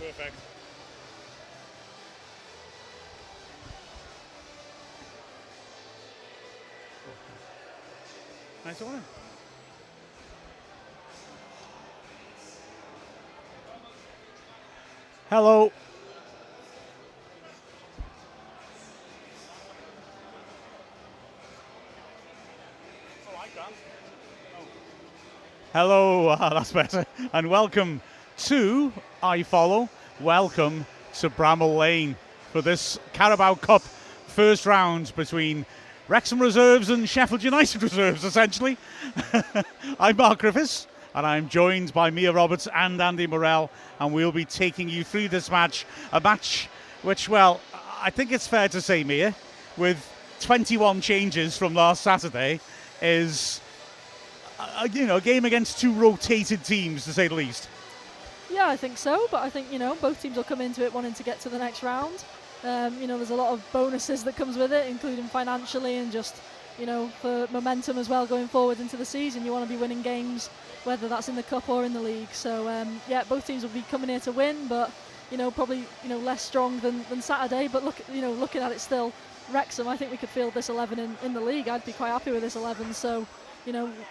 Perfect. Nice one. Hello. Hello, that's better. And welcome to iFollow. Welcome to Bramall Lane for this Carabao Cup first round between Wrexham reserves and Sheffield United reserves, essentially. I'm Mark Griffiths, and I'm joined by Mia Roberts and Andy Morrell, and we'll be taking you through this match. A match which, well, I think it's fair to say, Mia, with 21 changes from last Saturday, is a game against two rotated teams, to say the least. Yeah, I think so, but I think, both teams will come into it wanting to get to the next round. There's a lot of bonuses that comes with it, including financially and just, for momentum as well going forward into the season. You want to be winning games, whether that's in the Cup or in the league. So, both teams will be coming here to win, but, probably, less strong than Saturday. But looking at it still, Wrexham, I think we could field this 11 in the league. I'd be quite happy with this 11. So,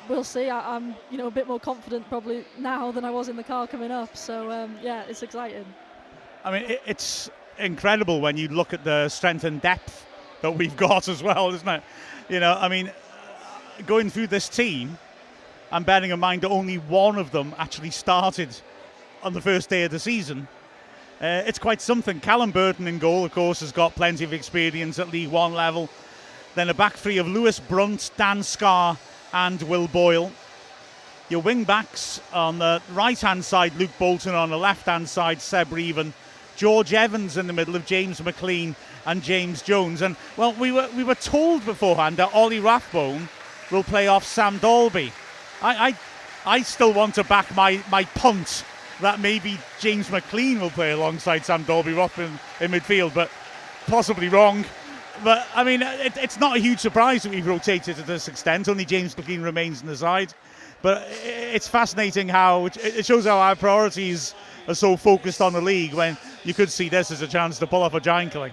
we'll see. I'm, a bit more confident probably now than I was in the car coming up. So, it's exciting. I mean, it's incredible when you look at the strength and depth that we've got as well, isn't it? Going through this team and bearing in mind that only one of them actually started on the first day of the season, it's quite something. Callum Burton in goal, of course, has got plenty of experience at League One level. Then a back three of Lewis Brunt, Dan Scarr and Will Boyle. Your wing backs on the right-hand side, Luke Bolton; on the left-hand side, Seb Reven. George Evans in the middle of James McLean and James Jones. And, well, we were told beforehand that Ollie Rathbone will play off Sam Dalby. I still want to back my punt that maybe James McLean will play alongside Sam Dalby Roth in midfield, but possibly wrong. But, I mean, it's not a huge surprise that we've rotated to this extent. Only James McLean remains on the side. But it's fascinating how it shows how our priorities are so focused on the league when you could see this as a chance to pull off a giant killing.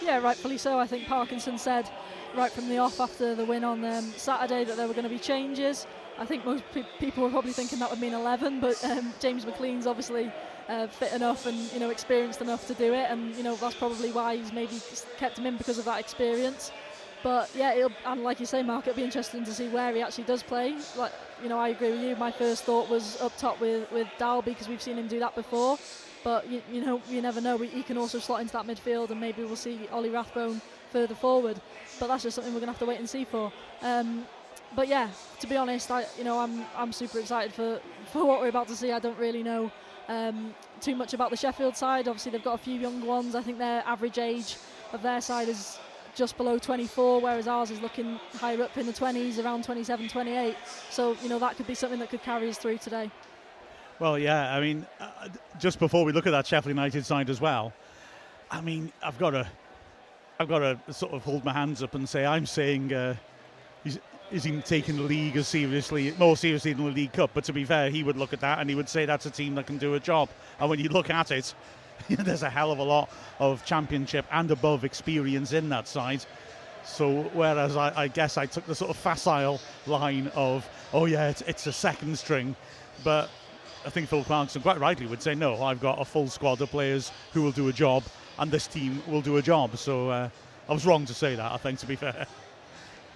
Yeah, rightfully so. I think Parkinson said right from the off after the win on Saturday that there were going to be changes. I think most people were probably thinking that would mean 11, but James McLean's obviously fit enough and experienced enough to do it, and that's probably why he's maybe kept him in, because of that experience. But yeah, and like you say, Mark, it'll be interesting to see where he actually does play. Like, I agree with you. My first thought was up top with Dalby, because we've seen him do that before. But you never know. He can also slot into that midfield, and maybe we'll see Ollie Rathbone further forward. But that's just something we're gonna have to wait and see for. But yeah, to be honest, I'm super excited for what we're about to see. I don't really know too much about the Sheffield side. Obviously, they've got a few young ones. I think their average age of their side is just below 24, whereas ours is looking higher up in the 20s, around 27, 28. So, that could be something that could carry us through today. Well, yeah, I mean, just before we look at that Sheffield United side as well, I mean, I've got to sort of hold my hands up and say, I'm saying is he taking the league more seriously than the League Cup? But to be fair, he would look at that and he would say that's a team that can do a job. And when you look at it, there's a hell of a lot of championship and above experience in that side. So whereas I guess I took the sort of facile line of, oh yeah, it's a second string, but I think Phil Clarkson quite rightly would say, no, I've got a full squad of players who will do a job, and this team will do a job. So I was wrong to say that, I think, to be fair.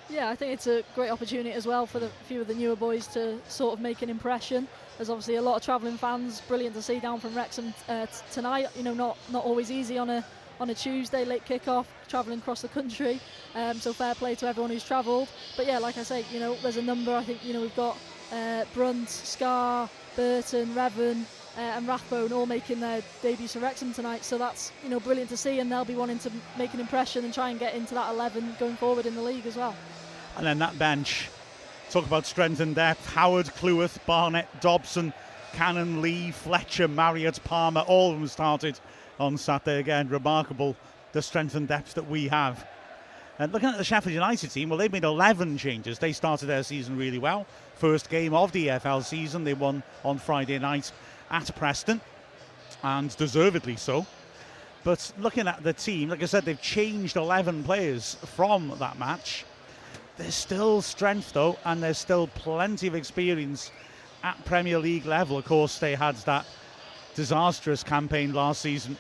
Yeah, I think it's a great opportunity as well for the few of the newer boys to sort of make an impression. There's obviously a lot of travelling fans. Brilliant to see down from Wrexham tonight. Not always easy on a Tuesday, late kick-off, travelling across the country. So fair play to everyone who's travelled. But yeah, like I say, there's a number. I think we've got Brunt, Scarr, Burton, Revan, and Rathbone all making their debuts for Wrexham tonight. So that's brilliant to see, and they'll be wanting to make an impression and try and get into that 11 going forward in the league as well. And then that bench, talk about strength and depth. Howard, Cleworth, Barnett, Dobson, Cannon, Lee, Fletcher, Marriott, Palmer, all of them started on Saturday. Again, remarkable the strength and depth that we have. And looking at the Sheffield United team, well, they've made 11 changes. They started their season really well. First game of the EFL season, they won on Friday night at Preston. and deservedly so. But looking at the team, like I said, they've changed 11 players from that match. There's still strength, though, and there's still plenty of experience at Premier League level. Of course, they had that disastrous campaign last season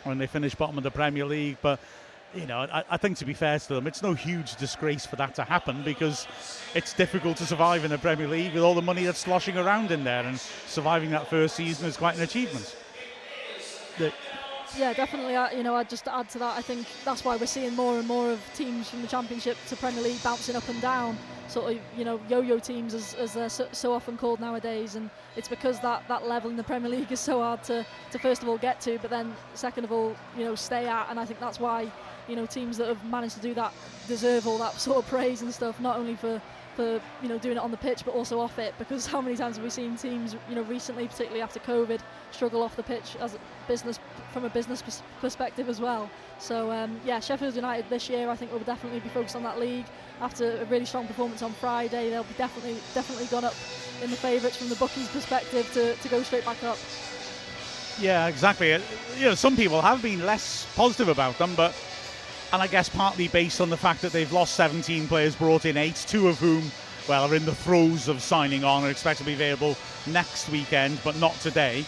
when they finished bottom of the Premier League. But, you know, I think, to be fair to them, it's no huge disgrace for that to happen, because it's difficult to survive in the Premier League with all the money that's sloshing around in there, and surviving that first season is quite an achievement. Yeah, definitely. Just to add to that, I think that's why we're seeing more and more of teams from the Championship to Premier League bouncing up and down, sort of, yo-yo teams as they're so often called nowadays. And it's because that level in the Premier League is so hard to first of all get to, but then second of all, stay at. And I think that's why, teams that have managed to do that deserve all that sort of praise and stuff, not only for doing it on the pitch, but also off it, because how many times have we seen teams, recently, particularly after COVID, struggle off the pitch from a business perspective as well. So Sheffield United this year, I think, will definitely be focused on that league. After a really strong performance on Friday, they'll be definitely gone up in the favourites from the bookies' perspective to go straight back up. Yeah, exactly. Some people have been less positive about them, and I guess partly based on the fact that they've lost 17 players, brought in 8, 2 of whom, are in the throes of signing on and expect to be available next weekend, but not today.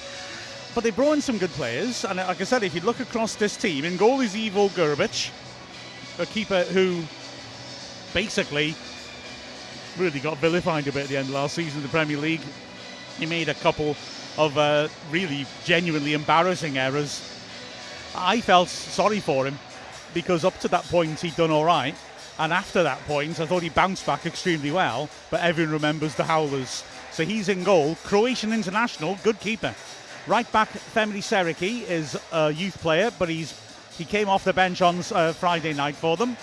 But they brought in some good players, and like I said, if you look across this team, in goal is Ivo Grbić, a keeper who basically really got vilified a bit at the end of last season in the Premier League. He made a couple of really genuinely embarrassing errors. I felt sorry for him, because up to that point he'd done all right, and after that point I thought he bounced back extremely well, but everyone remembers the howlers. So he's in goal, Croatian international, good keeper. Right back, Femri Seriki is a youth player, but he came off the bench on Friday night for them.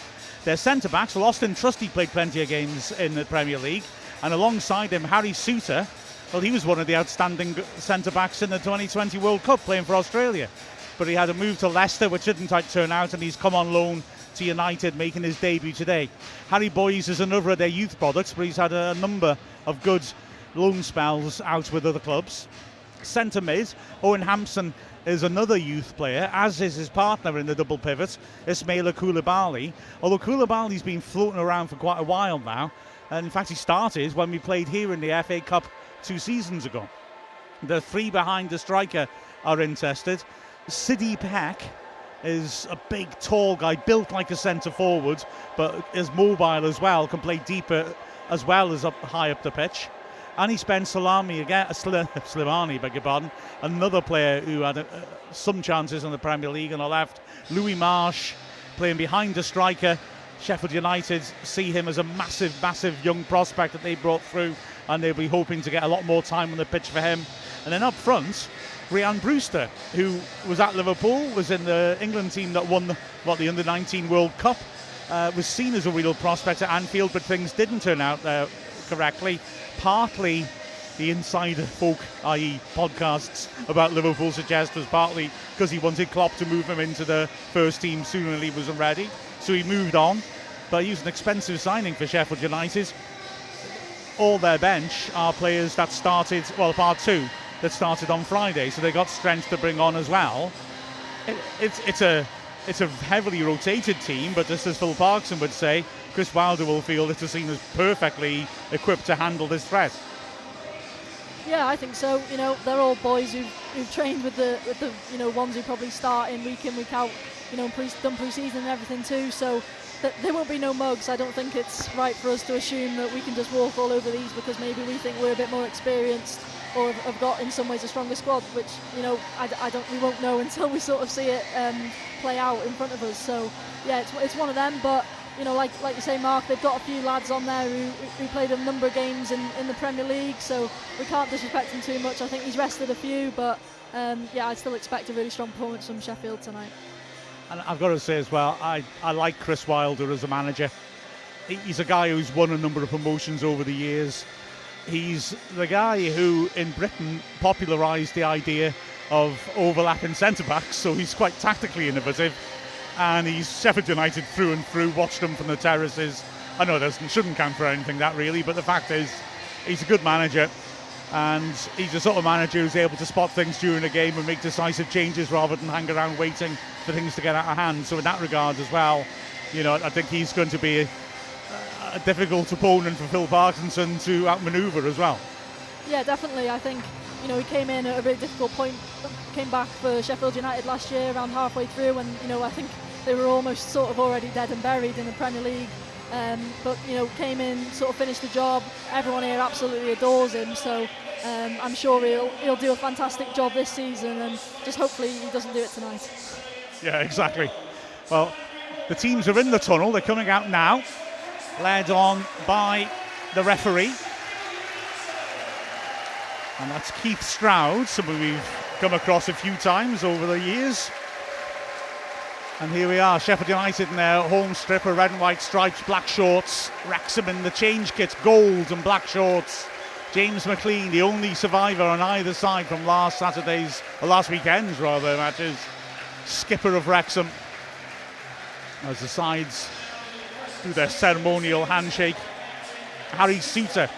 Their centre-backs, Austin Trusty played plenty of games in the Premier League, and alongside him, Harry Souttar, he was one of the outstanding centre-backs in the 2020 World Cup, playing for Australia. But he had a move to Leicester, which didn't quite turn out, and he's come on loan to United, making his debut today. Harry Boyes is another of their youth products, but he's had a number of good loan spells out with other clubs. Centre mid, Owen Hampson is another youth player, as is his partner in the double pivot, Ismaila Koulibaly. Although Koulibaly's been floating around for quite a while now, and in fact he started when we played here in the FA Cup 2 seasons ago. The 3 behind the striker are interested. Sidi Peck is a big, tall guy, built like a centre forward, but is mobile as well, can play deeper as well as high up the pitch. And he spent Slimani, beg your pardon, another player who had some chances in the Premier League on the left. Louis Marsh playing behind the striker. Sheffield United see him as a massive, massive young prospect that they brought through, and they'll be hoping to get a lot more time on the pitch for him. And then up front, Ryan Brewster, who was at Liverpool, was in the England team that won the Under-19 World Cup, was seen as a real prospect at Anfield, but things didn't turn out correctly. Partly the insider folk, i.e. podcasts about Liverpool, suggest was partly because he wanted Klopp to move him into the first team sooner than he wasn't ready. So he moved on, but he was an expensive signing for Sheffield United. All their bench are players that started, apart 2, that started on Friday, so they got strength to bring on as well. It's a heavily rotated team, but just as Phil Parkinson would say, Chris Wilder will feel it's a team that's perfectly equipped to handle this threat. Yeah, I think so. They're all boys who've trained with the ones who probably start in week out, done pre-season and everything too. So there will be no mugs. I don't think it's right for us to assume that we can just walk all over these because maybe we think we're a bit more experienced or have got in some ways a stronger squad, which we won't know until we sort of see it play out in front of us. So yeah, it's one of them. But like you say, Mark, they've got a few lads on there who played a number of games in the Premier League, so we can't disrespect him too much. I think he's rested a few, but I still expect a really strong performance from Sheffield tonight. And I've got to say as well, I like Chris Wilder as a manager. He's a guy who's won a number of promotions over the years. He's the guy who, in Britain, popularised the idea of overlapping centre-backs, so he's quite tactically innovative. And he's Sheffield United through and through, watched them from the terraces. I know that shouldn't count for anything, that really, but the fact is, he's a good manager. And he's the sort of manager who's able to spot things during a game and make decisive changes rather than hang around waiting for things to get out of hand. So in that regard as well, I think he's going to be a difficult opponent for Phil Parkinson to outmaneuver as well. Yeah, definitely. I think, he came in at a really difficult point, came back for Sheffield United last year around halfway through, and, I think they were almost sort of already dead and buried in the Premier League. But came in, sort of finished the job. Everyone here absolutely adores him, so I'm sure he'll do a fantastic job this season, and just hopefully he doesn't do it tonight. Yeah, exactly. Well, the teams are in the tunnel. They're coming out now, led on by the referee, and that's Keith Stroud, someone we've come across a few times over the years. And here we are, Sheffield United in their home strip, red and white stripes, black shorts. Wrexham in the change kits, gold and black shorts. James McLean, the only survivor on either side from last weekend's matches. Skipper of Wrexham. As the sides do their ceremonial handshake. Harry Souttar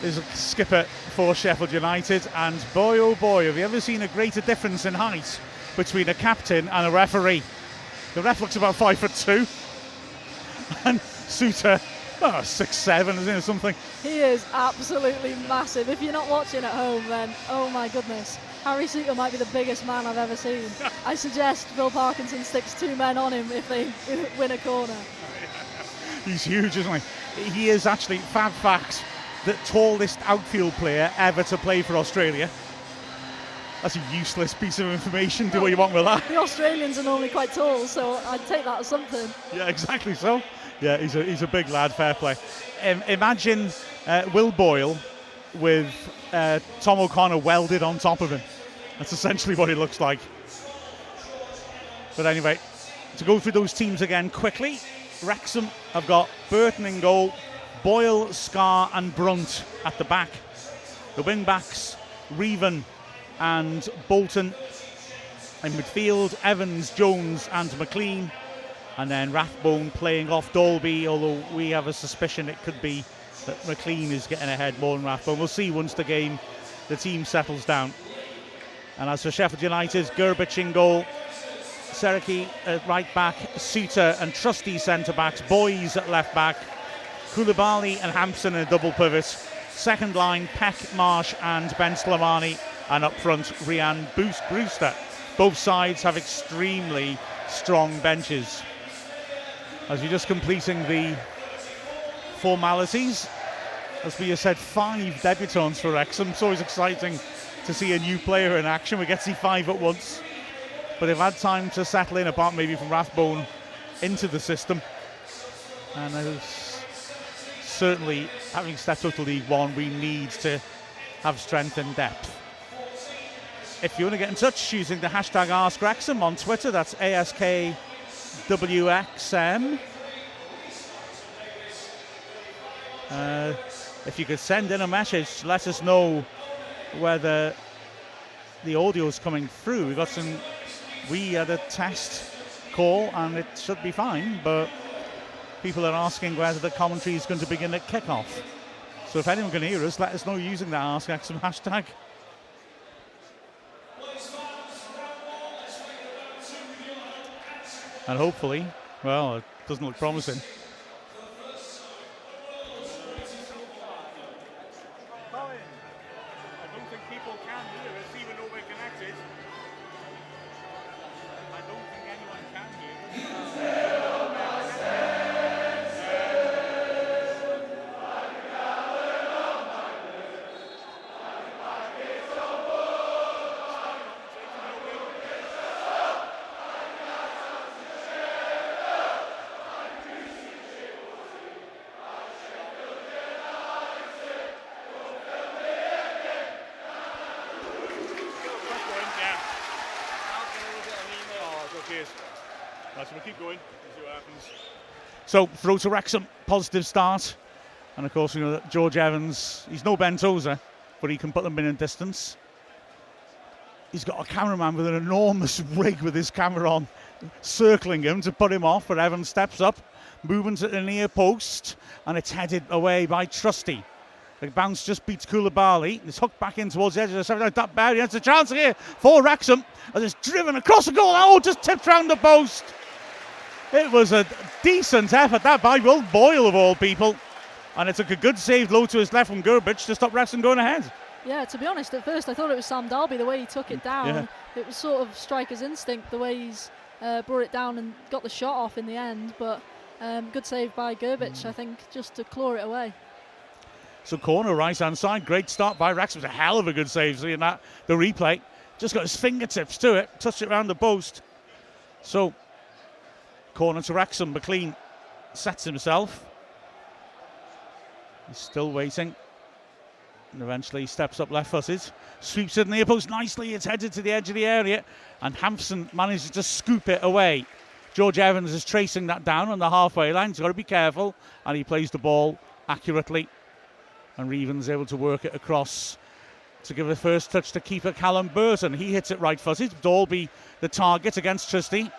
is a skipper for Sheffield United. And boy, oh boy, have you ever seen a greater difference in height between a captain and a referee? The ref looks about 5'2", and Souttar, 6'7", isn't it, or something? He is absolutely massive. If you're not watching at home, then oh my goodness, Harry Souttar might be the biggest man I've ever seen. I suggest Phil Parkinson sticks 2 men on him if they win a corner. He's huge, isn't he? He is actually, fab fact, the tallest outfield player ever to play for Australia. That's a useless piece of information. Do what you want with that. The Australians are normally quite tall, so I'd take that as something. Yeah, exactly so. Yeah, he's a big lad, fair play. Imagine Will Boyle with Tom O'Connor welded on top of him. That's essentially what it looks like. But anyway, to go through those teams again quickly, Wrexham have got Burton in goal, Boyle, Scarr and Brunt at the back. The wing-backs, Revan and Bolton. In midfield, Evans, Jones and McLean. And then Rathbone playing off Dalby, although we have a suspicion it could be that McLean is getting ahead more than Rathbone. We'll see once the team settles down. And as for Sheffield United, Gerbic in goal, Seriki at right back, Souttar and Trusty centre-backs, Boys at left back, Koulibaly and Hampson in a double pivot. Second line, Peck, Marsh and Ben Slimani. And up front, Rhian Brewster. Both sides have extremely strong benches. As we're just completing the formalities, as we have said, 5 debutants for Wrexham. It's always exciting to see a new player in action. We get to see 5 at once. But they've had time to settle in, apart maybe from Rathbone, into the system. And certainly, having stepped up to League One, we need to have strength and depth. If you want to get in touch using the hashtag AskWrexham on Twitter, that's ASKWXM. If you could send in a message, let us know whether the audio is coming through. We had a test call and it should be fine, but people are asking whether the commentary is going to begin at kickoff. So if anyone can hear us, let us know using the AskWrexham hashtag. And hopefully, well, it doesn't look promising. I don't think people can hear us even though we're connected. I don't think anyone can hear us. So we'll keep going, see what happens. So, throw to Wrexham, positive start. And of course, that George Evans, he's no Ben Tozer, but he can put them in a distance. He's got a cameraman with an enormous rig with his camera on, circling him to put him off, but Evans steps up, moving to the near post, and it's headed away by Trusty. The bounce just beats Koulibaly. It's hooked back in towards the edge of the 7. That barrier has a chance here for Wrexham. As it's driven across the goal. Oh, just tipped round the post. It was a decent effort that by Will Boyle of all people. And it took a good save low to his left from Griffiths to stop Wrexham going ahead. Yeah, to be honest, at first I thought it was Sam Dalby, the way he took it down. Yeah. It was sort of striker's instinct, the way he's brought it down and got the shot off in the end. But good save by Griffiths, I think, just to claw it away. So corner right hand side, great start by Wrexham. It was a hell of a good save, seeing that. The replay, just got his fingertips to it, touched it around the post. So corner to Wrexham, McLean sets himself. He's still waiting. And eventually steps up left-footed, sweeps it in the near post nicely. It's headed to the edge of the area, and Hampson manages to scoop it away. George Evans is tracing that down on the halfway line. He's got to be careful, and he plays the ball accurately. And Reeven's able to work it across to give a first touch to keeper Callum Burton. He hits it right-footed. Dalby the target against Trusty.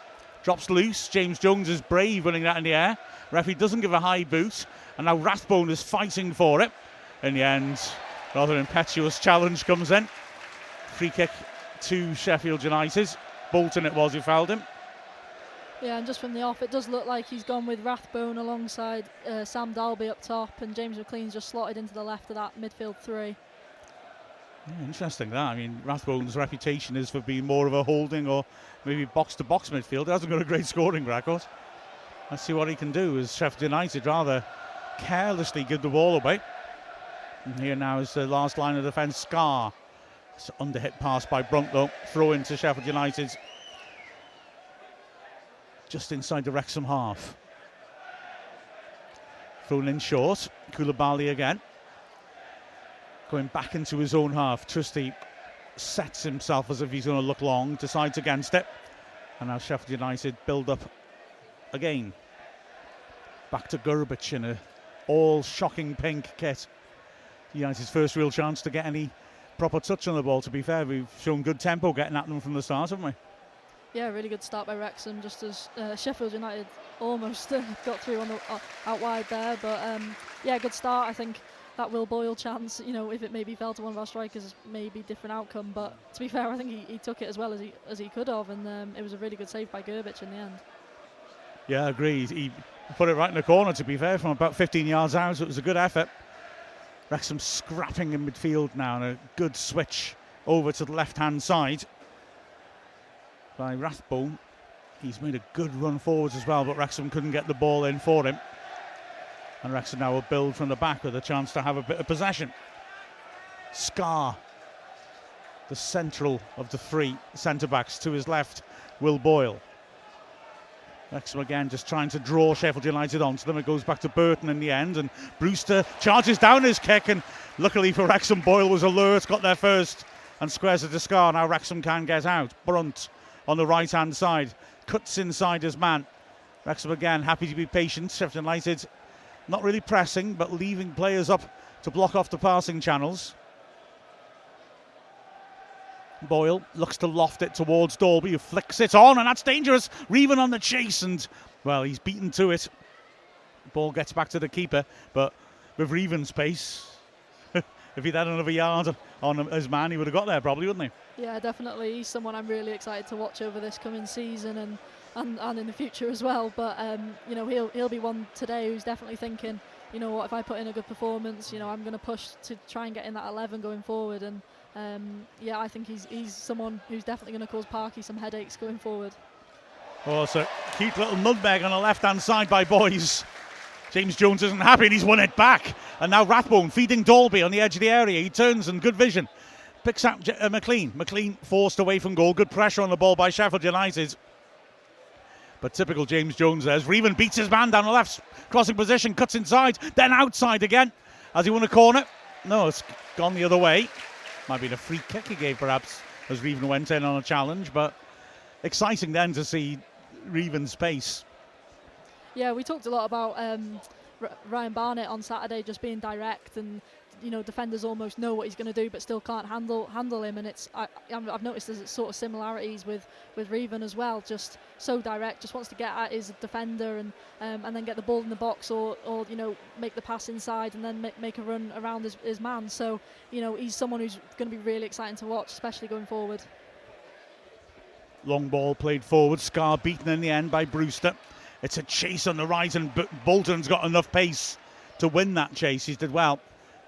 Drops loose. James Jones is brave winning that in the air. Referee doesn't give a high boot, and now Rathbone is fighting for it. In the end, rather impetuous challenge comes in. Free kick to Sheffield United. Bolton it was who fouled him. Yeah, and just from the off, it does look like he's gone with Rathbone alongside Sam Dalby up top, and James McLean's just slotted into the left of that midfield three. Yeah, interesting that. I mean, Rathbone's reputation is for being more of a holding or maybe box-to-box midfield. He hasn't got a great scoring record. Let's see what he can do as Sheffield United rather carelessly give the ball away. And here now is the last line of defence, Scar. It's an underhit pass by Brunt though. Throw into Sheffield United. Just inside the Wrexham half. Thrown in short. Koulibaly again. Going back into his own half. Trusty sets himself as if he's going to look long. Decides against it. And now Sheffield United build up again. Back to Gurbich in a all shocking pink kit. United's first real chance to get any proper touch on the ball, to be fair. We've shown good tempo getting at them from the start, haven't we? Yeah, really good start by Wrexham, just as Sheffield United almost got through on the out wide there. But yeah, good start. I think that Will Boyle chance, you know, if it maybe fell to one of our strikers, maybe different outcome. But to be fair, I think he took it as well as he could have, and it was a really good save by Gurbich in the end. Yeah, I agree. He put it right in the corner, to be fair, from about 15 yards out. So it was a good effort. Wrexham scrapping in midfield now, and a good switch over to the left-hand side by Rathbone. He's made a good run forwards as well, but Wrexham couldn't get the ball in for him. And Wrexham now will build from the back with a chance to have a bit of possession. Scar, the central of the three centre-backs, to his left, Will Boyle. Wrexham again just trying to draw Sheffield United onto them. It goes back to Burton in the end, and Brewster charges down his kick, and luckily for Wrexham, Boyle was alert, got there first and squares it to Scar. Now Wrexham can get out. Brunt on the right hand side cuts inside his man. Wrexham again happy to be patient. Sheffield United not really pressing, but leaving players up to block off the passing channels. Boyle looks to loft it towards Dalby, who flicks it on, and that's dangerous. Reeven on the chase, and well, he's beaten to it. Ball gets back to the keeper, but with Reeven's pace, if he'd had another yard on his man, he would have got there probably, wouldn't he? Yeah, definitely. He's someone I'm really excited to watch over this coming season and in the future as well. But you know, he'll be one today who's definitely thinking, you know what, if I put in a good performance, you know, I'm going to push to try and get in that 11 going forward. And yeah, I think he's someone who's definitely going to cause Parky some headaches going forward. Oh, so cute little nutmeg on the left-hand side by Boys. James Jones isn't happy, and he's won it back. And now Rathbone feeding Dalby on the edge of the area. He turns and good vision. Picks out McLean. McLean forced away from goal. Good pressure on the ball by Sheffield United. But typical James Jones there. Reeven beats his man down the left. Crossing position, cuts inside, then outside again. Has he won a corner? No, it's gone the other way. Might be a free kick he gave perhaps as Reeven went in on a challenge. But exciting then to see Reeven's pace. Yeah, we talked a lot about Ryan Barnett on Saturday just being direct and defenders almost know what he's going to do, but still can't handle him. And I've noticed there's sort of similarities with Revan as well. Just so direct, just wants to get at his defender and then get the ball in the box, or make the pass inside and then make a run around his man. So he's someone who's going to be really exciting to watch, especially going forward. Long ball played forward. Scar beaten in the end by Brewster. It's a chase on the rise, and Bolton's got enough pace to win that chase. He did well.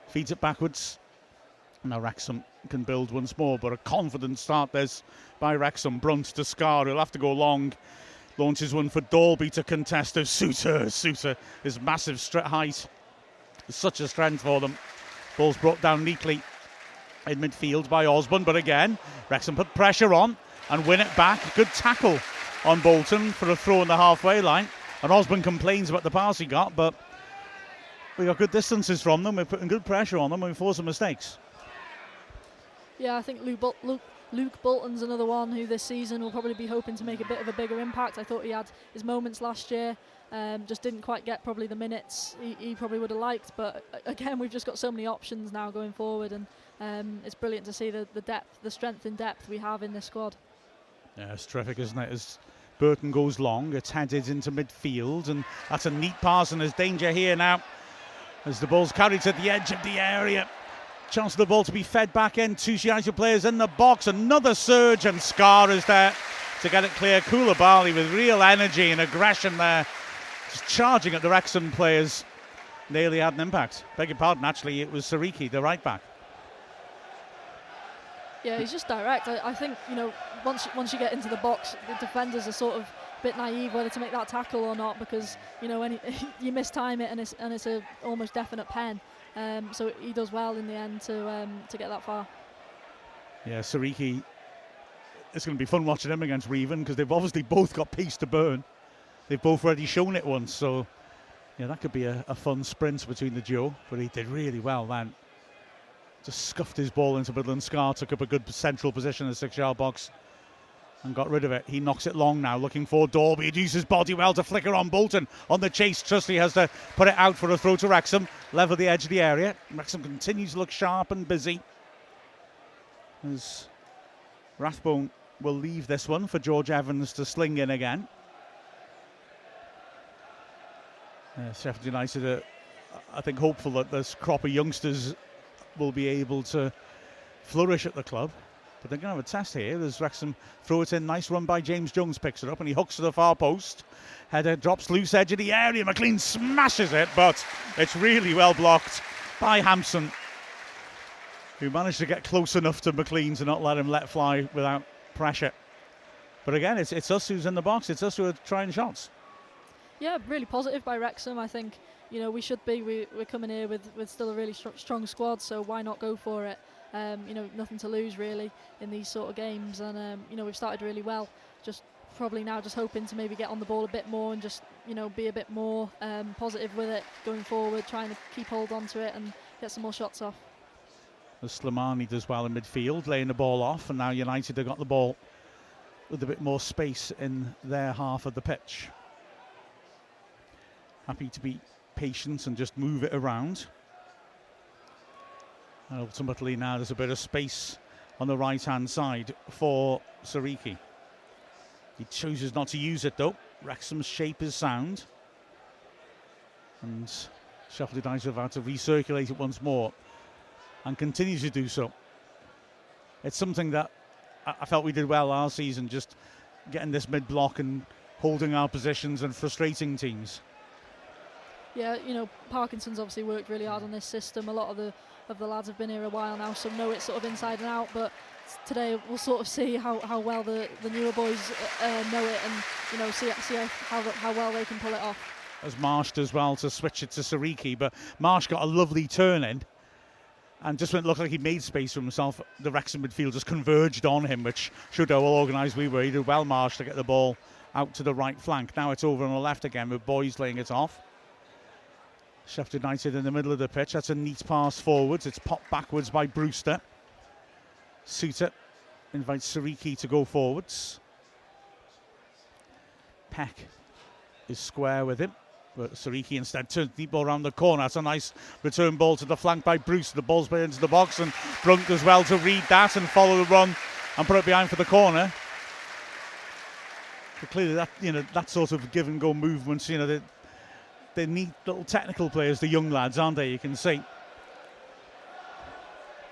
Feeds it backwards. Now Wrexham can build once more, but a confident start this by Wrexham. Brunt to Scar. He'll have to go long. Launches one for Dalby to contest of Suter. Suter is massive height. It's such a strength for them. Ball's brought down neatly in midfield by Osborne, but again, Wrexham put pressure on and win it back. Good tackle on Bolton for a throw on the halfway line. And Osborne complains about the pass he got, but we got good distances from them. We're putting good pressure on them and we force some mistakes. Yeah, I think Luke Bolton's another one who this season will probably be hoping to make a bit of a bigger impact. I thought he had his moments last year, just didn't quite get probably the minutes he probably would have liked. But again, we've just got so many options now going forward, and it's brilliant to see the depth, the strength in depth we have in this squad. Yeah, it's terrific, isn't it? As Burton goes long, it's headed into midfield, and that's a neat pass, and there's danger here now as the ball's carried to the edge of the area. Chance of the ball to be fed back in. Two United players in the box. Another surge, and Scar is there to get it clear. Koulibaly with real energy and aggression there, just charging at the Wrexham players. Nearly had an impact. Beg your pardon, actually, it was Sariki, the right back. Yeah, he's just direct. I think, once you get into the box, the defenders are sort of a bit naive whether to make that tackle or not, because, you mistime it and it's a almost definite pen. So he does well in the end to get that far. Yeah, Sariki, it's going to be fun watching him against Revan, because they've obviously both got pace to burn. They've both already shown it once, so yeah, that could be a fun sprint between the duo. But he did really well then. Just scuffed his ball into middle, and Scar took up a good central position in the 6-yard box and got rid of it. He knocks it long now, looking for Dalby. He uses his body well to flicker on Bolton. On the chase, Trusty has to put it out for a throw to Wrexham. Level the edge of the area. Wrexham continues to look sharp and busy, as Rathbone will leave this one for George Evans to sling in again. Sheffield United are, I think, hopeful that this crop of youngsters will be able to flourish at the club. But they're going to have a test here. There's Wrexham throw it in. Nice run by James Jones, picks it up and he hooks to the far post. Header drops loose edge of the area. McLean smashes it, but it's really well blocked by Hampson, who managed to get close enough to McLean to not let him let fly without pressure. But again, it's us who's in the box. It's us who are trying shots. Yeah, really positive by Wrexham. I think we should be. We're coming here with still a really strong squad, so why not go for it? Nothing to lose really in these sort of games, and we've started really well. Just probably now just hoping to maybe get on the ball a bit more and just be a bit more positive with it going forward, trying to keep hold on to it and get some more shots off. Slimani does well in midfield, laying the ball off, and now United have got the ball with a bit more space in their half of the pitch. Happy to be patient and just move it around. And ultimately now there's a bit of space on the right hand side for Sariki. He chooses not to use it though. Wrexham's shape is sound, and Sheffield United have had to recirculate it once more and continues to do so. It's something that I felt we did well last season, just getting this mid block and holding our positions and frustrating teams. Yeah, Parkinson's obviously worked really hard on this system. A lot of the lads have been here a while now, so know it sort of inside and out. But today we'll sort of see how well the newer boys know it, and see how well they can pull it off. As Marsh does well to switch it to Sariki, but Marsh got a lovely turn in, and just when it looked like he made space for himself, the Wrexham midfield just converged on him, which showed how well organised we were. He did well, Marsh, to get the ball out to the right flank. Now it's over on the left again with Boys laying it off. Sheffield United in the middle of the pitch. That's a neat pass forwards. It's popped backwards by Brewster. Suter invites Sariki to go forwards. Peck is square with him, But Sariki instead turns deep ball around the corner. That's a nice return ball to the flank by Bruce. The ball's played into the box, and Brunt does well to read that and follow the run and put it behind for the corner. But clearly that sort of give and go movements, they need little technical players, the young lads, aren't they? You can see.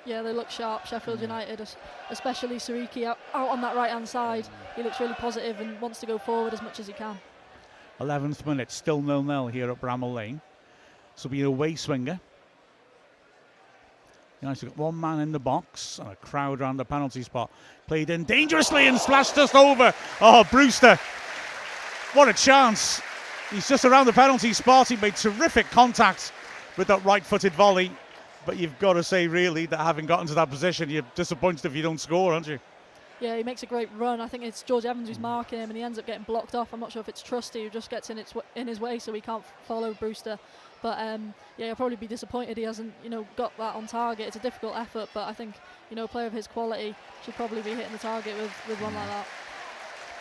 Yeah, they look sharp, Sheffield United, especially Sariki out on that right-hand side. He looks really positive and wants to go forward as much as he can. 11th minute, still 0-0 here at Bramall Lane. This will be an away swinger. United got one man in the box and a crowd around the penalty spot. Played in dangerously and splashed just over. Oh, Brewster. What a chance. He's just around the penalty spot. He made terrific contact with that right-footed volley. But you've got to say, really, that having gotten to that position, you're disappointed if you don't score, aren't you? Yeah, he makes a great run. I think it's George Evans who's marking him, and he ends up getting blocked off. I'm not sure if it's Trusty who just gets in his way, so he can't follow Brewster. But he'll probably be disappointed he hasn't, got that on target. It's a difficult effort, but I think, a player of his quality should probably be hitting the target with one like that.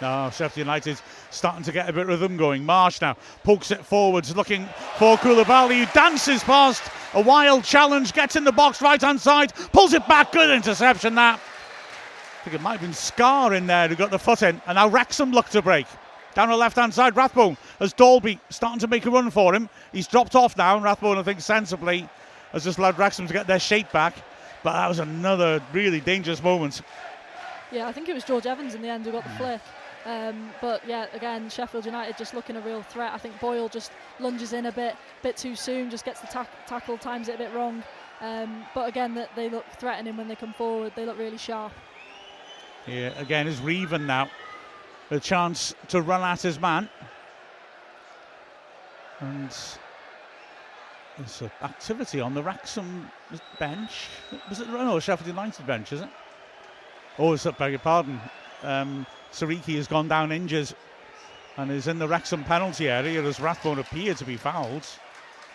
No, Sheffield United starting to get a bit of rhythm going. Marsh now pokes it forwards, looking for Koulibaly, who dances past a wild challenge, gets in the box, right-hand side, pulls it back, good interception that. I think it might have been Scar in there who got the foot in, and now Wrexham look to break. Down the left-hand side, Rathbone, as Dalby starting to make a run for him. He's dropped off now, and Rathbone, I think, sensibly has just allowed Wrexham to get their shape back. But that was another really dangerous moment. Yeah, I think it was George Evans in the end who got the flick. But yeah, again, Sheffield United just looking a real threat. I think Boyle just lunges in a bit too soon, just gets the tackle, times it a bit wrong. But again, they look threatening when they come forward. They look really sharp. Yeah, again, is Reven now. A chance to run at his man. And there's activity on the Wrexham bench. Was it Sheffield United bench, is it? Oh, beg your pardon. Sariki has gone down injured and is in the Wrexham penalty area as Rathbone appeared to be fouled.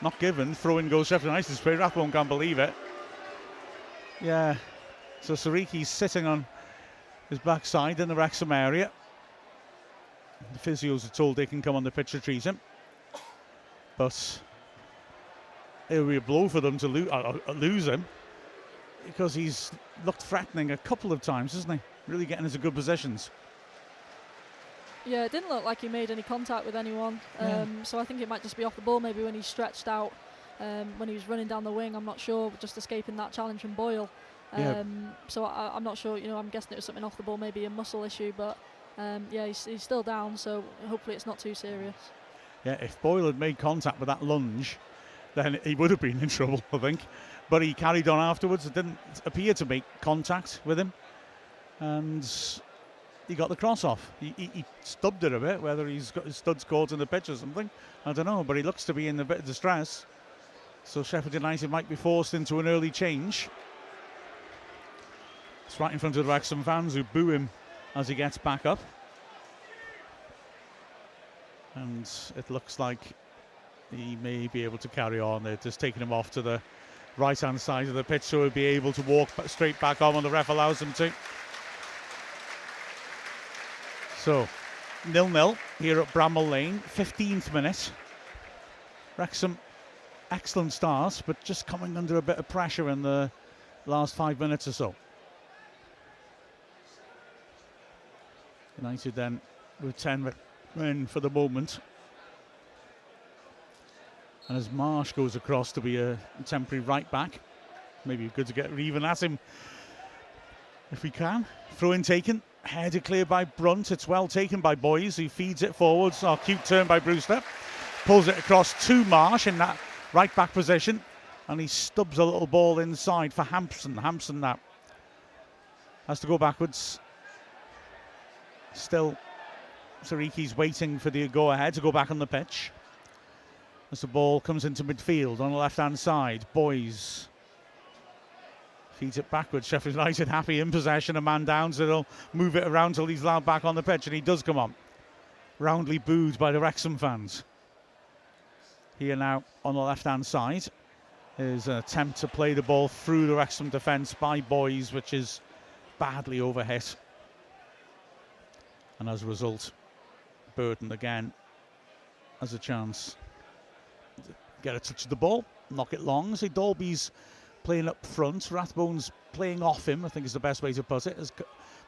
Not given. Throw-in goes Sheffield United's way. Rathbone can't believe it. Yeah. So Sariki's sitting on his backside in the Wrexham area. The physios are told they can come on the pitch to treat him. But it would be a blow for them to lose him, because he's looked threatening a couple of times, hasn't he? Really getting into good positions. Yeah, it didn't look like he made any contact with anyone. So I think it might just be off the ball, maybe when he stretched out, when he was running down the wing. I'm not sure, just escaping that challenge from Boyle. So I'm not sure, I'm guessing it was something off the ball, maybe a muscle issue, but he's still down, so hopefully it's not too serious. Yeah, if Boyle had made contact with that lunge, then he would have been in trouble, I think. But he carried on afterwards. It didn't appear to make contact with him. And he got the cross off. He stubbed it a bit, whether he's got his studs caught in the pitch or something, I don't know, but he looks to be in a bit of distress. So Sheffield United might be forced into an early change. It's right in front of the Wrexham fans who boo him as he gets back up. And it looks like he may be able to carry on. They're just taking him off to the right-hand side of the pitch, so he'll be able to walk straight back on when the ref allows him to. So, 0-0 here at Bramall Lane, 15th minute. Wrexham, excellent start, but just coming under a bit of pressure in the last 5 minutes or so. United then with 10 men for the moment. And as Marsh goes across to be a temporary right back, maybe good to get even at him if we can. Throw in taken, headed clear by Brunt. It's well taken by Boys, who feeds it forwards. Oh, cute turn by Brewster. Pulls it across to Marsh in that right back position, and he stubs a little ball inside for Hampson. Hampson now has to go backwards. Still, Sariki's waiting for the go-ahead to go back on the pitch. As the ball comes into midfield on the left-hand side, Boys feeds it backwards. Sheffield United happy in possession, a man down, so they'll move it around till he's allowed back on the pitch, and he does come on. Roundly booed by the Wrexham fans. Here now on the left-hand side is an attempt to play the ball through the Wrexham defence by Boys, which is badly overhit. And as a result, Burton again has a chance get a touch of the ball, knock it long. So Dalby's playing up front. Rathbone's playing off him, I think is the best way to put it. As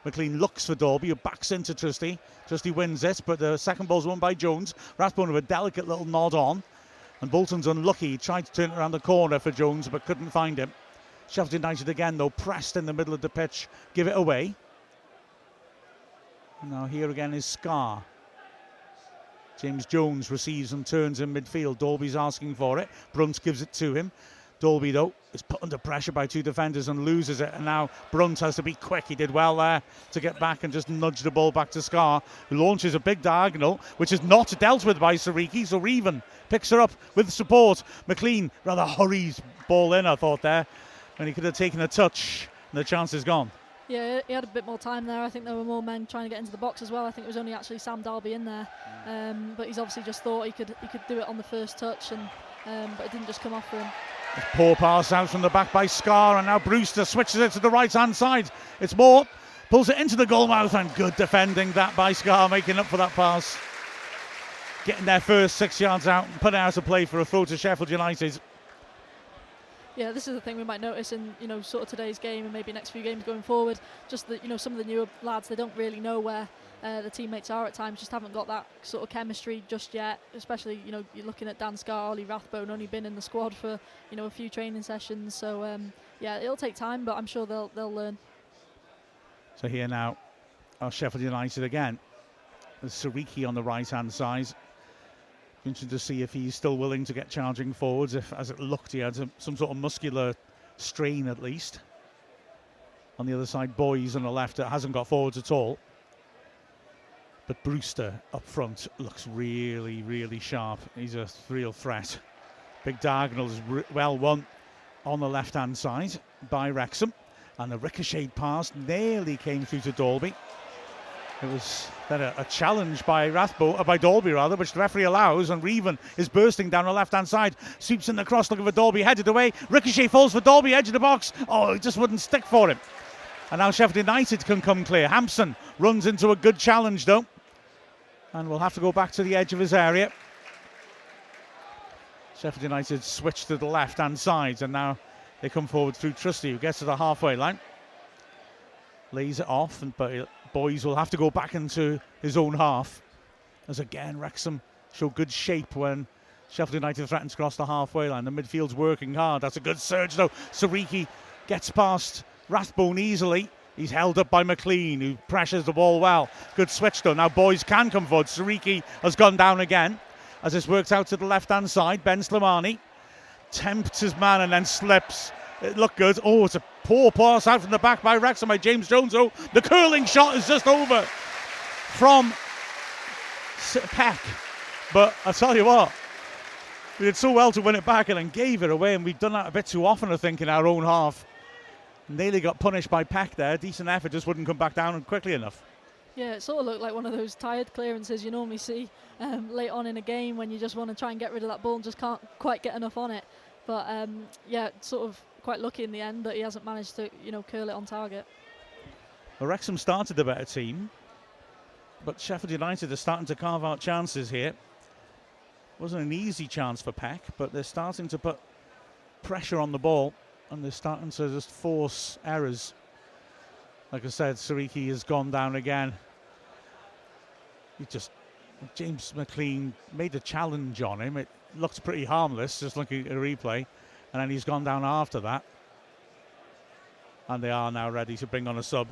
McLean looks for Dalby, who backs into Trusty. Trusty wins it, but the second ball's won by Jones. Rathbone with a delicate little nod on. And Bolton's unlucky. He tried to turn it around the corner for Jones, but couldn't find him. Sheffield United again, though, pressed in the middle of the pitch. Give it away. Now here again is Scar. James Jones receives and turns in midfield. Dalby's asking for it. Brunt gives it to him. Dalby, though, is put under pressure by two defenders and loses it. And now Brunt has to be quick. He did well there to get back and just nudge the ball back to Scar, who launches a big diagonal, which is not dealt with by Sariki. So Reven picks her up with support. McLean rather hurries ball in, I thought, there. And he could have taken a touch, and the chance is gone. Yeah, he had a bit more time there. I think there were more men trying to get into the box as well. I think it was only actually Sam Dalby in there, but he's obviously just thought he could do it on the first touch, and but it didn't just come off for him. Poor pass out from the back by Scar, and now Brewster switches it to the right hand side. It's Moore, pulls it into the goal mouth, and good defending that by Scar, making up for that pass. Getting their first 6 yards out and putting out a play for a throw to Sheffield United. Yeah, this is the thing we might notice in sort of today's game and maybe next few games going forward. Just that some of the newer lads, they don't really know where the teammates are at times. Just haven't got that sort of chemistry just yet. Especially you're looking at Dan Scar, Ollie Rathbone, only been in the squad for a few training sessions. So yeah, it'll take time, but I'm sure they'll learn. So here now are Sheffield United again. There's Sariki on the right hand side. Interesting to see if he's still willing to get charging forwards. If, as it looked, he had some sort of muscular strain at least. On the other side, Boys on the left that hasn't got forwards at all. But Brewster up front looks really, really sharp. He's a real threat. Big diagonal is well won on the left-hand side by Wrexham. And the ricocheted pass nearly came through to Dalby. It was then a challenge by Dalby, which the referee allows, and Reven is bursting down the left-hand side, sweeps in the cross, looking for Dalby, headed away. Ricochet falls for Dalby, edge of the box. Oh, it just wouldn't stick for him. And now Sheffield United can come clear. Hampson runs into a good challenge, though, and will have to go back to the edge of his area. Sheffield United switch to the left-hand side, and now they come forward through Trusty, who gets to the halfway line. Lays it off, but Boys will have to go back into his own half. As again, Wrexham show good shape when Sheffield United threatens to cross the halfway line. The midfield's working hard. That's a good surge, though. Sariki gets past Rathbone easily. He's held up by McLean, who pressures the ball well. Good switch, though. Now Boys can come forward. Sariki has gone down again. As this works out to the left-hand side, Ben Slimani tempts his man and then slips. It looked good. Oh, it's a poor pass out from the back by Wrexham by James Jones. Oh, the curling shot is just over from Peck. But I tell you what, we did so well to win it back and then gave it away, and we've done that a bit too often, I think, in our own half. Nearly got punished by Peck there. Decent effort, just wouldn't come back down quickly enough. Yeah, it sort of looked like one of those tired clearances you normally see late on in a game when you just want to try and get rid of that ball and just can't quite get enough on it. But yeah, sort of quite lucky in the end that he hasn't managed to, curl it on target. Well, Wrexham started the better team, but Sheffield United are starting to carve out chances here. Wasn't an easy chance for Peck, but they're starting to put pressure on the ball, and they're starting to just force errors. Like I said, Sariki has gone down again. James McLean made a challenge on him. It looked pretty harmless, just looking at a replay. And then he's gone down after that. And they are now ready to bring on a sub.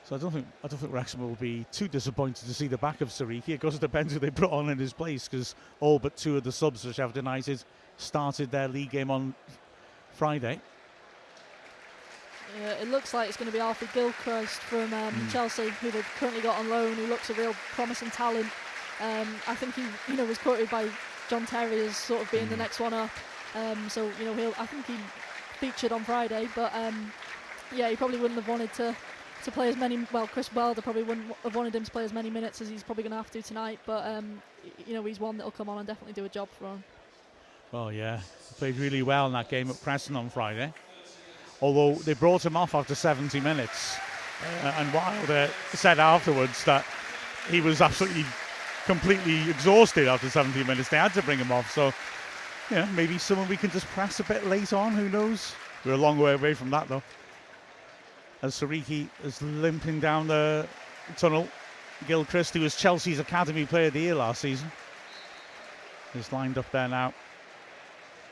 So I don't think Wrexham will be too disappointed to see the back of Sariki. Of course, it depends who they put on in his place, because all but two of the subs for Sheffield United started their league game on Friday. Yeah, it looks like it's going to be Alfie Gilchrist from Chelsea, who they've currently got on loan, who looks a real promising talent. I think he was quoted by John Terry as sort of being the next one up. So I think he featured on Friday, but yeah, he probably wouldn't have wanted to play as many. Well, Chris Wilder probably wouldn't have wanted him to play as many minutes as he's probably going to have to tonight. But he's one that'll come on and definitely do a job for him. Oh yeah, he played really well in that game at Preston on Friday. Although they brought him off after 70 minutes, and Wilder said afterwards that he was absolutely completely exhausted after 17 minutes. They had to bring him off. So, maybe someone we can just press a bit late on. Who knows? We're a long way away from that, though. As Sariki is limping down the tunnel, Gilchrist, who was Chelsea's Academy Player of the Year last season, is lined up there now.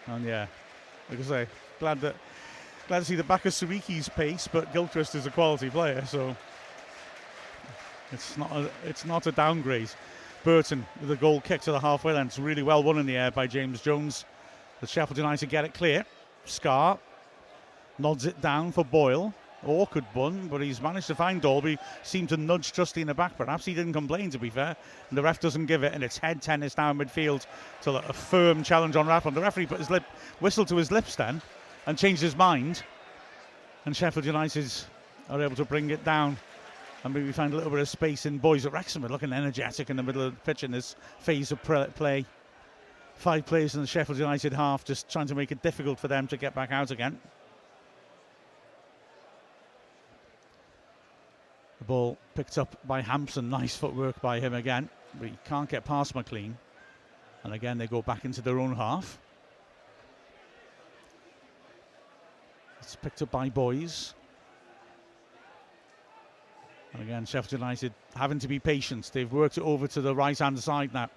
And like I say, glad to see the back of Sariki's pace, but Gilchrist is a quality player, so it's not a downgrade. Burton with a goal kick to the halfway line. It's really well won in the air by James Jones. The Sheffield United get it clear. Scar nods it down for Boyle. Awkward bun, but he's managed to find Dalby. Seemed to nudge Trusty in the back. Perhaps he didn't complain, to be fair. And the ref doesn't give it, and it's head tennis now in midfield to a firm challenge on Rathbone. The referee put his whistle to his lips then and changed his mind. And Sheffield United are able to bring it down and maybe find a little bit of space in boys at Wrexham. Are looking energetic in the middle of the pitch in this phase of play. 5 players in the Sheffield United half, just trying to make it difficult for them to get back out again. The ball picked up by Hampson. Nice footwork by him again, but he can't get past McLean. And again, they go back into their own half. It's picked up by Boys. And again, Sheffield United having to be patient. They've worked it over to the right-hand side now.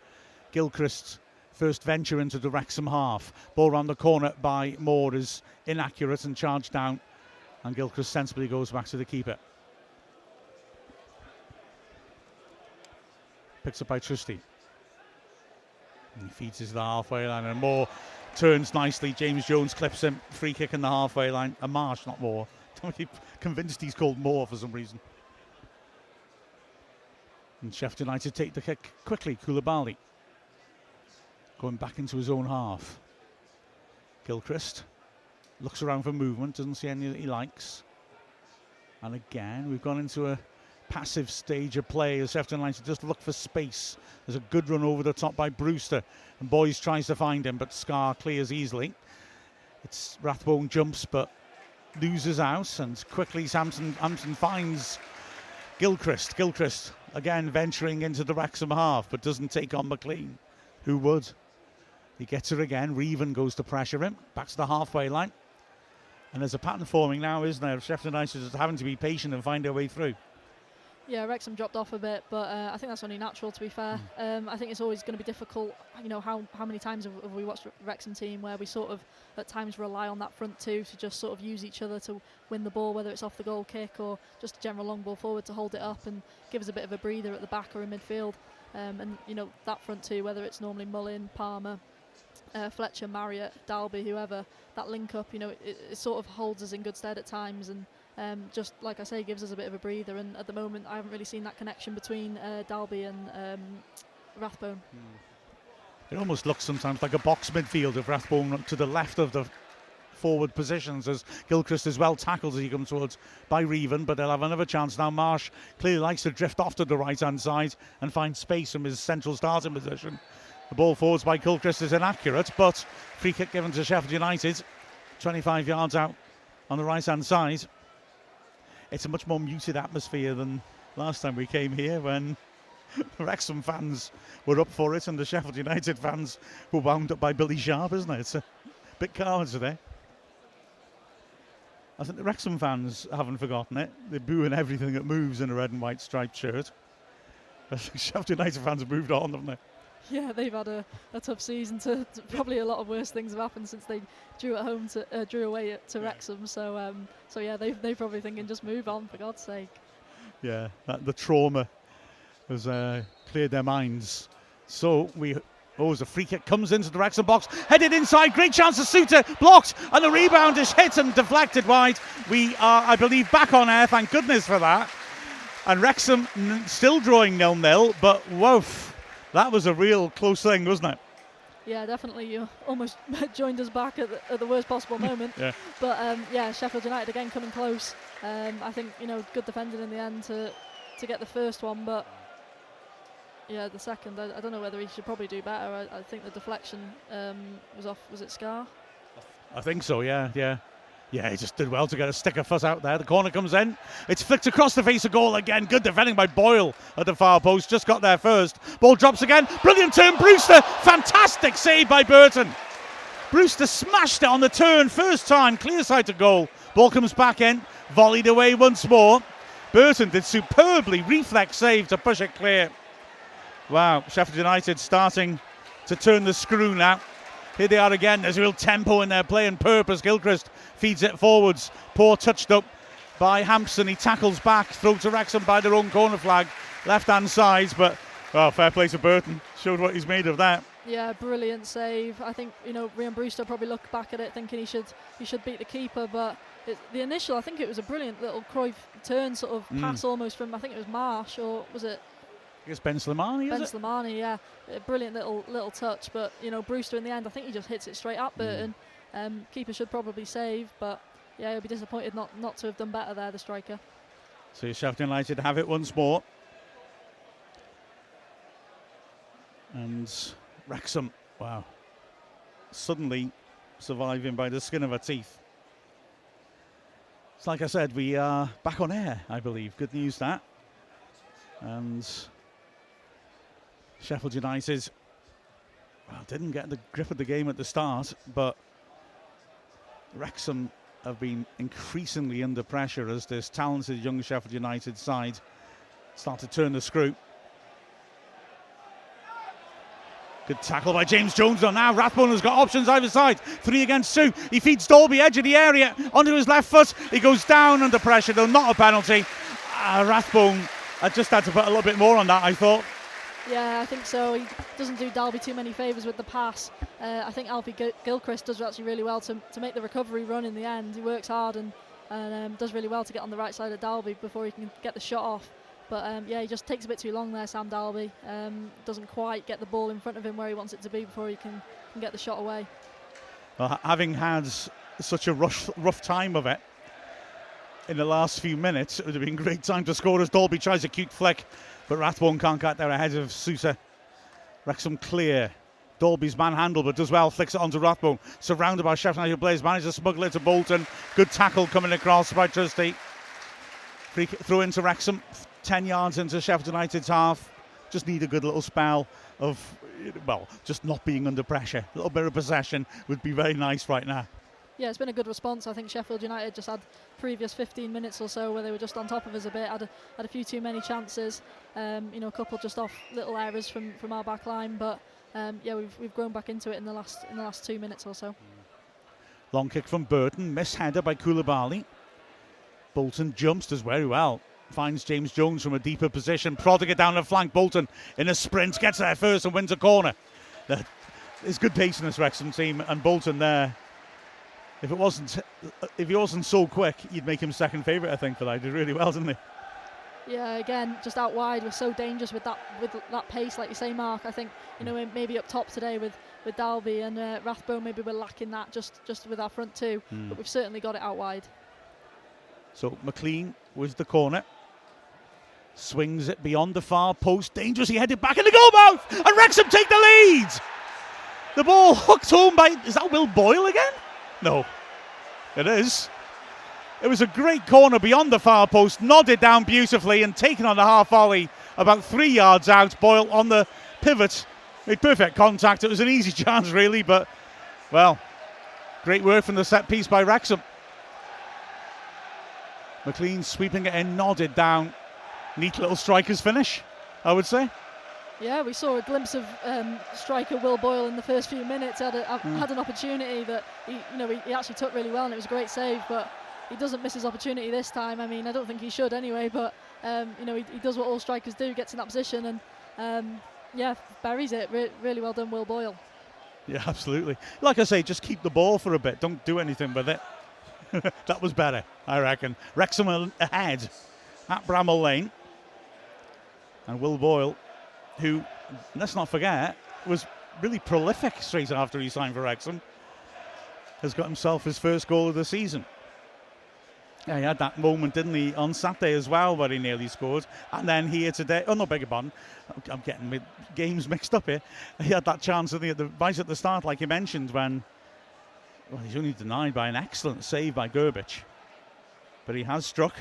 Gilchrist, first venture into the Wrexham half. Ball round the corner by Moore is inaccurate and charged down. And Gilchrist sensibly goes back to the keeper. Picks up by Trusty. And he feeds his the halfway line, and Moore turns nicely. James Jones clips him. Free kick in the halfway line. A Marsh, not Moore. I'm convinced he's called Moore for some reason. And Sheffield United take the kick quickly. Koulibaly going back into his own half. Gilchrist looks around for movement, doesn't see any that he likes. And again, we've gone into a passive stage of play as Sheffield United just look for space. There's a good run over the top by Brewster, and Boys tries to find him, but Scar clears easily. It's Rathbone jumps but loses out, and quickly Hampson finds Gilchrist. Gilchrist again venturing into the Wrexham half, but doesn't take on McLean. Who would? He gets her again. Reven goes to pressure him back to the halfway line, and there's a pattern forming now, isn't there? Sheffield United is having to be patient and find their way through. Yeah, Wrexham dropped off a bit, but I think that's only natural, to be fair. I think it's always going to be difficult. How many times have we watched the Wrexham team where we sort of at times rely on that front two to just sort of use each other to win the ball, whether it's off the goal kick or just a general long ball forward to hold it up and give us a bit of a breather at the back or in midfield. And that front two, whether it's normally Mullin, Palmer, Fletcher, Marriott, Dalby, whoever, that link up, it sort of holds us in good stead at times, and just like I say, gives us a bit of a breather. And at the moment, I haven't really seen that connection between Dalby and Rathbone. It almost looks sometimes like a box midfield of Rathbone to the left of the forward positions, as Gilchrist is well tackled as he comes towards by Reven, but they'll have another chance now. Marsh clearly likes to drift off to the right hand side and find space from his central starting position. The ball forwards by Gilchrist is inaccurate, but free kick given to Sheffield United 25 yards out on the right hand side. It's a much more muted atmosphere than last time we came here, when the Wrexham fans were up for it and the Sheffield United fans were wound up by Billy Sharp, isn't it? It's a bit calmer today. I think the Wrexham fans haven't forgotten it. They're booing everything that moves in a red and white striped shirt. I think Sheffield United fans have moved on, haven't they? Yeah, they've had a tough season. Probably a lot of worse things have happened since they drew away to Wrexham. So yeah, they're probably thinking just move on, for God's sake. Yeah, the trauma has cleared their minds. So as a free kick comes into the Wrexham box, headed inside, great chance to Suter, blocked, and the rebound is hit and deflected wide. We are, I believe, back on air, thank goodness for that. And Wrexham still drawing 0-0, but woof. That was a real close thing, wasn't it? Yeah, definitely. You almost joined us back at the worst possible moment. Yeah. But Sheffield United again coming close. I think good defending in the end to get the first one, but yeah, the second, I don't know whether he should probably do better. I think the deflection was off. Was it Scar? I think so. Yeah. Yeah, he just did well to get a sticker foot out there. The corner comes in. It's flicked across the face of goal again. Good defending by Boyle at the far post. Just got there first. Ball drops again. Brilliant turn. Brewster. Fantastic save by Burton. Brewster smashed it on the turn. First time. Clear side to goal. Ball comes back in. Volleyed away once more. Burton did superbly. Reflex save to push it clear. Wow. Sheffield United starting to turn the screw now. Here they are again. There's real tempo in their play and purpose. Gilchrist feeds it forwards. Poor touched up by Hampson. He tackles back. Throw to Wrexham by their own corner flag. Left-hand side, but fair play to Burton. Showed what he's made of that. Yeah, brilliant save. I think, Ryan Brewster probably looked back at it thinking he should beat the keeper, but the initial, I think it was a brilliant little Cruyff turn sort of pass almost from, I think it was Marsh, or was it? I guess Ben Slimani, Ben Slimani, yeah. A brilliant little touch, but, Brewster in the end, I think he just hits it straight at Burton. Keeper should probably save, but, yeah, he'll be disappointed not to have done better there, the striker. So Sheffield United have it once more. And Wrexham, wow, suddenly surviving by the skin of our teeth. It's like I said, we are back on air, I believe. Good news, that. And Sheffield United, didn't get the grip of the game at the start, but Wrexham have been increasingly under pressure as this talented young Sheffield United side start to turn the screw. Good tackle by James Jones on now. Rathbone has got options either side. 3 against 2. He feeds Dalby, edge of the area, onto his left foot. He goes down under pressure, though not a penalty. Rathbone, I just had to put a little bit more on that, I thought. Yeah, I think so. He doesn't do Dalby too many favours with the pass. I think Alfie Gilchrist does actually really well to make the recovery run in the end. He works hard and does really well to get on the right side of Dalby before he can get the shot off. But he just takes a bit too long there, Sam Dalby. Doesn't quite get the ball in front of him where he wants it to be before he can get the shot away. Well, having had such a rough time of it in the last few minutes, it would have been a great time to score as Dalby tries a cute flick, but Rathbone can't get there ahead of Sousa. Wrexham clear. Dalby's manhandled, but does well, flicks it onto Rathbone. Surrounded by Sheffield United players, manages to smuggle it to Bolton. Good tackle coming across by Trusty. Free throw into Wrexham. 10 yards into Sheffield United's half. Just need a good little spell of, just not being under pressure. A little bit of possession would be very nice right now. Yeah, it's been a good response. I think Sheffield United just had previous 15 minutes or so where they were just on top of us a bit, had a few too many chances. A couple just off little errors from our back line, but we've grown back into it in the last 2 minutes or so. Long kick from Burton, missed header by Koulibaly. Bolton jumps, does very well. Finds James Jones from a deeper position, prodding it down the flank. Bolton in a sprint, gets there first and wins a corner. There's good pace in this Wrexham team, and Bolton there, if he wasn't so quick, you'd make him second favourite, I think, for that. He did really well, didn't he? Yeah, again, just out wide, we're so dangerous with that pace, like you say, Mark. I think, maybe up top today with Dalby and Rathbone, maybe we're lacking that just with our front two, but we've certainly got it out wide. So McLean was the corner. Swings it beyond the far post. Dangerously headed back in the goal mouth. And Wrexham take the lead. The ball hooked home by... Is that Will Boyle again? No. It is. It was a great corner beyond the far post. Nodded down beautifully and taken on the half volley about 3 yards out. Boyle on the pivot. Made perfect contact. It was an easy chance really, but... great work from the set piece by Wrexham. McLean sweeping it in, nodded down. Neat little striker's finish, I would say. Yeah, we saw a glimpse of striker Will Boyle in the first few minutes. Had an opportunity that he actually took really well, and it was a great save. But he doesn't miss his opportunity this time. I mean, I don't think he should anyway. But he does what all strikers do, gets in that position, and buries it. Really well done, Will Boyle. Yeah, absolutely. Like I say, just keep the ball for a bit. Don't do anything with it. That was better, I reckon. Wrexham ahead at Bramall Lane. And Will Boyle, who, let's not forget, was really prolific straight after he signed for Wrexham, has got himself his first goal of the season. Yeah, he had that moment, didn't he, on Saturday as well, where he nearly scored. And then here today, beg your pardon, I'm getting games mixed up here. He had that chance, right at the start, like you mentioned, when Well, he's only denied by an excellent save by Griffiths. But he has struck.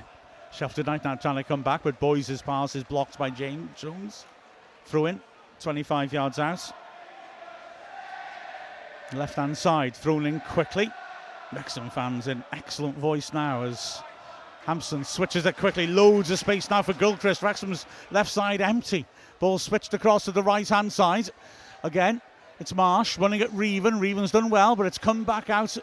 Sheffield United now trying to come back, but Boyes' pass is blocked by James Jones. Throw in, 25 yards out. Left-hand side, thrown in quickly. Wrexham fans in excellent voice now as Hampson switches it quickly. Loads of space now for Gilchrist. Wrexham's left side empty. Ball switched across to the right-hand side. Again, it's Marsh running at Reven. Reven's done well, but it's come back out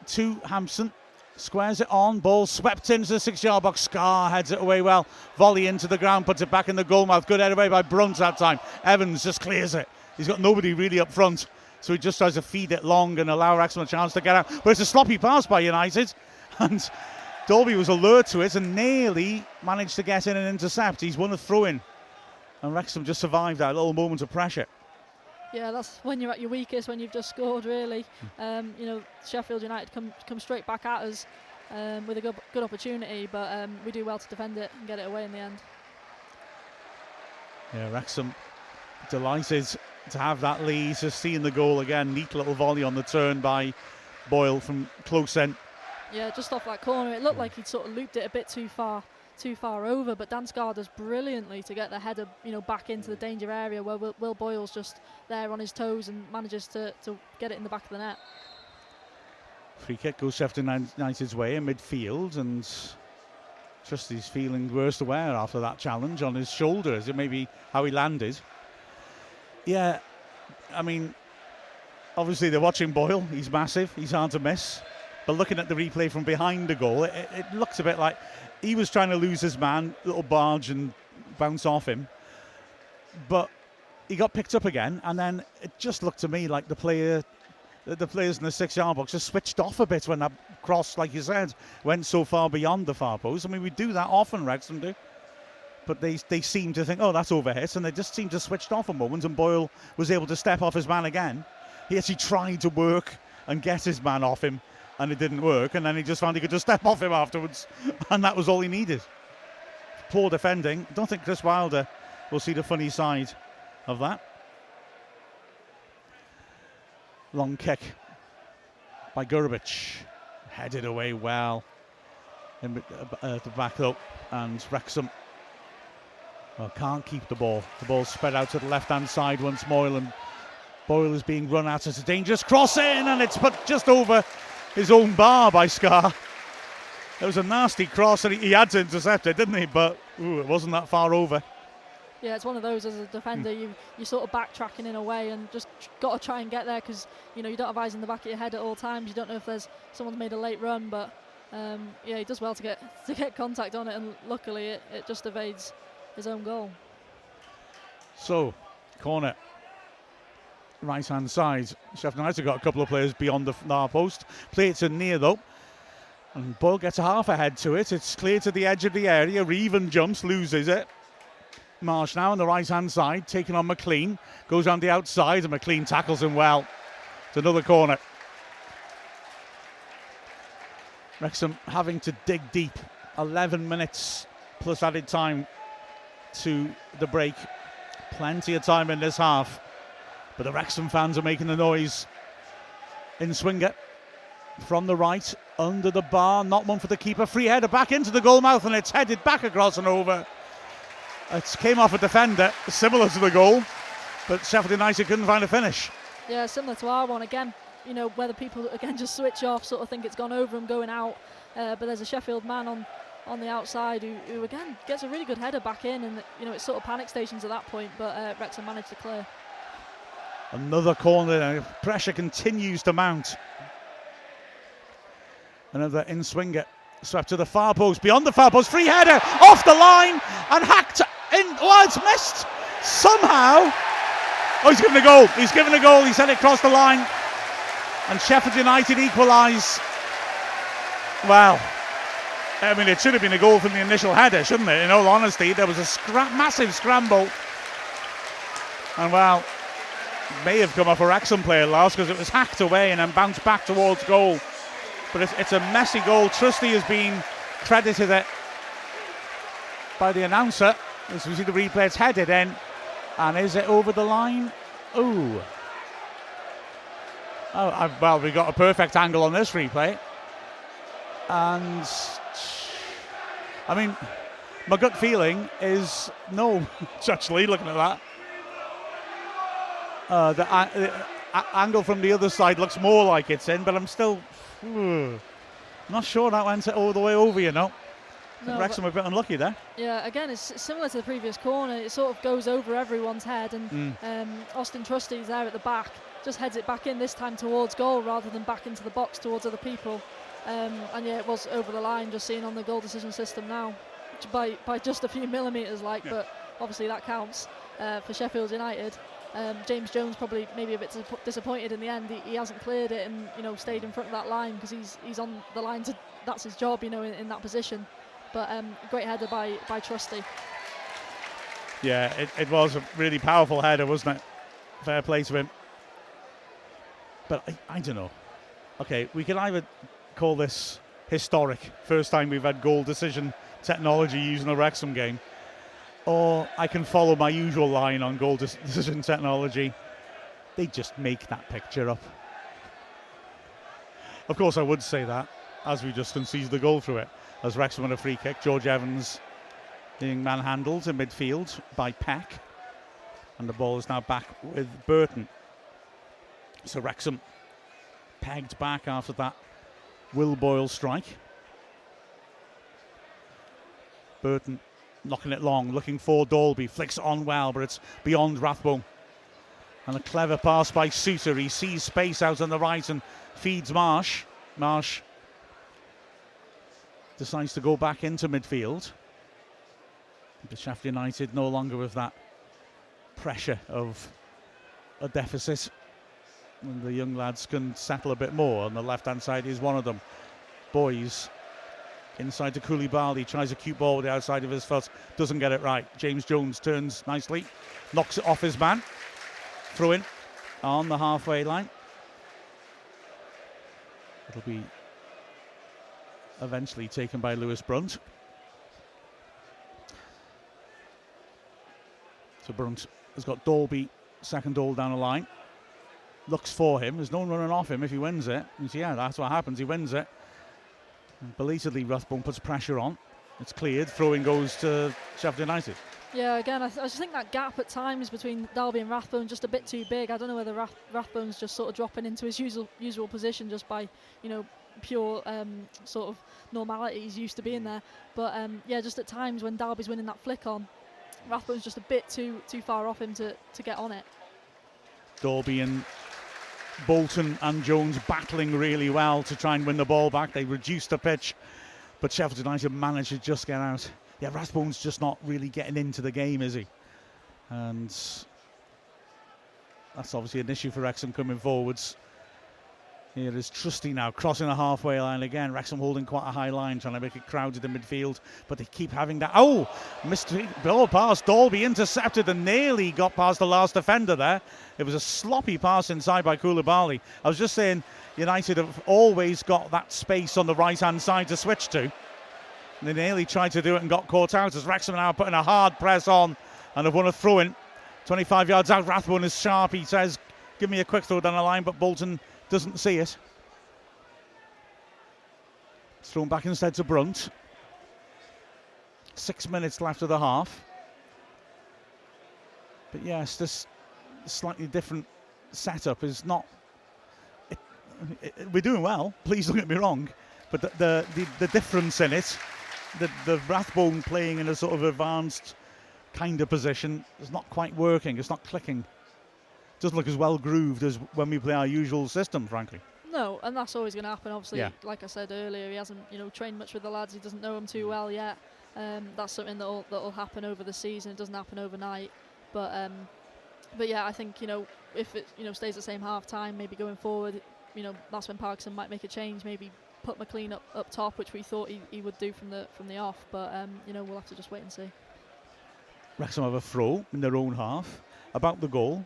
to Hampson. Squares it on. Ball swept into the 6-yard box. Scar heads it away well. Volley into the ground, puts it back in the goal mouth. Good head away by Brunt that time. Evans just clears it. He's got nobody really up front, so he just tries to feed it long and allow Wrexham a chance to get out. But it's a sloppy pass by United, and Dolby was alert to it and nearly managed to get in and intercept. He's won a throw-in, and Wrexham just survived that little moment of pressure. Yeah, that's when you're at your weakest, when you've just scored, really. Sheffield United come straight back at us with a good opportunity, but we do well to defend it and get it away in the end. Yeah, Wrexham delighted to have that lead, just seeing the goal again. Neat little volley on the turn by Boyle from close end. Yeah, just off that corner. It looked like he'd sort of looped it a bit too far over, but Dan Scar does brilliantly to get the header back into the danger area where Will Boyle's just there on his toes and manages to get it in the back of the net. Free kick goes Sheffield United's way in midfield, and just he's feeling worse aware after that challenge on his shoulder. Is it maybe how he landed? Yeah, I mean, obviously they're watching Boyle. He's massive. He's hard to miss. But looking at the replay from behind the goal, it looks a bit like he was trying to lose his man, little barge and bounce off him. But he got picked up again, and then it just looked to me like the players in the 6-yard box just switched off a bit when that cross, like you said, went so far beyond the far post. I mean, we do that often, Wrexham do. But they seem to think, oh, that's overhit, and they just seem to switched off a moment, and Boyle was able to step off his man again. He actually tried to work and get his man off him, and it didn't work, and then he just found he could just step off him afterwards, and that was all he needed. Poor defending. I don't think Chris Wilder will see the funny side of that. Long kick by Griffiths. Headed away well in the back up, and Wrexham can't keep the ball. The ball's spread out to the left-hand side once more, and Boyle is being run at. It's a dangerous cross in, and it's put just over his own bar by Scar. It was a nasty cross, and he had to intercept it, didn't he? But it wasn't that far over. Yeah, it's one of those as a defender, you're sort of backtracking in a way and just got to try and get there because, you don't have eyes in the back of your head at all times. You don't know if someone's made a late run, but he does well to get contact on it, and luckily it just evades his own goal. So, corner. Right-hand side. Sheffield United got a couple of players beyond the far post. Play it to near, though. And Boyle gets a half ahead to it. It's clear to the edge of the area. Reven jumps, loses it. Marsh now on the right-hand side, taking on McLean. Goes on the outside, and McLean tackles him well. It's another corner. Wrexham having to dig deep. 11 minutes plus added time to the break. Plenty of time in this half. But the Wrexham fans are making the noise. In swinger from the right, under the bar, not one for the keeper. Free header back into the goal mouth, and it's headed back across and over. It came off a defender, similar to the goal, but Sheffield United couldn't find a finish. Yeah, similar to our one again. Whether people again just switch off, sort of think it's gone over and going out. But there's a Sheffield man on the outside who again gets a really good header back in, and it's sort of panic stations at that point. But Wrexham managed to clear. Another corner. Pressure continues to mount. Another in swinger. Swept to the far post, beyond the far post, free header off the line and hacked in. Oh, it's missed somehow. Oh, he's given a goal. He's had it across the line, and Sheffield United equalise. Well, I mean, it should have been a goal from the initial header, shouldn't it? In all honesty, there was a massive scramble, and well, may have come off a Wrexham player last because it was hacked away and then bounced back towards goal. But it's a messy goal. Trusty has been credited it by the announcer. As we see the replay, it's headed in. And is it over the line? Ooh. Well, we got a perfect angle on this replay. And, I mean, my gut feeling is no, actually, looking at that. The angle from the other side looks more like it's in, but I'm still not sure that went all the way over, you know. No, Wrexham a bit unlucky there. Yeah, again, it's similar to the previous corner. It sort of goes over everyone's head, and Austin Trusty's there at the back, just heads it back in, this time towards goal rather than back into the box towards other people. And yeah, it was over the line, just seeing on the goal decision system now, by just a few millimetres, but obviously that counts for Sheffield United. James Jones probably maybe a bit disappointed in the end. He hasn't cleared it and stayed in front of that line, because he's on the line that's his job, in that position. But great header by Trusty. Yeah, it was a really powerful header, wasn't it? Fair play to him. But I don't know. Okay, we can either call this historic, first time we've had goal decision technology used in a Wrexham game, or I can follow my usual line on goal decision technology. They just make that picture up. Of course, I would say that, as we just conceded the goal through it. As Wrexham on a free kick, George Evans being manhandled in midfield by Peck. And the ball is now back with Burton. So Wrexham pegged back after that Will Boyle strike. Burton knocking it long, looking for Dalby, flicks it on well, but it's beyond Rathbone. And a clever pass by Suter. He sees space out on the right and feeds Marsh. Marsh decides to go back into midfield. But Sheffield United no longer with that pressure of a deficit. And the young lads can settle a bit more. On the left-hand side is one of them. Boys inside to Koulibaly, tries a cute ball with the outside of his foot, doesn't get it right. James Jones turns nicely, knocks it off his man. Throw in on the halfway line. It'll be eventually taken by Lewis Brunt. So Brunt has got Dalby, second goal down the line. Looks for him. There's no one running off him if he wins it. And yeah, that's what happens. He wins it. And belatedly, Rathbone puts pressure on. It's cleared. Throw-in goes to Sheffield United. Yeah, again, I just think that gap at times between Dalby and Rathbone just a bit too big. I don't know whether Rathbone's just sort of dropping into his usual position just by, pure sort of normality he's used to being there. But yeah, just at times when Dalby's winning that flick on, Rathbone's just a bit too far off him to get on it. Dalby and Bolton and Jones battling really well to try and win the ball back. They reduced the pitch, but Sheffield United managed to just get out. Yeah, Rathbone's just not really getting into the game, is he? And that's obviously an issue for Wrexham coming forwards. Here is Trusty now, crossing the halfway line again. Wrexham holding quite a high line, trying to make it crowded in midfield, but they keep having that. Oh, missed ball pass. Dalby intercepted and nearly got past the last defender there. It was a sloppy pass inside by Koulibaly. I was just saying, United have always got that space on the right-hand side to switch to. And they nearly tried to do it and got caught out, as Wrexham now putting a hard press on and have won a throw-in. 25 yards out, Rathbone is sharp. He says, give me a quick throw down the line, but Bolton doesn't see it. It's thrown back instead to Brunt. 6 minutes left of the half. But yes, this slightly different setup is not... we're doing well, please don't get me wrong, but the difference in it, the Rathbone playing in a sort of advanced kind of position is not quite working, it's not clicking. Doesn't look as well grooved as when we play our usual system, frankly. No, and that's always going to happen. Obviously, like I said earlier, he hasn't trained much with the lads. He doesn't know them too well yet. That's something that'll happen over the season. It doesn't happen overnight. But yeah, I think if it stays the same half time, maybe going forward, that's when Parkinson might make a change. Maybe put McLean up top, which we thought he would do from the off. But we'll have to just wait and see. Wrexham have a throw in their own half. About the goal,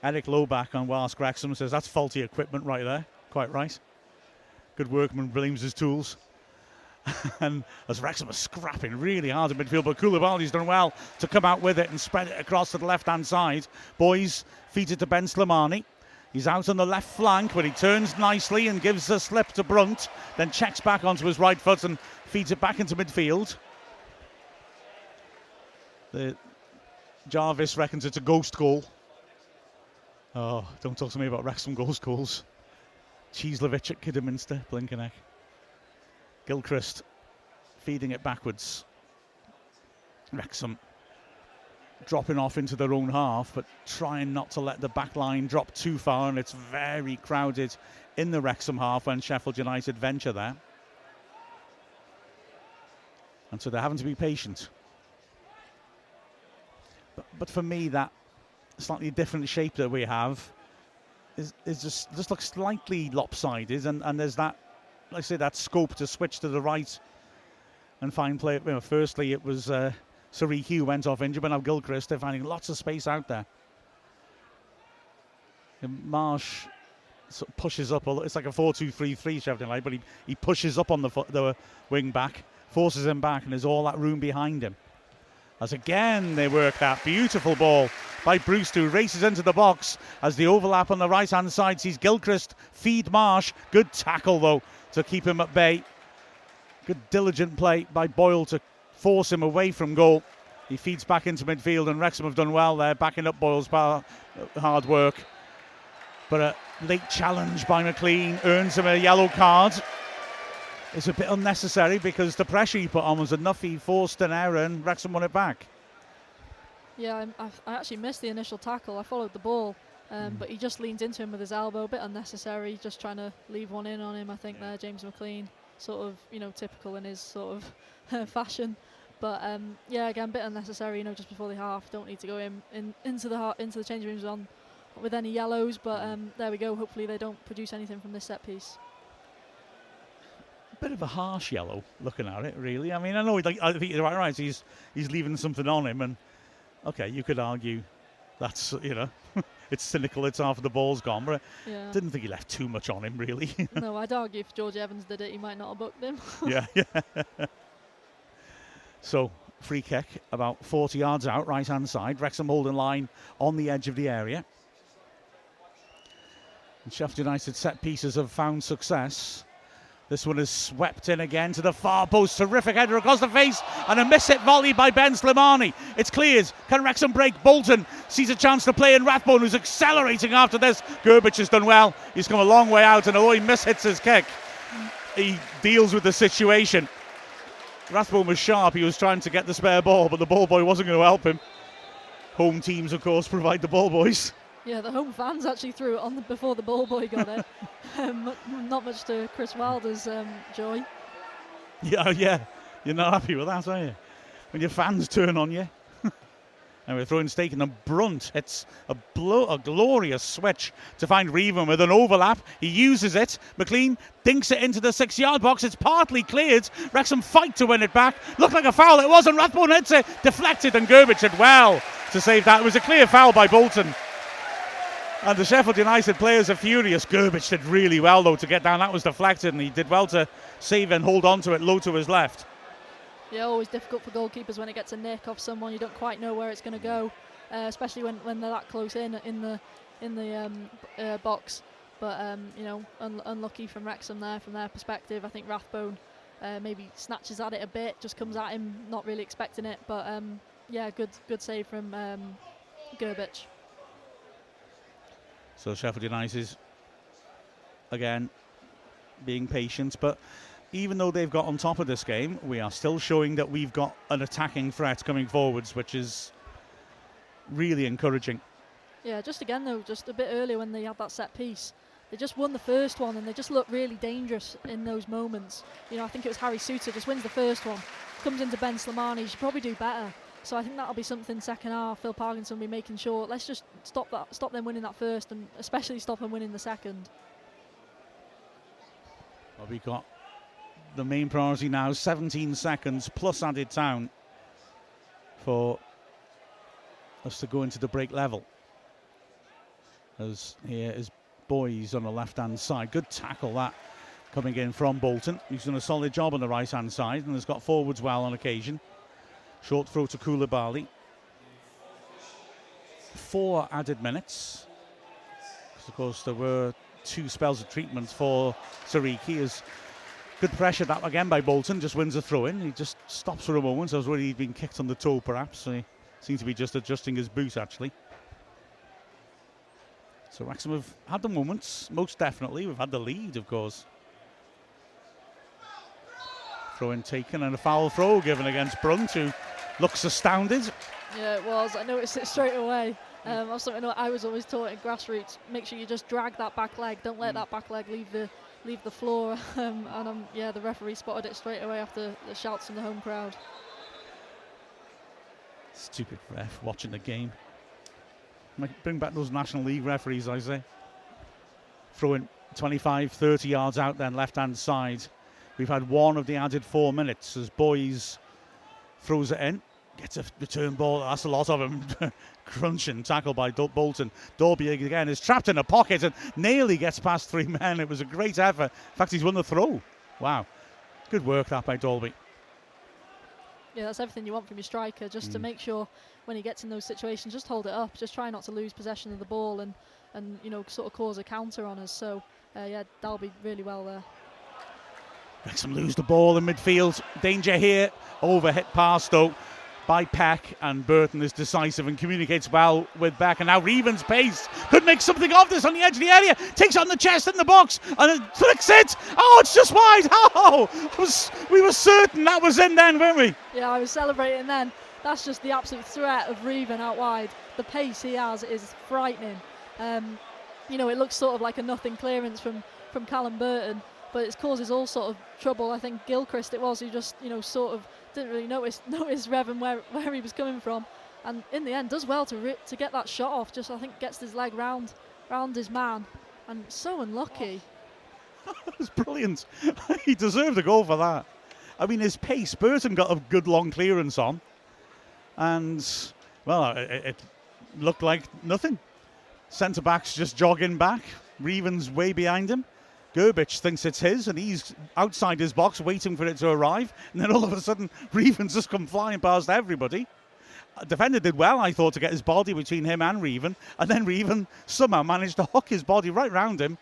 Eric Lowback on Wask Wrexham says that's faulty equipment right there. Quite right. Good workman blames his tools. And as Wrexham are scrapping really hard in midfield, but Koulibaly's done well to come out with it and spread it across to the left-hand side. Boys feeds it to Ben Slimani. He's out on the left flank, but he turns nicely and gives a slip to Brunt, then checks back onto his right foot and feeds it back into midfield. Jarvis reckons it's a ghost goal. Oh, don't talk to me about Wrexham ghost goals. Cheeslevich at Kidderminster, Blinkenegg. Gilchrist feeding it backwards. Wrexham dropping off into their own half, but trying not to let the back line drop too far, and it's very crowded in the Wrexham half when Sheffield United venture there. And so they're having to be patient. But for me, that slightly different shape that we have is just looks slightly lopsided, and there's that, like I say, that scope to switch to the right and find play. You know, firstly, it was Sari Hugh went off injured, but now Gilchrist, they're finding lots of space out there. And Marsh sort of pushes up. It's like a 4-2-3-3, Sheffield United, but he pushes up on the wing back, forces him back, and there's all that room behind him. As again they work that beautiful ball by Brewster, who races into the box as the overlap on the right hand side sees Gilchrist feed Marsh. Good tackle though to keep him at bay. Good diligent play by Boyle to force him away from goal. He feeds back into midfield, and Wrexham have done well there, backing up Boyle's hard work. But a late challenge by McLean earns him a yellow card. It's a bit unnecessary because the pressure he put on was enough. He forced an error and Wrexham won it back. Yeah, I actually missed the initial tackle. I followed the ball, but he just leaned into him with his elbow. A bit unnecessary, just trying to leave one in on him, I think, there, James McLean. Sort of, typical in his sort of fashion. But, yeah, again, a bit unnecessary, just before the half. Don't need to go into the changing rooms with any yellows. But there we go. Hopefully they don't produce anything from this set piece. Bit of a harsh yellow, looking at it, really. I mean, I know, I think you're right. He's leaving something on him, and okay, you could argue that's it's cynical. It's after the ball's gone, but I didn't think he left too much on him, really. No, I'd argue if George Evans did it, he might not have booked him. yeah. So free kick about 40 yards out, right hand side. Wrexham holding line on the edge of the area. And Sheffield United set pieces have found success. This one is swept in again to the far post. Terrific header across the face and a miss-hit volley by Ben Slimani. It's cleared. Can Wrexham break? Bolton sees a chance to play in Rathbone, who's accelerating after this. Gerbic has done well. He's come a long way out, and although he mishits his kick, he deals with the situation. Rathbone was sharp. He was trying to get the spare ball, but the ball boy wasn't going to help him. Home teams, of course, provide the ball boys. Yeah, the home fans actually threw it on before the ball boy got it. Not much to Chris Wilder's joy. Yeah. You're not happy with that, are you? When your fans turn on you. And we're throwing stake in the Brunt. It's a glorious switch to find Reevan with an overlap. He uses it. McLean dinks it into the 6-yard box. It's partly cleared. Wrexham fight to win it back. Looked like a foul. It wasn't. Rathbone hits it. Deflected, and Gerbic did well to save that. It was a clear foul by Bolton. And the Sheffield United players are furious. Gerbic did really well, though, to get down. That was deflected, and he did well to save and hold on to it low to his left. Yeah, always difficult for goalkeepers when it gets a nick off someone. You don't quite know where it's going to go, especially when they're that close in the box. But unlucky from Wrexham there from their perspective. I think Rathbone maybe snatches at it a bit, just comes at him, not really expecting it. But good save from Gerbic. So Sheffield United, again, being patient. But even though they've got on top of this game, we are still showing that we've got an attacking threat coming forwards, which is really encouraging. Yeah, just again, though, just a bit earlier when they had that set piece, they just won the first one, and they just looked really dangerous in those moments. I think it was Harry Souttar just wins the first one, comes into Ben Slimani, he should probably do better. So I think that'll be something second half. Phil Parkinson will be making sure. Let's just stop them winning that first, and especially stop them winning the second. Well, we've got the main priority now, 17 seconds plus added time for us to go into the break level. As here is Boys on the left-hand side. Good tackle that coming in from Bolton. He's done a solid job on the right-hand side and has got forwards well on occasion. Short throw to Koulibaly. 4 added minutes. Of course, there were 2 spells of treatment for Sariki. As good pressure that again by Bolton, just wins a throw-in. He just stops for a moment. I was worried he'd been kicked on the toe, perhaps. He seems to be just adjusting his boot, actually. So Wrexham have had the moments, most definitely. We've had the lead, of course. Throw-in taken and a foul throw given against Brunt, who looks astounded. Yeah, it was. I noticed it straight away. That's something that I was always taught in grassroots. Make sure you just drag that back leg. Don't let that back leg leave the floor. The referee spotted it straight away after the shouts from the home crowd. Stupid ref watching the game. Might bring back those National League referees, I say. Throwing 25, 30 yards out then, left-hand side. We've had one of the added 4 minutes as Boys throws it in. Gets a return ball. That's a lot of him. Crunching tackle by Bolton. Dolby again is trapped in a pocket and nearly gets past 3 men. It was a great effort. In fact, he's won the throw. Wow. Good work that by Dolby. Yeah, that's everything you want from your striker, just to make sure when he gets in those situations, just hold it up. Just try not to lose possession of the ball and sort of cause a counter on us. So, Dalby really well there. Wrexham lose the ball in midfield. Danger here. Overhit pass though by Peck, and Burton is decisive and communicates well with Beck. And now Reevan's pace could make something of this on the edge of the area. Takes on the chest in the box and it flicks it. Oh, it's just wide. Oh, we were certain that was in then, weren't we? Yeah, I was celebrating then. That's just the absolute threat of Reevan out wide. The pace he has is frightening. It looks sort of like a nothing clearance from Callum Burton, but it causes all sort of trouble. I think Gilchrist it was who just sort of didn't really notice Revan where he was coming from, and in the end does well to get that shot off. Just I think gets his leg round his man, and so unlucky. That was brilliant. He deserved a goal for that. I mean, his pace. Burton got a good long clearance on, and well, it looked like nothing. Centre back's just jogging back. Reevan's way behind him. Gerbich thinks it's his, and he's outside his box waiting for it to arrive. And then all of a sudden, Reevan's just come flying past everybody. Defender did well, I thought, to get his body between him and Reevan. And then Reevan somehow managed to hook his body right round him,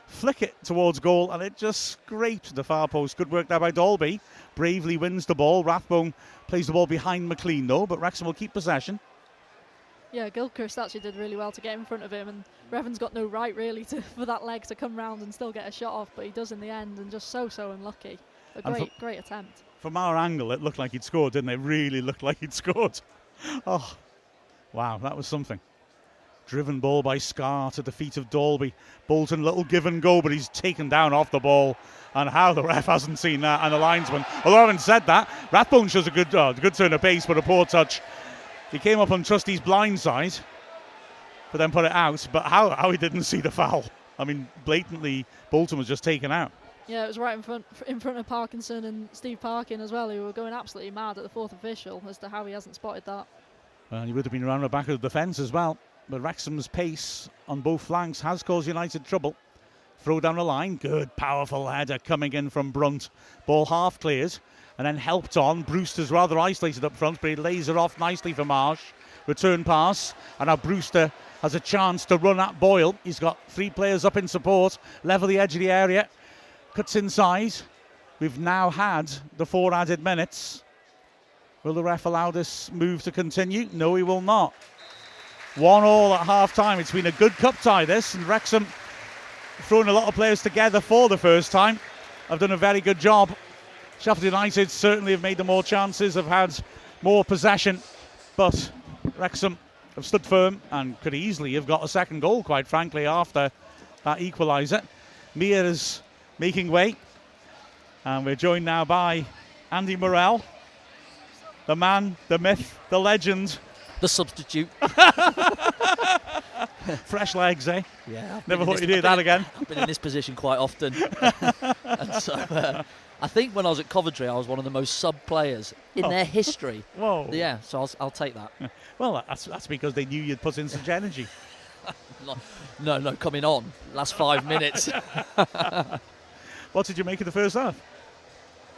flick it towards goal, and it just scraped the far post. Good work there by Dolby. Bravely wins the ball. Rathbone plays the ball behind McLean, though, but Wrexham will keep possession. Yeah, Gilchrist actually did really well to get in front of him, and Revan's got no right really for that leg to come round and still get a shot off, but he does in the end, and just so unlucky. A great attempt. From our angle, it looked like he'd scored, didn't it? It really looked like he'd scored. Oh, wow, that was something. Driven ball by Scar to the feet of Dolby. Bolton, little give and go, but he's taken down off the ball. And how the ref hasn't seen that, and the linesman. Although having said that, Rathbone shows a good turn of pace, but a poor touch. He came up on Trusty's blind side, but then put it out. But how he didn't see the foul? I mean, blatantly, Bolton was just taken out. Yeah, it was right in front of Parkinson and Steve Parkin as well, who were going absolutely mad at the fourth official as to how he hasn't spotted that. Well, he would have been around the back of the defence as well. But Wrexham's pace on both flanks has caused United trouble. Throw down the line. Good, powerful header coming in from Brunt. Ball half cleared. And then helped on. Brewster's rather isolated up front, but he lays it off nicely for Marsh. Return pass. And now Brewster has a chance to run at Boyle. He's got 3 players up in support. Level the edge of the area. Cuts inside. We've now had the 4 added minutes. Will the ref allow this move to continue? No, he will not. 1-1 at half-time. It's been a good cup tie, this. And Wrexham, throwing a lot of players together for the first time, have done a very good job. Sheffield United certainly have made the more chances, have had more possession, but Wrexham have stood firm and could easily have got a second goal, quite frankly, after that equaliser. Mir is making way, and we're joined now by Andy Morrell, the man, the myth, the legend. The substitute. Fresh legs, eh? Yeah. Never thought you'd do that again. I've been in this position quite often. And so I think when I was at Coventry, I was one of the most sub players in their history. Whoa. Yeah, so I'll take that. Well, that's because they knew you'd put in such energy. No, coming on. Last 5 minutes. What did you make of the first half?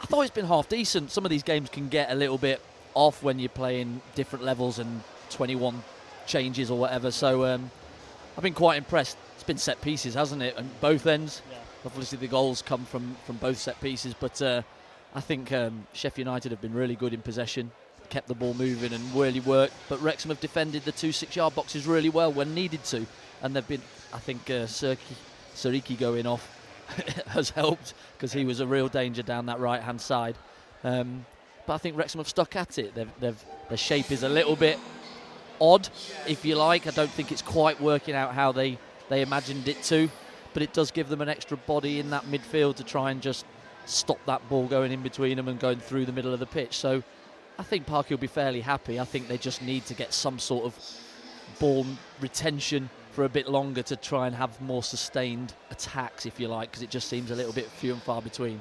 I thought it's been half decent. Some of these games can get a little bit off when you're playing different levels and 21 changes or whatever. So I've been quite impressed. been set pieces, hasn't it? And both ends. Yeah. Obviously, the goals come from both set pieces, but I think Sheffield United have been really good in possession, kept the ball moving and really worked. But Wrexham have defended the 2 6-yard boxes really well when needed to, and they've been. I think Sariki going off has helped because he was a real danger down that right-hand side. But I think Wrexham have stuck at it. Their shape is a little bit odd, if you like. I don't think it's quite working out how they imagined it to, but it does give them an extra body in that midfield to try and just stop that ball going in between them and going through the middle of the pitch. So I think Parky will be fairly happy. I think they just need to get some sort of ball retention for a bit longer to try and have more sustained attacks, if you like, because it just seems a little bit few and far between.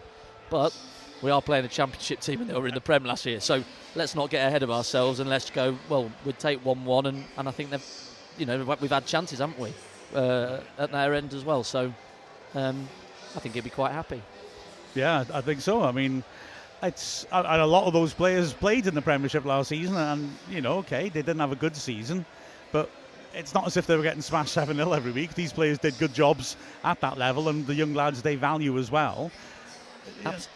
But we are playing a championship team and they were in the Prem last year, so let's not get ahead of ourselves and let's go, well, we'd take 1-1, and I think we've had chances, haven't we, at their end as well, so I think he'll be quite happy. Yeah, I think so. I mean, and a lot of those players played in the Premiership last season, and okay, they didn't have a good season, but it's not as if they were getting smashed 7-0 every week. These players did good jobs at that level, and the young lads they value as well.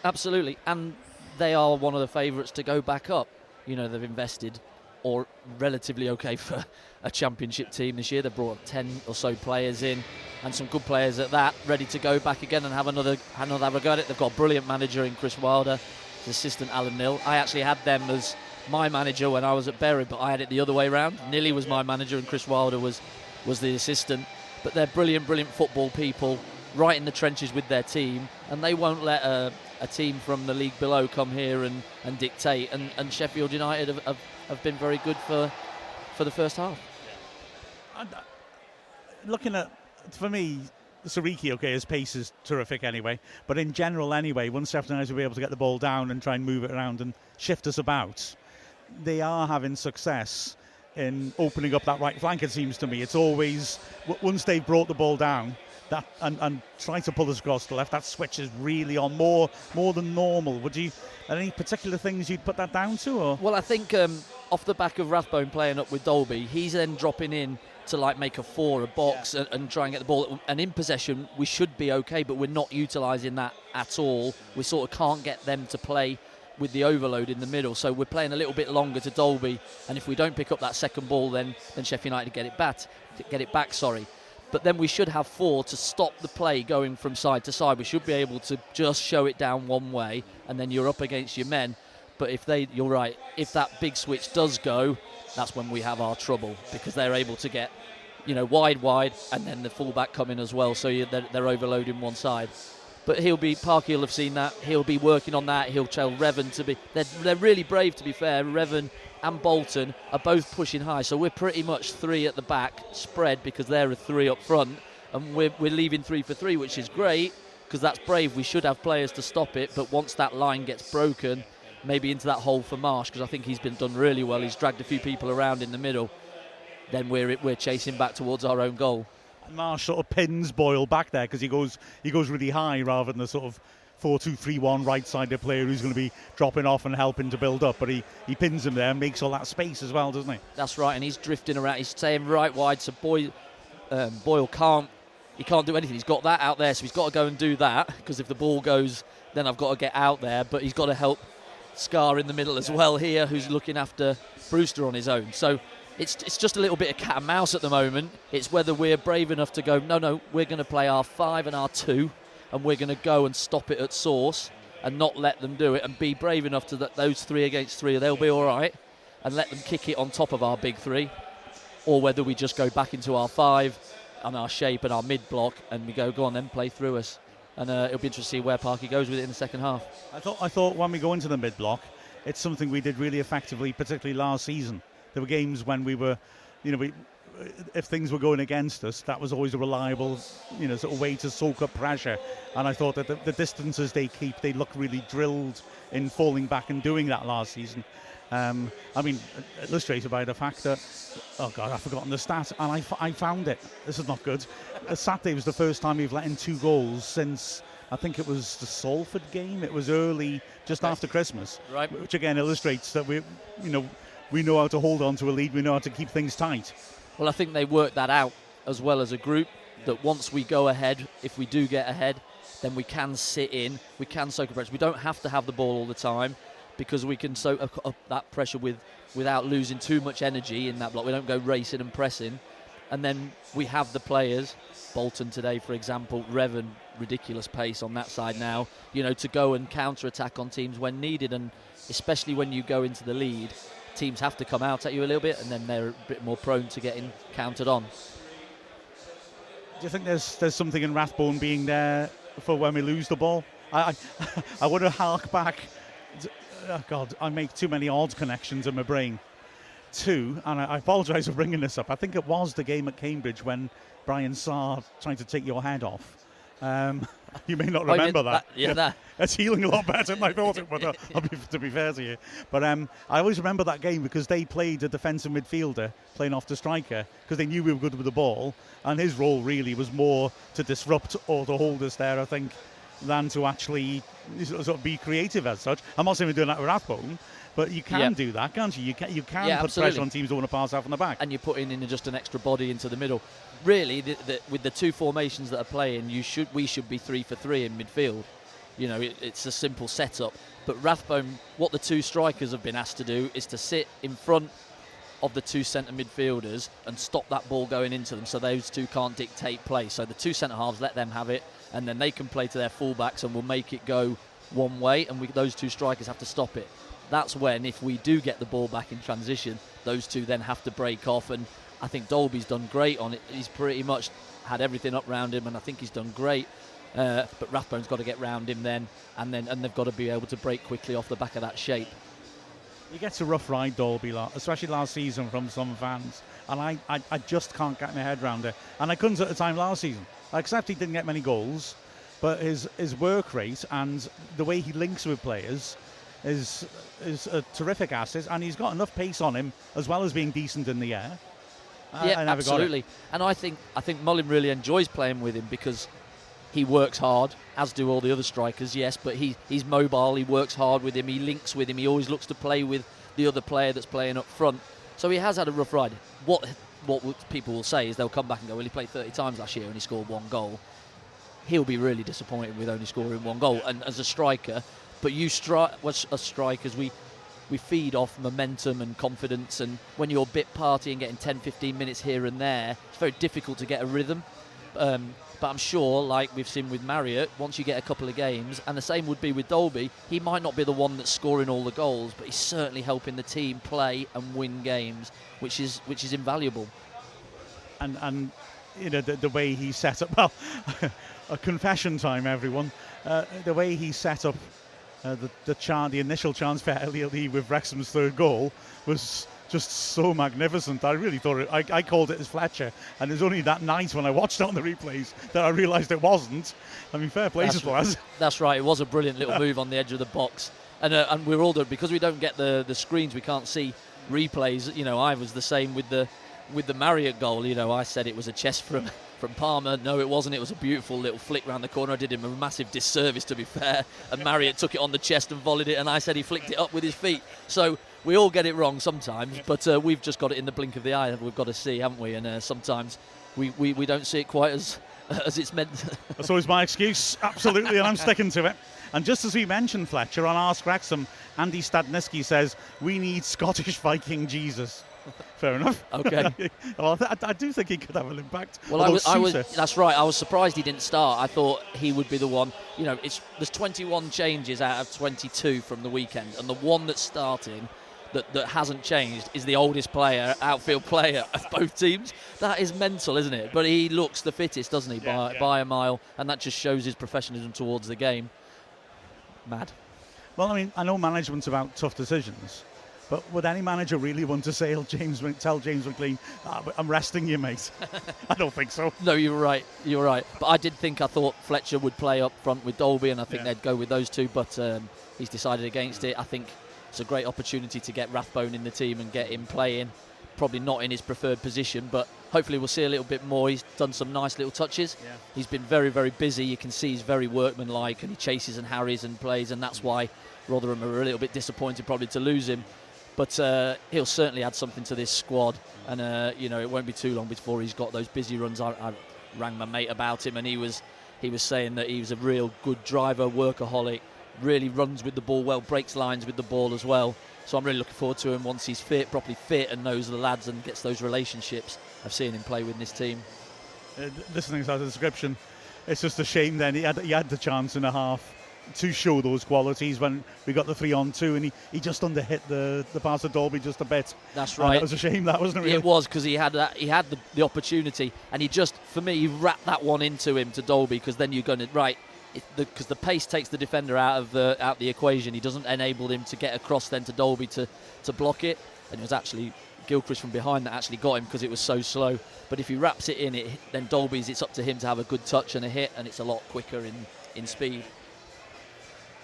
Absolutely, and they are one of the favourites to go back up. They've invested or relatively okay for a championship team this year. They've brought 10 or so players in, and some good players at that, ready to go back again and have another have a go at it. They've got a brilliant manager in Chris Wilder, his assistant Alan Nill. I actually had them as my manager when I was at Bury, but I had it the other way round. Nilly was my manager and Chris Wilder was the assistant. But they're brilliant football people, right in the trenches with their team, and they won't let a team from the league below come here and dictate. And Sheffield United have been very good for the first half. And, looking at, for me, Sariki, okay, his pace is terrific anyway, but in general anyway, once Sheffield United will be able to get the ball down and try and move it around and shift us about, they are having success in opening up that right flank, it seems to me. It's always, once they've brought the ball down that and try to pull us across the left, that switch is really on more than normal. Any particular things you'd put that down to? Or? Well, I think off the back of Rathbone playing up with Dolby, he's then dropping in to make a 4, a box, and try and get the ball. And in possession, we should be okay, but we're not utilising that at all. We sort of can't get them to play with the overload in the middle, so we're playing a little bit longer to Dolby, and if we don't pick up that second ball, then Sheffield United get it back. But then we should have 4 to stop the play going from side to side. We should be able to just show it down one way, and then you're up against your men. But you're right, if that big switch does go, that's when we have our trouble, because they're able to get wide, and then the fullback coming as well, so they're overloading one side. But Parky will have seen that. He'll be working on that. He'll tell Revan to be. They're really brave, to be fair. Revan and Bolton are both pushing high, so we're pretty much 3 at the back, spread, because they're a 3 up front, and we're leaving 3 for 3, which is great, because that's brave. We should have players to stop it, but once that line gets broken, maybe into that hole for Marsh, because I think he's been done really well. He's dragged a few people around in the middle. Then we're chasing back towards our own goal. Marsh sort of pins Boyle back there because he goes really high rather than the sort of 4-2-3-1 right-sided player who's going to be dropping off and helping to build up. But he pins him there and makes all that space as well, doesn't he? That's right, and he's drifting around. He's staying right wide, so Boyle can't do anything. He's got that out there, so he's got to go and do that, because if the ball goes, then I've got to get out there. But he's got to help Scar in the middle as well here, who's looking after Brewster on his own. So it's just a little bit of cat and mouse at the moment. It's whether we're brave enough to go, no, we're going to play our 5 and our 2, and we're going to go and stop it at source and not let them do it, and be brave enough to that those 3 against 3, they'll be all right, and let them kick it on top of our big 3, or whether we just go back into our 5 and our shape and our mid-block, and we go on then, play through us. And it'll be interesting to see where Parky goes with it in the second half. I thought when we go into the mid-block, it's something we did really effectively, particularly last season. There were games when we were, if things were going against us, that was always a reliable, sort of way to soak up pressure. And I thought that the distances they keep, they look really drilled in falling back and doing that last season. Illustrated by the fact that, oh God, I've forgotten the stat, and I found it. This is not good. Saturday was the first time we've let in 2 goals since, I think it was the Salford game. It was early, just after Christmas, right? Which again illustrates that we know how to hold on to a lead. We know how to keep things tight. Well, I think they worked that out as well as a group. that once we go ahead, if we do get ahead, then we can sit in, we can soak up pressure. We don't have to have the ball all the time, because we can soak up that pressure without losing too much energy in that block. We don't go racing and pressing. And then we have the players, Bolton today, for example, Revan, ridiculous pace on that side now, to go and counter-attack on teams when needed. And especially when you go into the lead, teams have to come out at you a little bit, and then they're a bit more prone to getting countered on. Do you think there's something in Rathbone being there for when we lose the ball? I want to hark back. Oh God, I make too many odd connections in my brain. And I apologise for bringing this up. I think it was the game at Cambridge when Brian Sarr tried to take your head off. You may not remember that. It's healing a lot better than I thought it would, to be fair to you. But I always remember that game because they played a defensive midfielder playing off the striker because they knew we were good with the ball, and his role really was more to disrupt or to hold us there, I think, than to actually sort of be creative as such. I'm not saying we're doing that with Rathbone, but you can do that, can't you? You can put absolutely. Pressure on teams who want to pass out from the back. And you're putting in just an extra body into the middle. Really, with the two formations that are playing, we should be 3 for 3 in midfield. It's a simple setup. But Rathbone, what the two strikers have been asked to do is to sit in front of the two centre midfielders and stop that ball going into them, so those two can't dictate play. So the two centre halves, let them have it, and then they can play to their fullbacks and we'll make it go one way, and those two strikers have to stop it. That's when, if we do get the ball back in transition, those two then have to break off. And I think Dolby's done great on it. He's pretty much had everything up round him, and I think he's done great. But Rathbone's got to get round him then, and they've got to be able to break quickly off the back of that shape. He gets a rough ride, Dolby, especially last season from some fans, and I just can't get my head around it. And I couldn't at the time last season. I accept he didn't get many goals, but his work rate and the way he links with players is a terrific asset, and he's got enough pace on him as well as being decent in the air. I never absolutely. Got it. And I think Mullin really enjoys playing with him because he works hard, as do all the other strikers, yes, but he's mobile, he works hard with him, he links with him, he always looks to play with the other player that's playing up front. So he has had a rough ride. What people will say is they'll come back and go, well, he played 30 times last year and he scored 1 goal. He'll be really disappointed with only scoring 1 goal. And as a striker, but as strikers, we feed off momentum and confidence, and when you're bit party and getting 10-15 minutes here and there, it's very difficult to get a rhythm. But I'm sure, like we've seen with Marriott, once you get a couple of games, and the same would be with Dolby, he might not be the one that's scoring all the goals, but he's certainly helping the team play and win games, which is invaluable. And the way he set up, well, a confession time, everyone. The way he set up the initial chance for Elliot Lee with Wrexham's 3rd goal was just so magnificent. I really thought I called it as Fletcher, and it was only that night when I watched it on the replays that I realised it wasn't. I mean, fair play to Spurs. That's right. It was a brilliant little move on the edge of the box, and we're all done because we don't get the screens. We can't see replays. I was the same with the Marriott goal. I said it was a chest from Palmer. No, it wasn't. It was a beautiful little flick round the corner. I did him a massive disservice, to be fair. And Marriott took it on the chest and volleyed it, and I said he flicked it up with his feet. So we all get it wrong sometimes, but we've just got it in the blink of the eye. We've got to see, haven't we? And sometimes we don't see it quite as it's meant. That's always my excuse, absolutely, and I'm sticking to it. And just as we mentioned Fletcher, on Ask Wrexham, Andy Stadniski says, we need Scottish Viking Jesus. Fair enough. Okay. Well, I do think he could have an impact. Well, that's right. I was surprised he didn't start. I thought he would be the one. There's 21 changes out of 22 from the weekend, and the one that's starting that hasn't changed is the oldest outfield player of both teams. That is mental, isn't it? But he looks the fittest, doesn't he, by a mile, and that just shows his professionalism towards the game. Mad. Well, I mean, I know management's about tough decisions, but would any manager really want to tell James McLean, I'm resting you, mate? I don't think so. No, you're right. But I thought Fletcher would play up front with Dolby, and I think they'd go with those two, but he's decided against it. I think it's a great opportunity to get Rathbone in the team and get him playing. Probably not in his preferred position, but hopefully we'll see a little bit more. He's done some nice little touches. Yeah. He's been very, very busy. You can see he's very workmanlike, and he chases and harries and plays, and that's why Rotherham are a little bit disappointed probably to lose him. But he'll certainly add something to this squad, and it won't be too long before he's got those busy runs. I rang my mate about him, and he was saying that he was a real good driver, workaholic, really runs with the ball well, breaks lines with the ball as well. So I'm really looking forward to him once he's properly fit and knows the lads and gets those relationships. I've seen him play with this team. Listening to the description, it's just a shame then he had the chance in a half to show those qualities when we got the 3-on-2, and he just underhit the pass to Dolby just a bit. That's right. That was a shame, that wasn't it? Really? It was, because he had the opportunity, and he wrapped that one into him to Dolby, because then you're going to because the pace takes the defender out of the equation. He doesn't enable him to get across then to Dolby to block it, and it was actually Gilchrist from behind that actually got him because it was so slow. But if he wraps it in, then Dolby's, it's up to him to have a good touch and a hit, and it's a lot quicker in speed.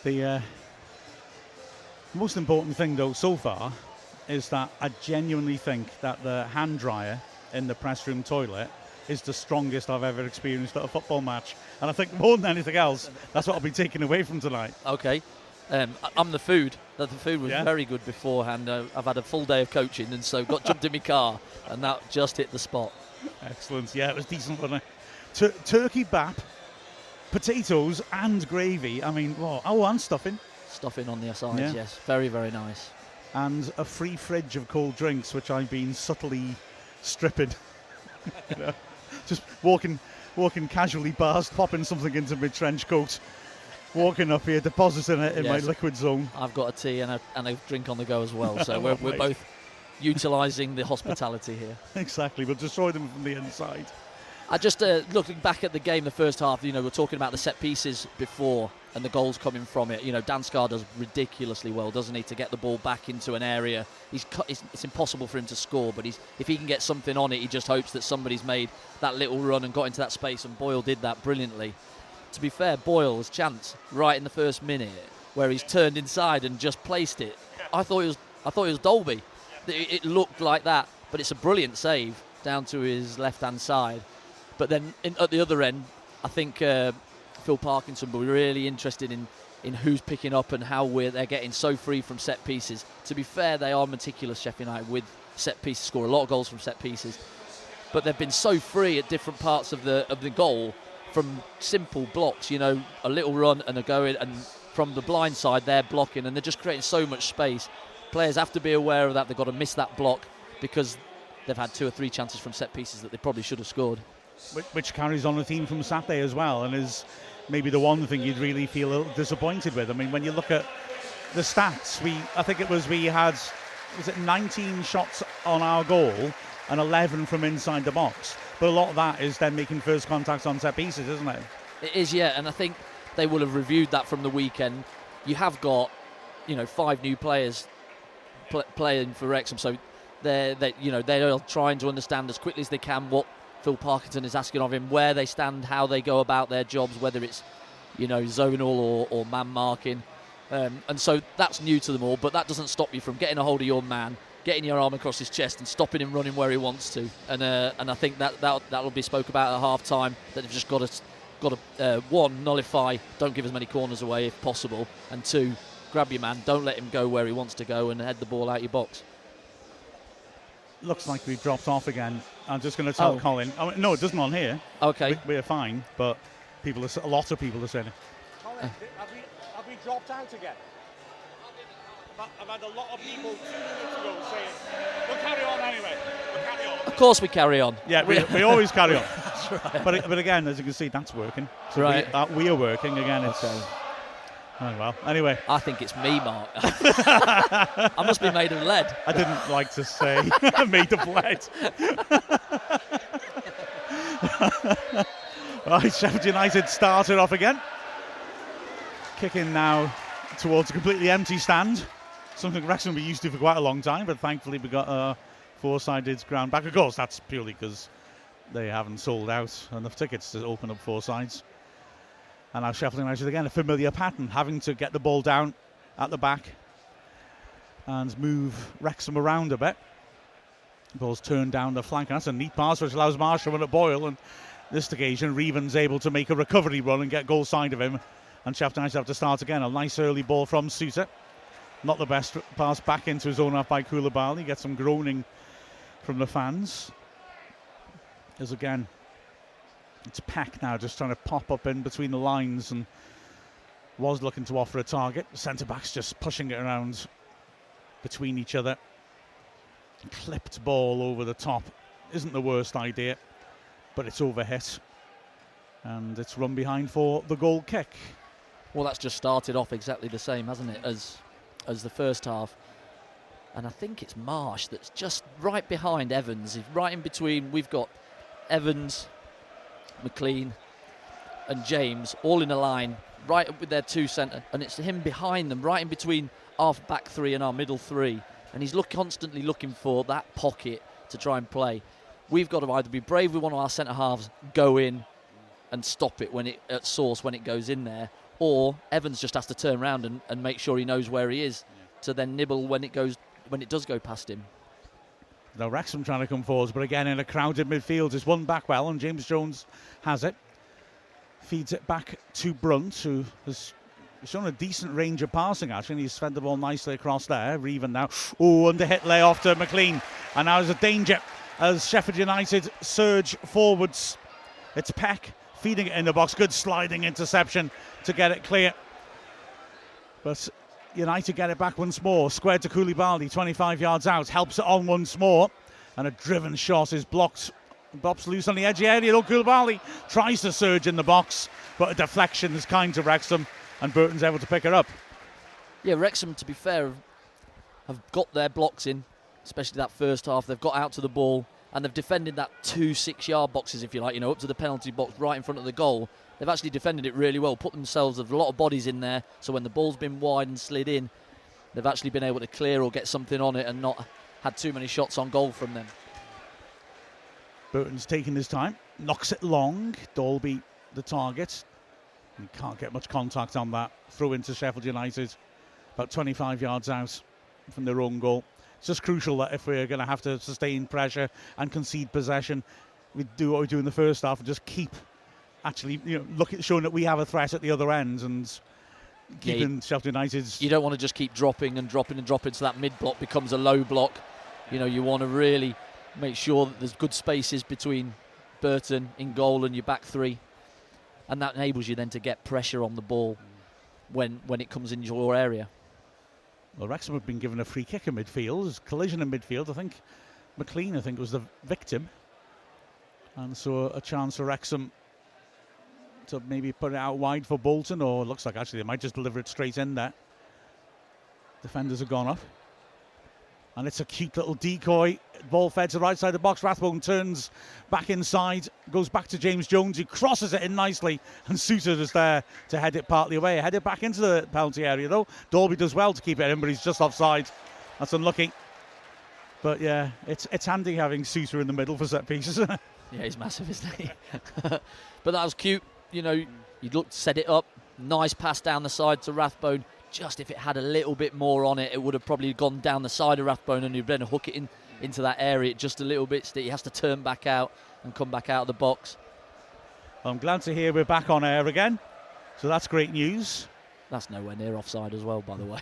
The most important thing, though, so far, is that I genuinely think that the hand dryer in the press room toilet is the strongest I've ever experienced at a football match. And I think more than anything else, that's what I'll be taking away from tonight. Okay. I'm the food. The food was very good beforehand. I've had a full day of coaching, and so jumped in my car, and that just hit the spot. Excellent. Yeah, it was decent, wasn't it? Turkey bap, potatoes and gravy. I mean, and stuffing. Stuffing on the sides, yes. Very, very nice. And a free fridge of cold drinks, which I've been subtly stripping. Just walking casually past, popping something into my trench coat, walking up here, depositing it in my liquid zone. I've got a tea and a drink on the go as well, so we're both utilising the hospitality here. Exactly, we'll destroy them from the inside. I just looking back at the game, the first half. We're talking about the set pieces before and the goals coming from it. Dan Scarr does ridiculously well, doesn't he, to get the ball back into an area. It's impossible for him to score, but if he can get something on it, he just hopes that somebody's made that little run and got into that space. And Boyle did that brilliantly. To be fair, Boyle's chance right in the first minute, where he's turned inside and just placed it. I thought it was Dolby. It looked like that, but it's a brilliant save down to his left-hand side. But then at the other end, I think Phil Parkinson will be really interested in who's picking up and how they're getting so free from set pieces. To be fair, they are meticulous, Sheffield United, with set pieces, score a lot of goals from set pieces. But they've been so free at different parts of the goal from simple blocks, a little run and a go in, and from the blind side they're blocking, and they're just creating so much space. Players have to be aware of that. They've got to miss that block because they've had 2 or 3 chances from set pieces that they probably should have scored. Which carries on the theme from Saturday as well, and is maybe the one thing you'd really feel a little disappointed with. I mean, when you look at the stats, I think we had 19 shots on our goal and 11 from inside the box. But a lot of that is then making first contacts on set pieces, isn't it? It is, yeah, and I think they will have reviewed that from the weekend. You have got, 5 new players playing for Wrexham, so they're trying to understand as quickly as they can what Phil Parkinson is asking of him, where they stand, how they go about their jobs, whether it's zonal or man marking, and so that's new to them all. But that doesn't stop you from getting a hold of your man, getting your arm across his chest and stopping him running where he wants to. And I think that'll be spoke about at half time, that they've just got to one, nullify, don't give as many corners away if possible, and 2, grab your man, don't let him go where he wants to go and head the ball out your box. Looks like we've dropped off again. I'm just going to tell Colin. No, it doesn't on here. Okay. We're fine, but a lot of people are saying it. Colin, have we dropped out again? I've had a lot of people 2 minutes ago saying, we'll carry on anyway. Of course we carry on. Yeah, we always carry on. That's right. But again, as you can see, that's working. So right. We are working again. It's oh, well. Anyway. I think it's me, Mark. I must be made of lead. I didn't like to say made of lead. Right, Sheffield United started off again. Kicking now towards a completely empty stand. Something Wrexham we used to for quite a long time, but thankfully we got a 4-sided ground back. Of course, that's purely because they haven't sold out enough tickets to open up 4 sides. And now Sheffield United again, a familiar pattern, having to get the ball down at the back and move Wrexham around a bit. The ball's turned down the flank, and that's a neat pass which allows Marshall and Boyle. And this occasion, Reevan's able to make a recovery run and get goal side of him. And Sheffield United have to start again. A nice early ball from Sousa. Not the best pass back into his own half by Koulibaly. Gets some groaning from the fans. As again, It's Peck now just trying to pop up in between the lines and was looking to offer a target. Centre-back's just pushing it around between each other. Clipped ball over the top. Isn't the worst idea, but it's overhit. And it's run behind for the goal kick. Well, that's just started off exactly the same, hasn't it, as the first half. And I think it's Marsh that's just right behind Evans. He's right in between. We've got Evans, McLean and James all in a line, right up with their two centre. And it's him behind them, right in between our back three and our middle three. And he's constantly looking for that pocket to try and play. We've got to either be brave with one of our centre halves, go in and stop it when at source when it goes in there, or Evans just has to turn around and make sure he knows where he is to then nibble when it does go past him. Now Wrexham trying to come forwards, but again in a crowded midfield. It's won back well, and James Jones has it. Feeds it back to Brunt, who has shown a decent range of passing, actually, and he's fed the ball nicely across there. Reven now. Oh, under hit lay off to McLean. And now there's a danger as Sheffield United surge forwards. It's Peck feeding it in the box. Good sliding interception to get it clear. But United get it back once more. Squared to Koulibaly, 25 yards out. Helps it on once more. And a driven shot is blocked. Bob's loose on the edge of the area. Koulibaly tries to surge in the box, but a deflection is kind to Wrexham, and Burton's able to pick it up. Yeah, Wrexham, to be fair, have got their blocks in, especially that first half. They've got out to the ball, and they've defended that 2 6-yard boxes, if you like, up to the penalty box right in front of the goal. They've actually defended it really well, put themselves with a lot of bodies in there, so when the ball's been wide and slid in, they've actually been able to clear or get something on it and not had too many shots on goal from them. Burton's taking his time, knocks it long. Dalby the target. He can't get much contact on that. Throw into Sheffield United, about 25 yards out from their own goal. It's just crucial that if we're going to have to sustain pressure and concede possession, we do what we do in the first half and just keep actually, showing that we have a threat at the other end and keeping Sheffield United's... You don't want to just keep dropping and dropping and dropping so that mid-block becomes a low block. You want to really make sure that there's good spaces between Burton in goal and your back three. And that enables you then to get pressure on the ball when it comes into your area. Well, Wrexham have been given a free kick in midfield. There's collision in midfield. I think McLean, was the victim. And so a chance for Wrexham to maybe put it out wide for Bolton, or it looks like actually they might just deliver it straight in there. Defenders have gone up. And it's a cute little decoy. Ball fed to the right side of the box. Rathbone turns back inside, goes back to James Jones, who crosses it in nicely, and Souter is there to head it partly away. Head it back into the penalty area, though. Dalby does well to keep it in, but he's just offside. That's unlucky. But yeah, it's handy having Souter in the middle for set pieces. Yeah, he's massive, isn't he? But that was cute. You'd set it up. Nice pass down the side to Rathbone. Just if it had a little bit more on it, it would have probably gone down the side of Rathbone, and he'd then hook it into that area just a little bit. So he has to turn back out and come back out of the box. Well, I'm glad to hear we're back on air again. So that's great news. That's nowhere near offside as well, by the way.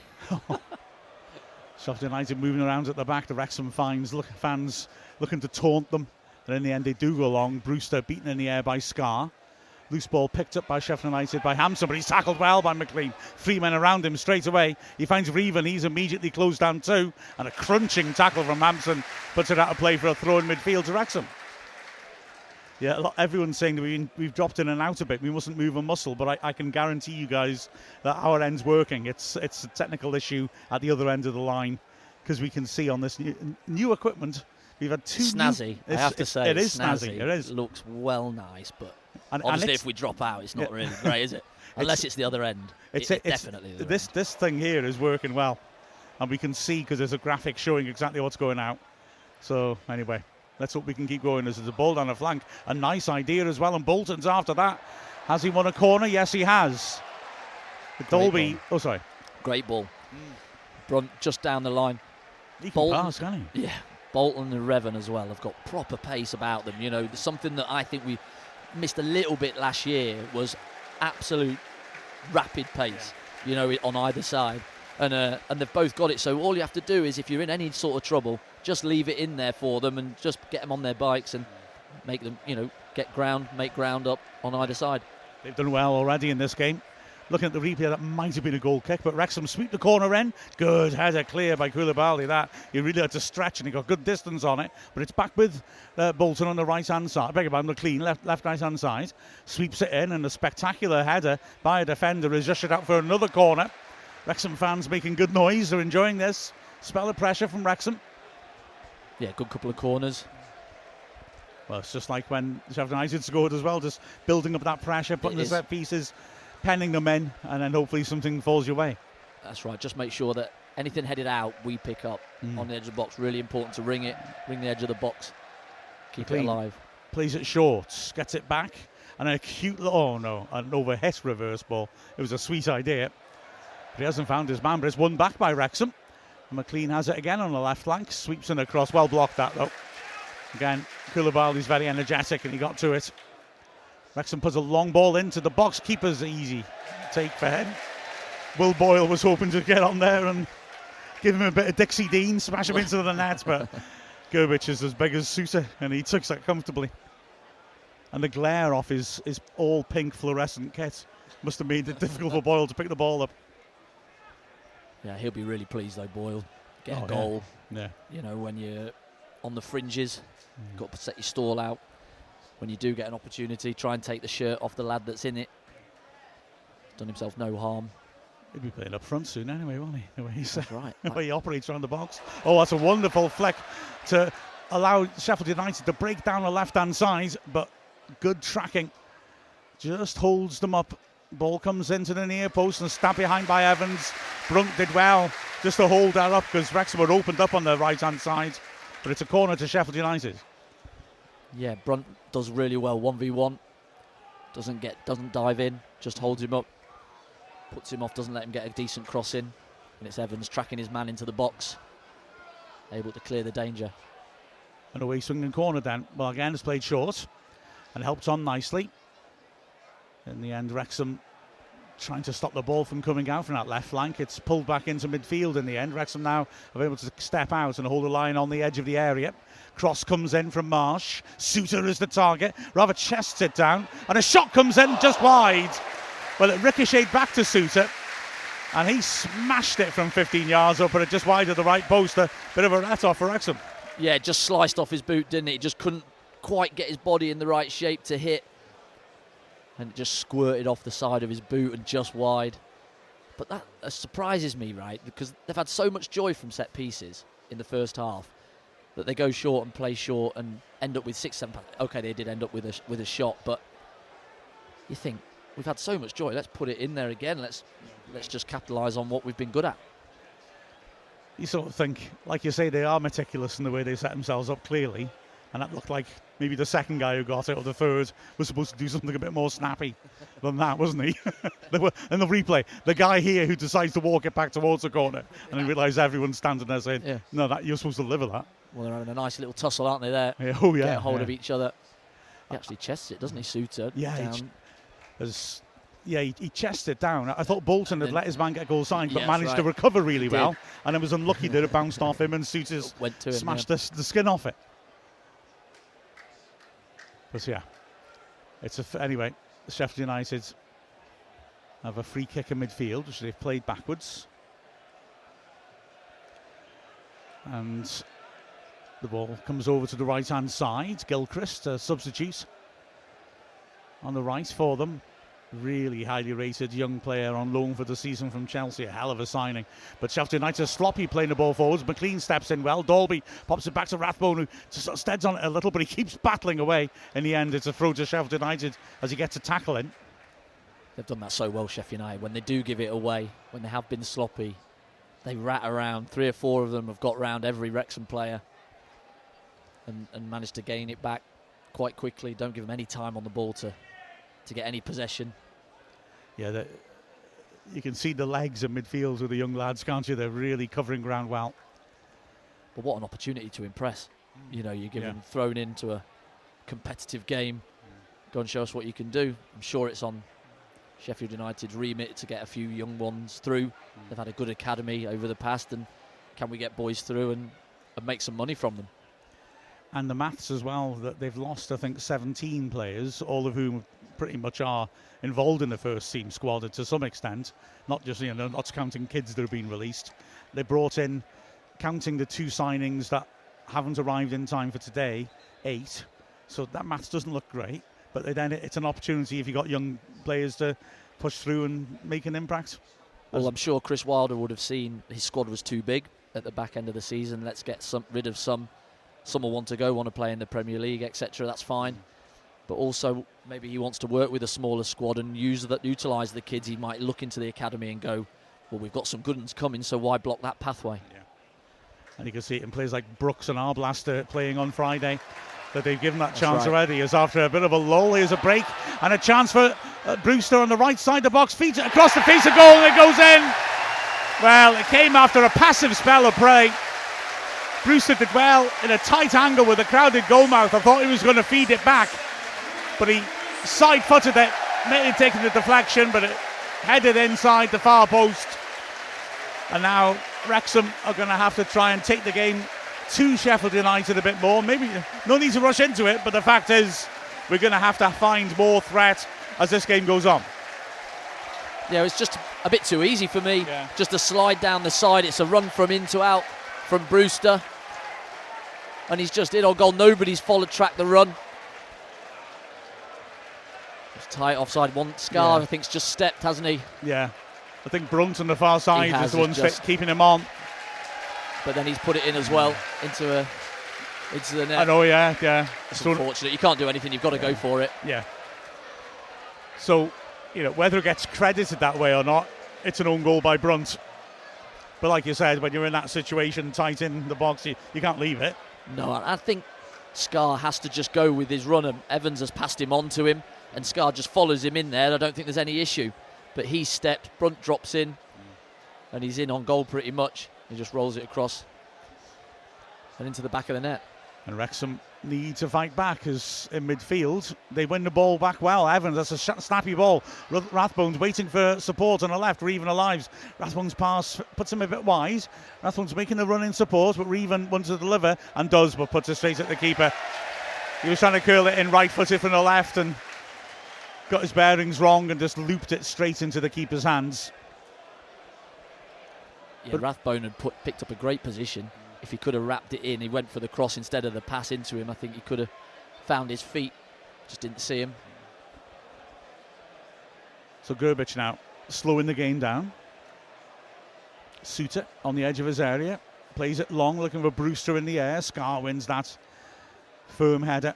Sheffield United moving around at the back. The Wrexham fans looking to taunt them. And in the end, they do go along. Brewster beaten in the air by Scar. Loose ball picked up by Sheffield United by Hampson, but he's tackled well by McLean. 3 men around him straight away. He finds Reven, he's immediately closed down too. And a crunching tackle from Hampson puts it out of play for a throw in midfield to Wrexham. Yeah, everyone's saying that we've dropped in and out a bit. We mustn't move a muscle, but I can guarantee you guys that our end's working. It's a technical issue at the other end of the line, because we can see on this new equipment, we've had two... Snazzy, I have to say. It is snazzy. It is. It looks well nice, but... And obviously, if we drop out, it's not really great, is it? Unless it's the other end. It's definitely the this thing here is working well, and we can see because there's a graphic showing exactly what's going out. So anyway, let's hope we can keep going. There's a ball down the flank, a nice idea as well. And Bolton's after that. Has he won a corner? Yes, he has. Dalby. Oh, sorry. Great ball. Brunt just down the line. He can pass, can he? Yeah. Bolton and Reven as well have got proper pace about them. There's something that I think we missed a little bit last year was absolute rapid pace, on either side, and they've both got it. So all you have to do is, if you're in any sort of trouble, just leave it in there for them and just get them on their bikes and make them, get ground, make ground up on either side. They've done well already in this game. Looking at the replay, that might have been a goal kick, but Wrexham sweep the corner in. Good header, clear by Koulibaly. That he really had to stretch, and he got good distance on it. But it's back with Bolton on the right-hand side. I beg your pardon, McLean, left right-hand side. Sweeps it in, and a spectacular header by a defender is just shut out for another corner. Wrexham fans making good noise. They're enjoying this spell of pressure from Wrexham. Yeah, good couple of corners. Well, it's just like when Sheffield United scored as well, just building up that pressure, putting the set pieces, penning them in, and then hopefully something falls your way. That's right. Just make sure that anything headed out, we pick up on the edge of the box. Really important to ring the edge of the box. Keep it alive. Plays it short, gets it back, and an an overhit reverse ball. It was a sweet idea, but he hasn't found his man, but it's won back by Wrexham. And McLean has it again on the left flank, sweeps in across. Well blocked that though. Again, Koulibaly's very energetic and he got to it. Wrexham puts a long ball into the box. Keeper's easy take for him. Will Boyle was hoping to get on there and give him a bit of Dixie Dean, smash him into the net, but Gerbic is as big as Sousa and he took that comfortably. And the glare off his all pink fluorescent kit must have made it difficult for Boyle to pick the ball up. Yeah, he'll be really pleased though, Boyle. Get a goal. Yeah. You know, when you're on the fringes, got to set your stall out. When you do get an opportunity, try and take the shirt off the lad that's in it. Done himself no harm. He'll be playing up front soon anyway, won't he? The way That's right. The way he operates around the box. Oh, that's a wonderful flick to allow Sheffield United to break down the left-hand side, but good tracking. Just holds them up. Ball comes into the near post and stabbed behind by Evans. Brunt did well just to hold that up because Wrexham were opened up on the right-hand side. But it's a corner to Sheffield United. Yeah, Brunt does really well 1v1. Doesn't dive in, just holds him up, puts him off, doesn't let him get a decent cross in. And it's Evans tracking his man into the box, able to clear the danger. And away swinging corner then. Well, again, it's played short and helped on nicely. In the end, Wrexham trying to stop the ball from coming out from that left flank. It's pulled back into midfield in the end. Wrexham now are able to step out and hold the line on the edge of the area. Cross comes in from Marsh. Souter is the target. Rather chests it down. And a shot comes in just wide. Well, it ricocheted back to Souter. And he smashed it from 15 yards up, but it just wide of the right post. A bit of a rat-off for Wrexham. Yeah, it just sliced off his boot, didn't it? He just couldn't quite get his body in the right shape to hit. And it just squirted off the side of his boot and just wide. But that surprises me, right? Because they've had so much joy from set pieces in the first half that they go short and play short and end up with 6-7. Okay, they did end up with a shot, but you think we've had so much joy. Let's put it in there again. Let's just capitalise on what we've been good at. You sort of think, like you say, they are meticulous in the way they set themselves up clearly. And that looked like maybe the second guy who got it, or the third, was supposed to do something a bit more snappy than that, wasn't he? In the replay, the guy here who decides to walk it back towards the corner, and he realised everyone's standing there saying, no, you're supposed to deliver that. Well, they're having a nice little tussle, aren't they, there? Yeah, oh, yeah. Get hold of each other. He actually chests it, doesn't he, Souter? Yeah, he chested it down. I thought Bolton had let his man get goal signed, but managed to recover really well. And it was unlucky that it bounced off him and Souter's smashed the skin off it. But yeah, anyway, Sheffield United have a free kick in midfield, which they've played backwards. And the ball comes over to the right-hand side. Gilchrist, a substitute on the right for them. Really highly rated young player on loan for the season from Chelsea. A hell of a signing. But Sheffield United are sloppy playing the ball forwards. McLean steps in well. Dalby pops it back to Rathbone, who just sort of steads on it a little, but he keeps battling away. In the end, it's a throw to Sheffield United as he gets a tackle in. They've done that so well, Sheffield United. When they do give it away, when they have been sloppy, they rat around. 3 or 4 of them have got round every Wrexham player and managed to gain it back quite quickly. Don't give them any time on the ball to get any possession. Yeah, you can see the legs in midfield with the young lads, can't you? They're really covering ground well. But what an opportunity to impress. You know, you're given thrown into a competitive game. Go and show us what you can do. I'm sure it's on Sheffield United's remit to get a few young ones through. They've had a good academy over the past, and can we get boys through and make some money from them? And the maths as well, that they've lost, I think, 17 players, all of whom pretty much are involved in the first team squad to some extent, not just, not counting kids that have been released. They brought in, counting the 2 signings that haven't arrived in time for today, 8. So that maths doesn't look great, but then it's an opportunity if you've got young players to push through and make an impact. Well, I'm sure Chris Wilder would have seen his squad was too big at the back end of the season. Let's get rid of some. Some will want to play in the Premier League, etc. That's fine. But also, maybe he wants to work with a smaller squad and utilise the kids. He might look into the academy and go, well, we've got some good ones coming, so why block that pathway? Yeah. And you can see it in players like Brooks and Arblaster playing on Friday, that they've given that chance already. As after a bit of a lull, here's a break and a chance for Brewster on the right side of the box, feet across the face of goal, and it goes in. Well, it came after a passive spell of play. Brewster did well in a tight angle with a crowded goal mouth. I thought he was going to feed it back, but he side-footed it, maybe taking the deflection, but it headed inside the far post. And now Wrexham are going to have to try and take the game to Sheffield United a bit more. Maybe no need to rush into it, but the fact is we're going to have to find more threat as this game goes on. Yeah, it's just a bit too easy for me. Yeah. Just a slide down the side. It's a run from in to out from Brewster. And he's just in on goal. Nobody's followed track the run. It's tight offside. Scar, I think, has just stepped, hasn't he? Yeah. I think Brunt on the far side is the one keeping him on. But then he's put it in as well into the net. I know, yeah. It's unfortunate. You can't do anything. You've got to go for it. Yeah. So, whether it gets credited that way or not, it's an own goal by Brunt. But like you said, when you're in that situation, tight in the box, you can't leave it. No, I think Scar has to just go with his runner. Evans has passed him on to him, and Scar just follows him in there. I don't think there's any issue. But he stepped, Brunt drops in, and he's in on goal pretty much. He just rolls it across and into the back of the net. And Wrexham need to fight back as in midfield they win the ball back well. Evans, that's a snappy ball. Rathbone's waiting for support on the left. Reevan alive. Rathbone's pass puts him a bit wide. Rathbone's making the run in support, but Reevan wants to deliver and does, but puts it straight at the keeper. He was trying to curl it in right-footed from the left and got his bearings wrong and just looped it straight into the keeper's hands. Yeah, Rathbone had picked up a great position. If he could have wrapped it in, he went for the cross instead of the pass into him. I think he could have found his feet, just didn't see him. So Gerbic now slowing the game down. Suter on the edge of his area, plays it long, looking for Brewster in the air. Scar wins that firm header.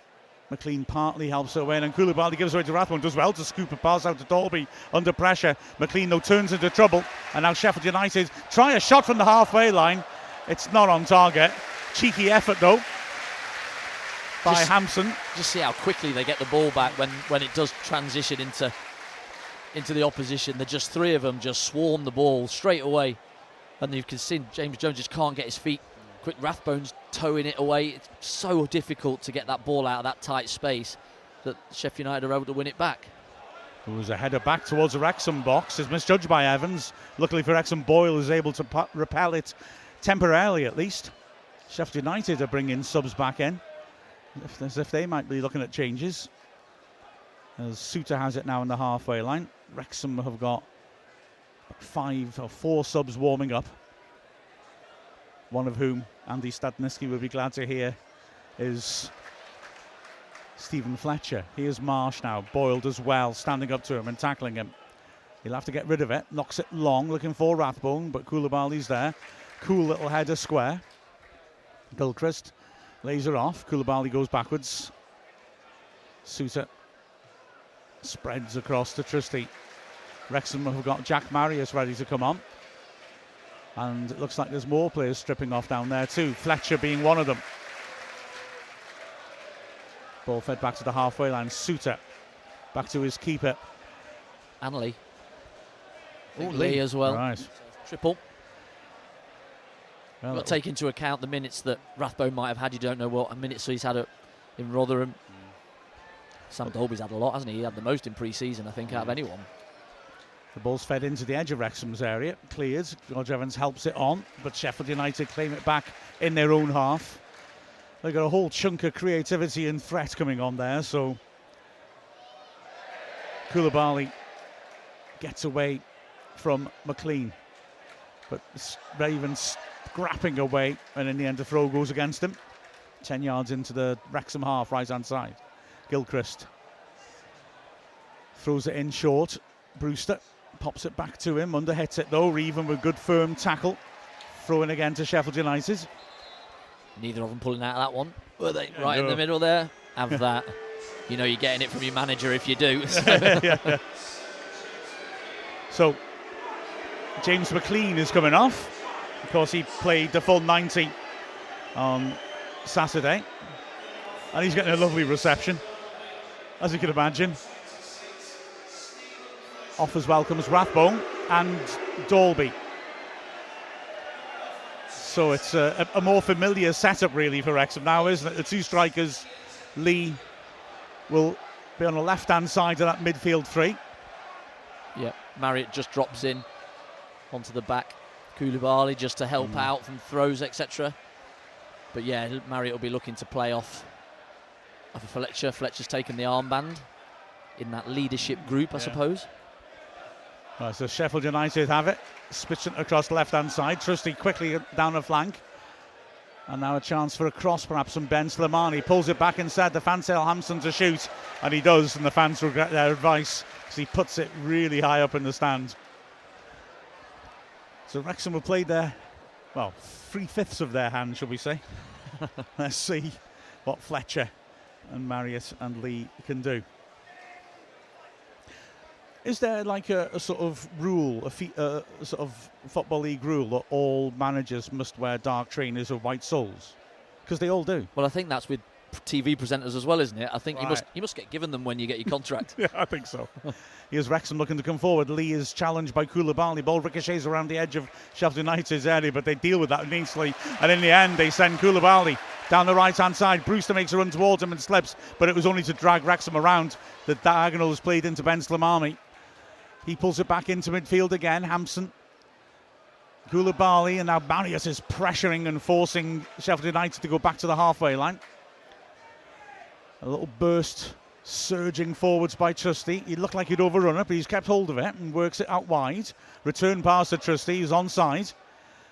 McLean partly helps it away, and Koulibaly gives away to Rathbone, does well to scoop a pass out to Dalby under pressure. McLean though turns into trouble, and now Sheffield United try a shot from the halfway line. It's not on target. Cheeky effort though by Hampson. Just see how quickly they get the ball back when it does transition into the opposition. They're just three of them just swarm the ball straight away, and you can see James Jones just can't get his feet. Quick, Rathbone's towing it away. It's so difficult to get that ball out of that tight space that Sheffield United are able to win it back. It was a header back towards the Wrexham box. It's misjudged by Evans. Luckily for Wrexham, Boyle is able to repel it temporarily at least. Sheffield United are bringing subs back in as if they might be looking at changes, as Suter has it now on the halfway line. Wrexham have got 5 or 4 subs warming up, one of whom Andy Stadniski would be glad to hear is Stephen Fletcher. Here's Marsh now, Boyle as well, standing up to him and tackling him. He'll have to get rid of it. Knocks it long, looking for Rathbone, but Koulibaly's there. Cool little header square. Gilchrist lays her off. Koulibaly goes backwards. Suter spreads across to Trusty. Wrexham have got Jack Marius ready to come on. And it looks like there's more players stripping off down there too. Fletcher being one of them. Ball fed back to the halfway line. Suter back to his keeper. And Lee. Lee as well. Right. Triple. Well, got to take into account the minutes that Rathbone might have had. You don't know what minutes he's had in Rotherham. Sam Dolby's had a lot, hasn't he? He had the most in pre-season, I think, out of anyone. The ball's fed into the edge of Wrexham's area. Cleared. George Evans helps it on, but Sheffield United claim it back in their own half. They've got a whole chunk of creativity and threat coming on there, so Koulibaly gets away from McLean, but Ravens scrapping away, and in the end the throw goes against him. 10 yards into the Wrexham half, right hand side. Gilchrist throws it in short. Brewster pops it back to him, under hits it though. Reven with good firm tackle, throwing again to Sheffield United. Neither of them pulling out of that one, were they? Right in the middle there. Have that. You know you're getting it from your manager if you do. So. So James McLean is coming off. Of course, he played the full 90 on Saturday, and he's getting a lovely reception, as you can imagine. Off as well comes Rathbone and Dalby. So it's a more familiar setup really for Wrexham now, isn't it? The two strikers, Lee will be on the left-hand side of that midfield three. Yeah, Marriott just drops in onto the back. Koulibaly just to help out from throws, etc. But yeah, Marriott will be looking to play off of Fletcher. Fletcher's taken the armband in that leadership group, I suppose. Right, so Sheffield United have it. Spits it across the left-hand side. Trusty quickly down the flank. And now a chance for a cross perhaps from Ben Slimani. Pulls it back inside. The fans tell Hampson to shoot. And he does, and the fans regret their advice because he puts it really high up in the stand. So Wrexham have played their, well, 3/5 of their hand, shall we say. Let's see what Fletcher and Marriott and Lee can do. Is there like a sort of rule, a sort of Football League rule that all managers must wear dark trainers with white soles? Because they all do. Well, I think that's with TV presenters as well, isn't it? I think you must get given them when you get your contract. Yeah, I think so. Here's Wrexham looking to come forward. Lee is challenged by Koulibaly. Ball ricochets around the edge of Sheffield United's area, but they deal with that easily. And in the end, they send Koulibaly down the right-hand side. Brewster makes a run towards him and slips, but it was only to drag Wrexham around. The diagonal is played into Ben Slimani. He pulls it back into midfield again. Hampson, Koulibaly, and now Marriott is pressuring and forcing Sheffield United to go back to the halfway line. A little burst surging forwards by Trusty. He looked like he'd overrun it, but he's kept hold of it and works it out wide. Return pass to Trusty, who's onside.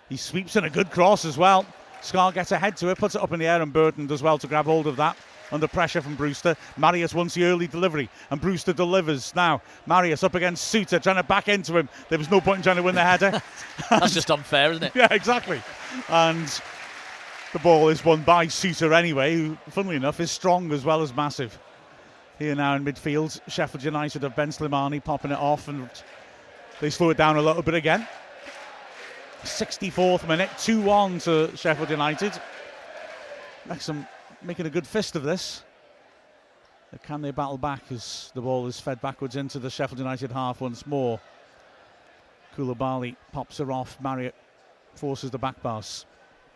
He sweeps in a good cross as well. Scar gets ahead to it, puts it up in the air, and Burton does well to grab hold of that. Under pressure from Brewster. Marius wants the early delivery, and Brewster delivers. Now Marius up against Suter, trying to back into him. There was no point in trying to win the header. That's just unfair, isn't it? Yeah, exactly. And the ball is won by Suter anyway, who, funnily enough, is strong as well as massive. Here now in midfield, Sheffield United have Ben Slimani popping it off, and they slow it down a little bit again. 64th minute, 2-1 to Sheffield United. Wrexham making a good fist of this. Can they battle back as the ball is fed backwards into the Sheffield United half once more? Koulibaly pops her off. Marriott forces the back pass.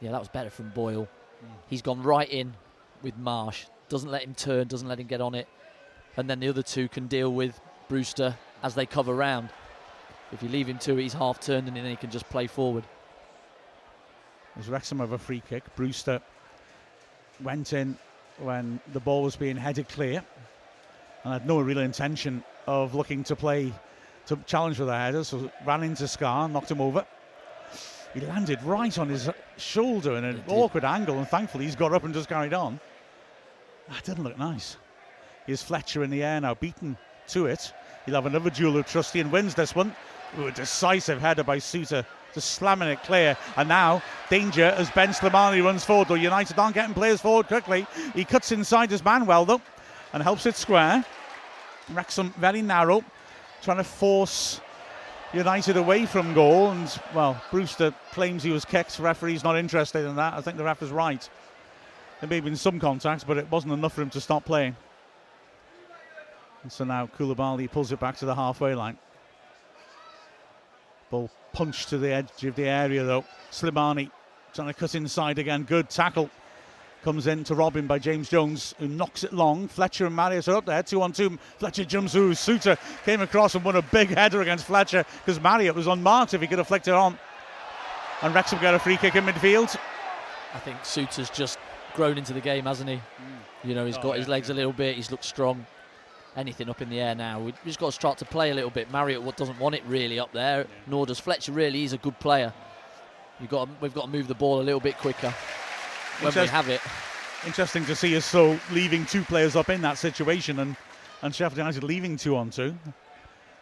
Yeah, that was better from Boyle. He's gone right in with Marsh. Doesn't let him turn, doesn't let him get on it. And then the other two can deal with Brewster as they cover round. If you leave him to it, he's half turned and then he can just play forward. As Wrexham have a free kick, Brewster went in when the ball was being headed clear and had no real intention of looking to play to challenge with a header, so ran into Scar, knocked him over. He landed right on his shoulder in an awkward angle, and thankfully he's got up and just carried on. That didn't look nice. Here's Fletcher in the air now, beaten to it. He'll have another duel of Trusty and wins this one. Ooh, a decisive header by Suter, just slamming it clear. And now danger as Ben Slimani runs forward, though United aren't getting players forward quickly. He cuts inside his man well though and helps it square. Wrexham very narrow, trying to force United away from goal, and well, Brewster claims he was kicked. Referee's not interested in that. I think the ref is right. There may have been some contact, but it wasn't enough for him to stop playing. And so now Koulibaly pulls it back to the halfway line. Ball punched to the edge of the area though. Slimani trying to cut inside again. Good tackle. Comes in to rob him by James Jones, who knocks it long. Fletcher and Marius are up there, 2-on-2. Fletcher jumps through. Suter came across and won a big header against Fletcher because Marriott was unmarked if he could have flicked it on. And Wrexham got a free kick in midfield. I think Suter's just grown into the game, hasn't he? You know, he's got his legs a little bit. He's looked strong. Anything up in the air now. We've just got to start to play a little bit. Marriott doesn't want it really up there, nor does Fletcher really. He's a good player. We've got to move the ball a little bit quicker when we have it. Interesting to see us so leaving 2 players up in that situation and Sheffield United leaving 2-on-2.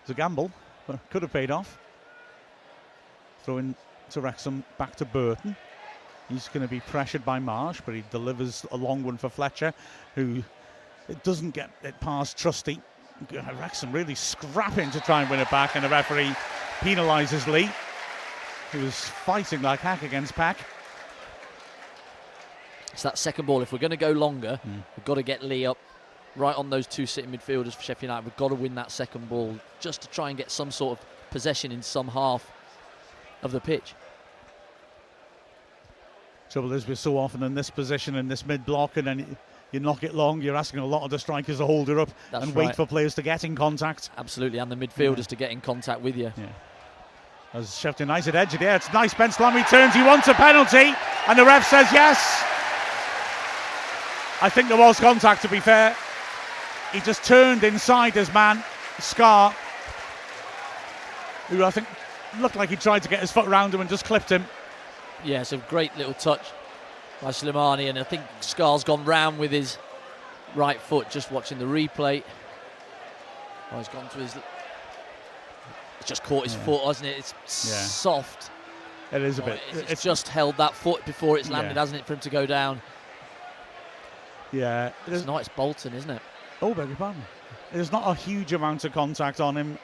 It's a gamble, but could have paid off. Throwing to Wrexham, back to Burton. He's going to be pressured by Marsh, but he delivers a long one for Fletcher, who it doesn't get it past Trusty. Wrexham really scrapping to try and win it back, and the referee penalises Lee, who was fighting like heck against Pack. It's that second ball. If we're going to go longer, we've got to get Lee up right on those 2 sitting midfielders for Sheffield United. We've got to win that second ball just to try and get some sort of possession in some half of the pitch. Trouble is, we're so often in this position in this mid-block, and then you knock it long. You're asking a lot of the strikers to hold it up and wait for players to get in contact. Absolutely, and the midfielders to get in contact with you. Yeah. As Sheffield United edge it here, it's nice. Ben Slam returns. He wants a penalty, and the ref says yes. I think there was contact, to be fair. He just turned inside his man, Scar, who I think looked like he tried to get his foot around him and just clipped him. Yeah, it's a great little touch by Slimani, and I think Scar's gone round with his right foot, just watching the replay. Oh, he's gone to his... It's just caught his foot, hasn't it? It's soft. It is a bit. It's just held that foot before it's landed, hasn't it, for him to go down? Yeah. It's not, it's Bolton, isn't it? Oh, beg your pardon. There's not a huge amount of contact on him,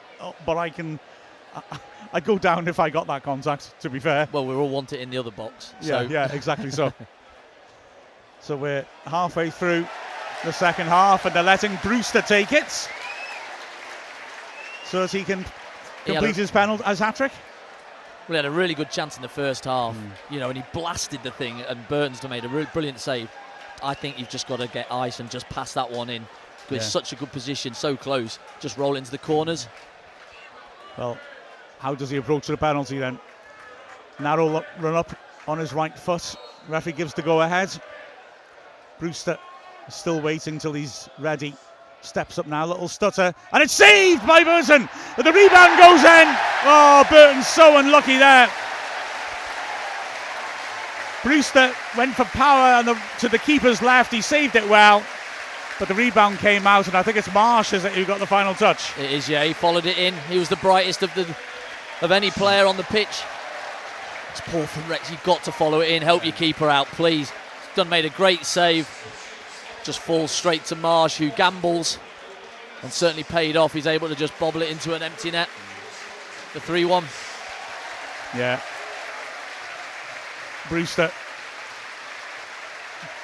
but I'd go down if I got that contact, to be fair. Well, we all want it in the other box. So. Yeah, exactly so. So we're halfway through the second half, and they're letting Brewster take it so that he can complete his penalty as hat-trick. We had a really good chance in the first half, you know, and he blasted the thing, and Burton's made a really brilliant save. I think you've just got to get ice and just pass that one in, because it's such a good position, so close. Just roll into the corners. Well, how does he approach the penalty then? Narrow run up on his right foot. Referee gives the go ahead. Brewster is still waiting till he's ready. Steps up now, little stutter, and it's saved by Burton. The rebound goes in. Oh, Burton's so unlucky there. Brewster went for power to the keeper's left. He saved it well, but the rebound came out, and I think it's Marsh who got the final touch. It is, yeah. He followed it in. He was the brightest of any player on the pitch. It's poor from Rex. You've got to follow it in. Help your keeper out, please. He's made a great save. Just falls straight to Marsh, who gambles, and certainly paid off. He's able to just bobble it into an empty net. The 3-1. Yeah. Brewster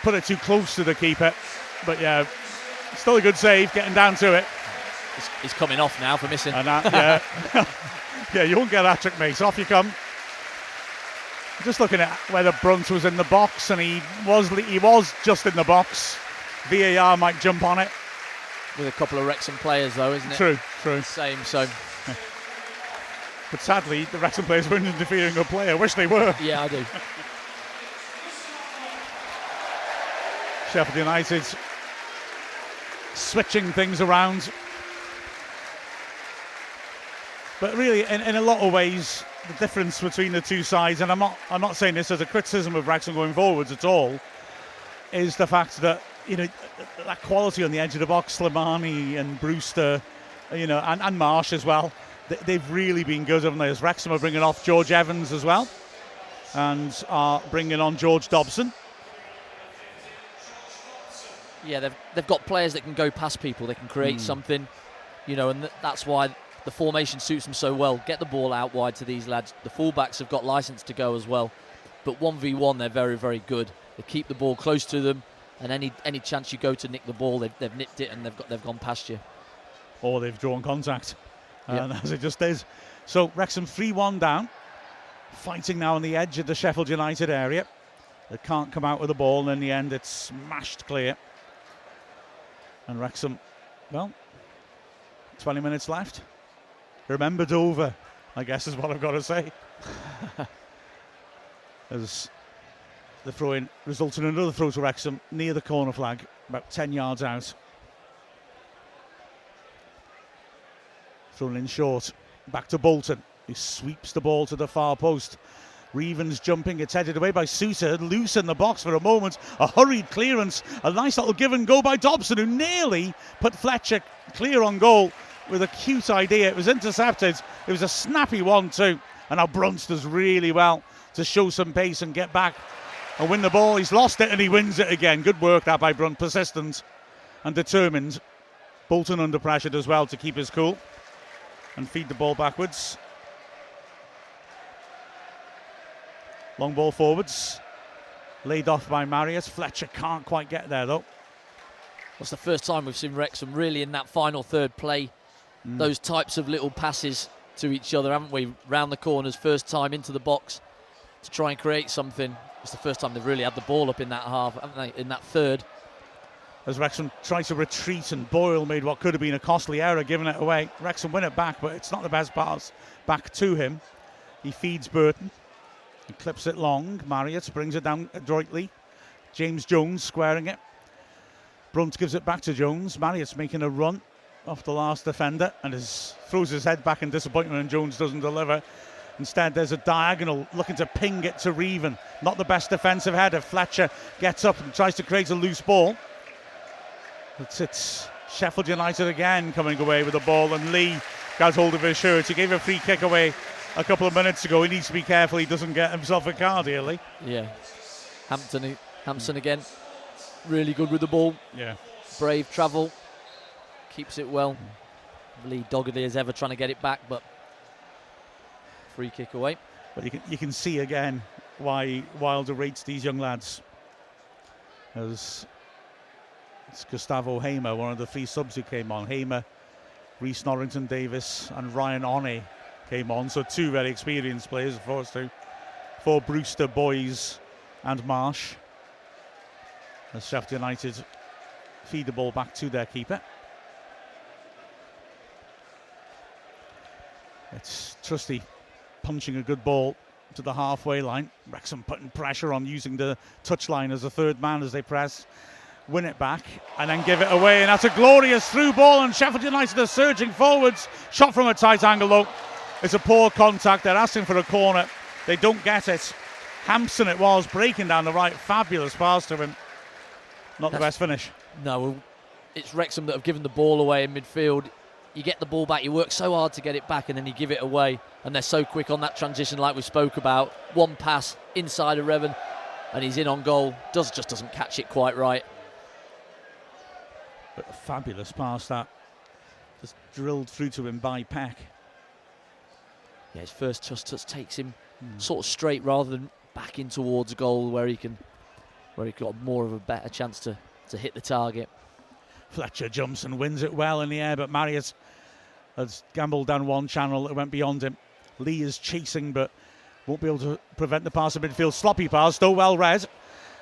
put it too close to the keeper, but yeah, still a good save, getting down to it. He's coming off now for missing. And that, yeah, you won't get a hat-trick, mate. Off you come. Just looking at whether Brunt was in the box, and he was just in the box. VAR might jump on it. With a couple of Wrexham players, though, isn't it? True. Same, so. But sadly, the Wrexham players weren't interfering with play. I wish they were. Yeah, I do. Sheffield United switching things around. But really, in a lot of ways, the difference between the two sides, and I'm not saying this as a criticism of Wrexham going forwards at all, is the fact that, you know, that quality on the edge of the box, Slimani and Brewster, you know, and Marsh as well, they've really been good, haven't they? As Wrexham are bringing off George Evans as well, and are bringing on George Dobson. Yeah, they've got players that can go past people. They can create something, you know, and that's why the formation suits them so well. Get the ball out wide to these lads. The fullbacks have got license to go as well, but 1v1 they're very, very good. They keep the ball close to them, and any chance you go to nick the ball, they've nicked it and they've gone past you. Or they've drawn contact, as it just is. So Wrexham 3-1 down, fighting now on the edge of the Sheffield United area. They can't come out with the ball, and in the end it's smashed clear. And Wrexham, well, 20 minutes left. Remember Dover, I guess is what I've got to say. As The throw-in results in another throw to Wrexham near the corner flag, about 10 yards out. Thrown in short, back to Bolton, who sweeps the ball to the far post. Reevan's jumping, it's headed away by Sousa, loose in the box for a moment. A hurried clearance, a nice little give and go by Dobson, who nearly put Fletcher clear on goal with a cute idea. It was intercepted, it was a snappy 1-2, and now Brunt does really well to show some pace and get back and win the ball. He's lost it and he wins it again. Good work that by Brunt, persistent and determined. Bolton under pressure as well to keep his cool and feed the ball backwards. Long ball forwards, laid off by Marriott. Fletcher can't quite get there though. It's the first time we've seen Wrexham really in that final third play those types of little passes to each other, haven't we? Round the corners, first time into the box to try and create something. It's the first time they've really had the ball up in that half, haven't they, in that third. As Wrexham tried to retreat and Boyle made what could have been a costly error, giving it away. Wrexham win it back, but it's not the best pass back to him. He feeds Burton. He clips it long. Marriott brings it down adroitly. James Jones squaring it. Brunt gives it back to Jones. Marriott's making a run off the last defender and throws his head back in disappointment, and Jones doesn't deliver. Instead, there's a diagonal looking to ping it to Reevan. Not the best defensive header. Fletcher gets up and tries to create a loose ball. It's Sheffield United again coming away with the ball, and Lee got hold of his shirt. He gave a free kick away a couple of minutes ago. He needs to be careful he doesn't get himself a card here, Lee. Yeah. Hampson again. Really good with the ball. Yeah. Brave travel. Keeps it well. Lee doggedly as ever trying to get it back, but free kick away. But you can see again why Wilder rates these young lads. As it's Gustavo Hamer, one of the three subs who came on. Hamer, Rhys Norrington Davis and Ryan Oney came on. So two very experienced players for Brewster, Boys and Marsh. As Sheffield United feed the ball back to their keeper. It's Trusty punching a good ball to the halfway line. Wrexham putting pressure on, using the touchline as a third man as they press. Win it back and then give it away, and that's a glorious through ball, and Sheffield United are surging forwards. Shot from a tight angle though. It's a poor contact. They're asking for a corner. They don't get it. Hampson it was, breaking down the right. Fabulous pass to him. Not the best finish. No, it's Wrexham that have given the ball away in midfield. You get the ball back, you work so hard to get it back, and then you give it away, and they're so quick on that transition like we spoke about. One pass inside of Revan and he's in on goal. Just doesn't catch it quite right. But a fabulous pass that. Just drilled through to him by Peck. Yeah, his first touch takes him sort of straight rather than back in towards goal where he got more of a better chance to hit the target. Fletcher jumps and wins it well in the air, but Marriott has gambled down one channel that went beyond him. Lee is chasing but won't be able to prevent the pass in midfield. Sloppy pass, though well read.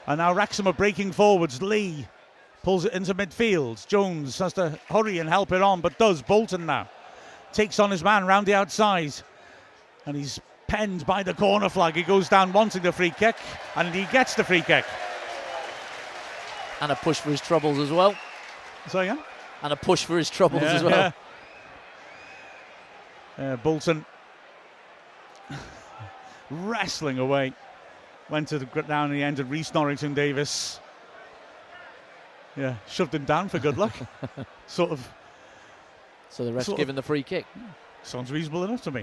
And now Wrexham are breaking forwards. Lee pulls it into midfield. Jones has to hurry and help it on, but does. Bolton now takes on his man round the outside, and he's penned by the corner flag. He goes down wanting the free kick, and he gets the free kick. And a push for his troubles as well. So yeah. And a push for his troubles as well. Bolton wrestling away. Went to the down in the end, and Rhys Norrington Davis shoved him down for good luck. Sort of. So the ref's given the free kick. Sounds reasonable enough to me.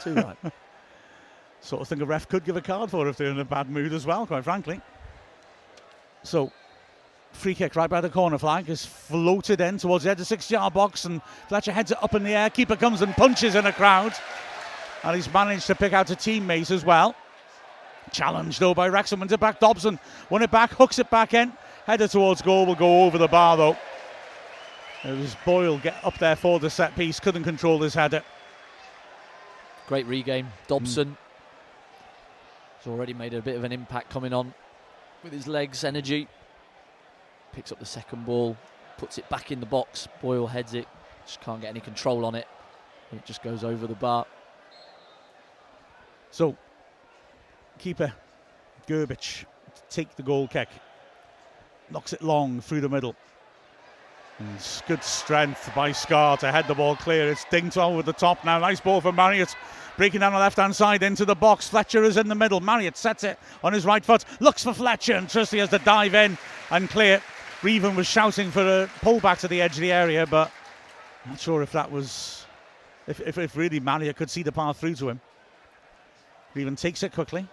Too right. Sort of think a ref could give a card for if they're in a bad mood as well, quite frankly. So, free kick right by the corner flag is floated in towards the edge of the 6-yard box, and Fletcher heads it up in the air. Keeper comes and punches in a crowd, and he's managed to pick out a teammate as well. Challenged though by Wrexham, wins it back. Dobson won it back, hooks it back in. Header towards goal, will go over the bar though. It was Boyle get up there for the set piece, couldn't control his header. Great regain. Dobson has already made a bit of an impact coming on with his legs, energy. Picks up the second ball, puts it back in the box. Boyle heads it, just can't get any control on it. It just goes over the bar. So, keeper Gerbich take the goal kick. Knocks it long through the middle. And it's good strength by Scar to head the ball clear. It's dinged over the top now. Nice ball for Marriott. Breaking down the left-hand side into the box. Fletcher is in the middle. Marriott sets it on his right foot. Looks for Fletcher, and Trusty has to dive in and clear. Reven was shouting for a pull back to the edge of the area, but not sure if that was... If really Marriott could see the path through to him. Reven takes it quickly.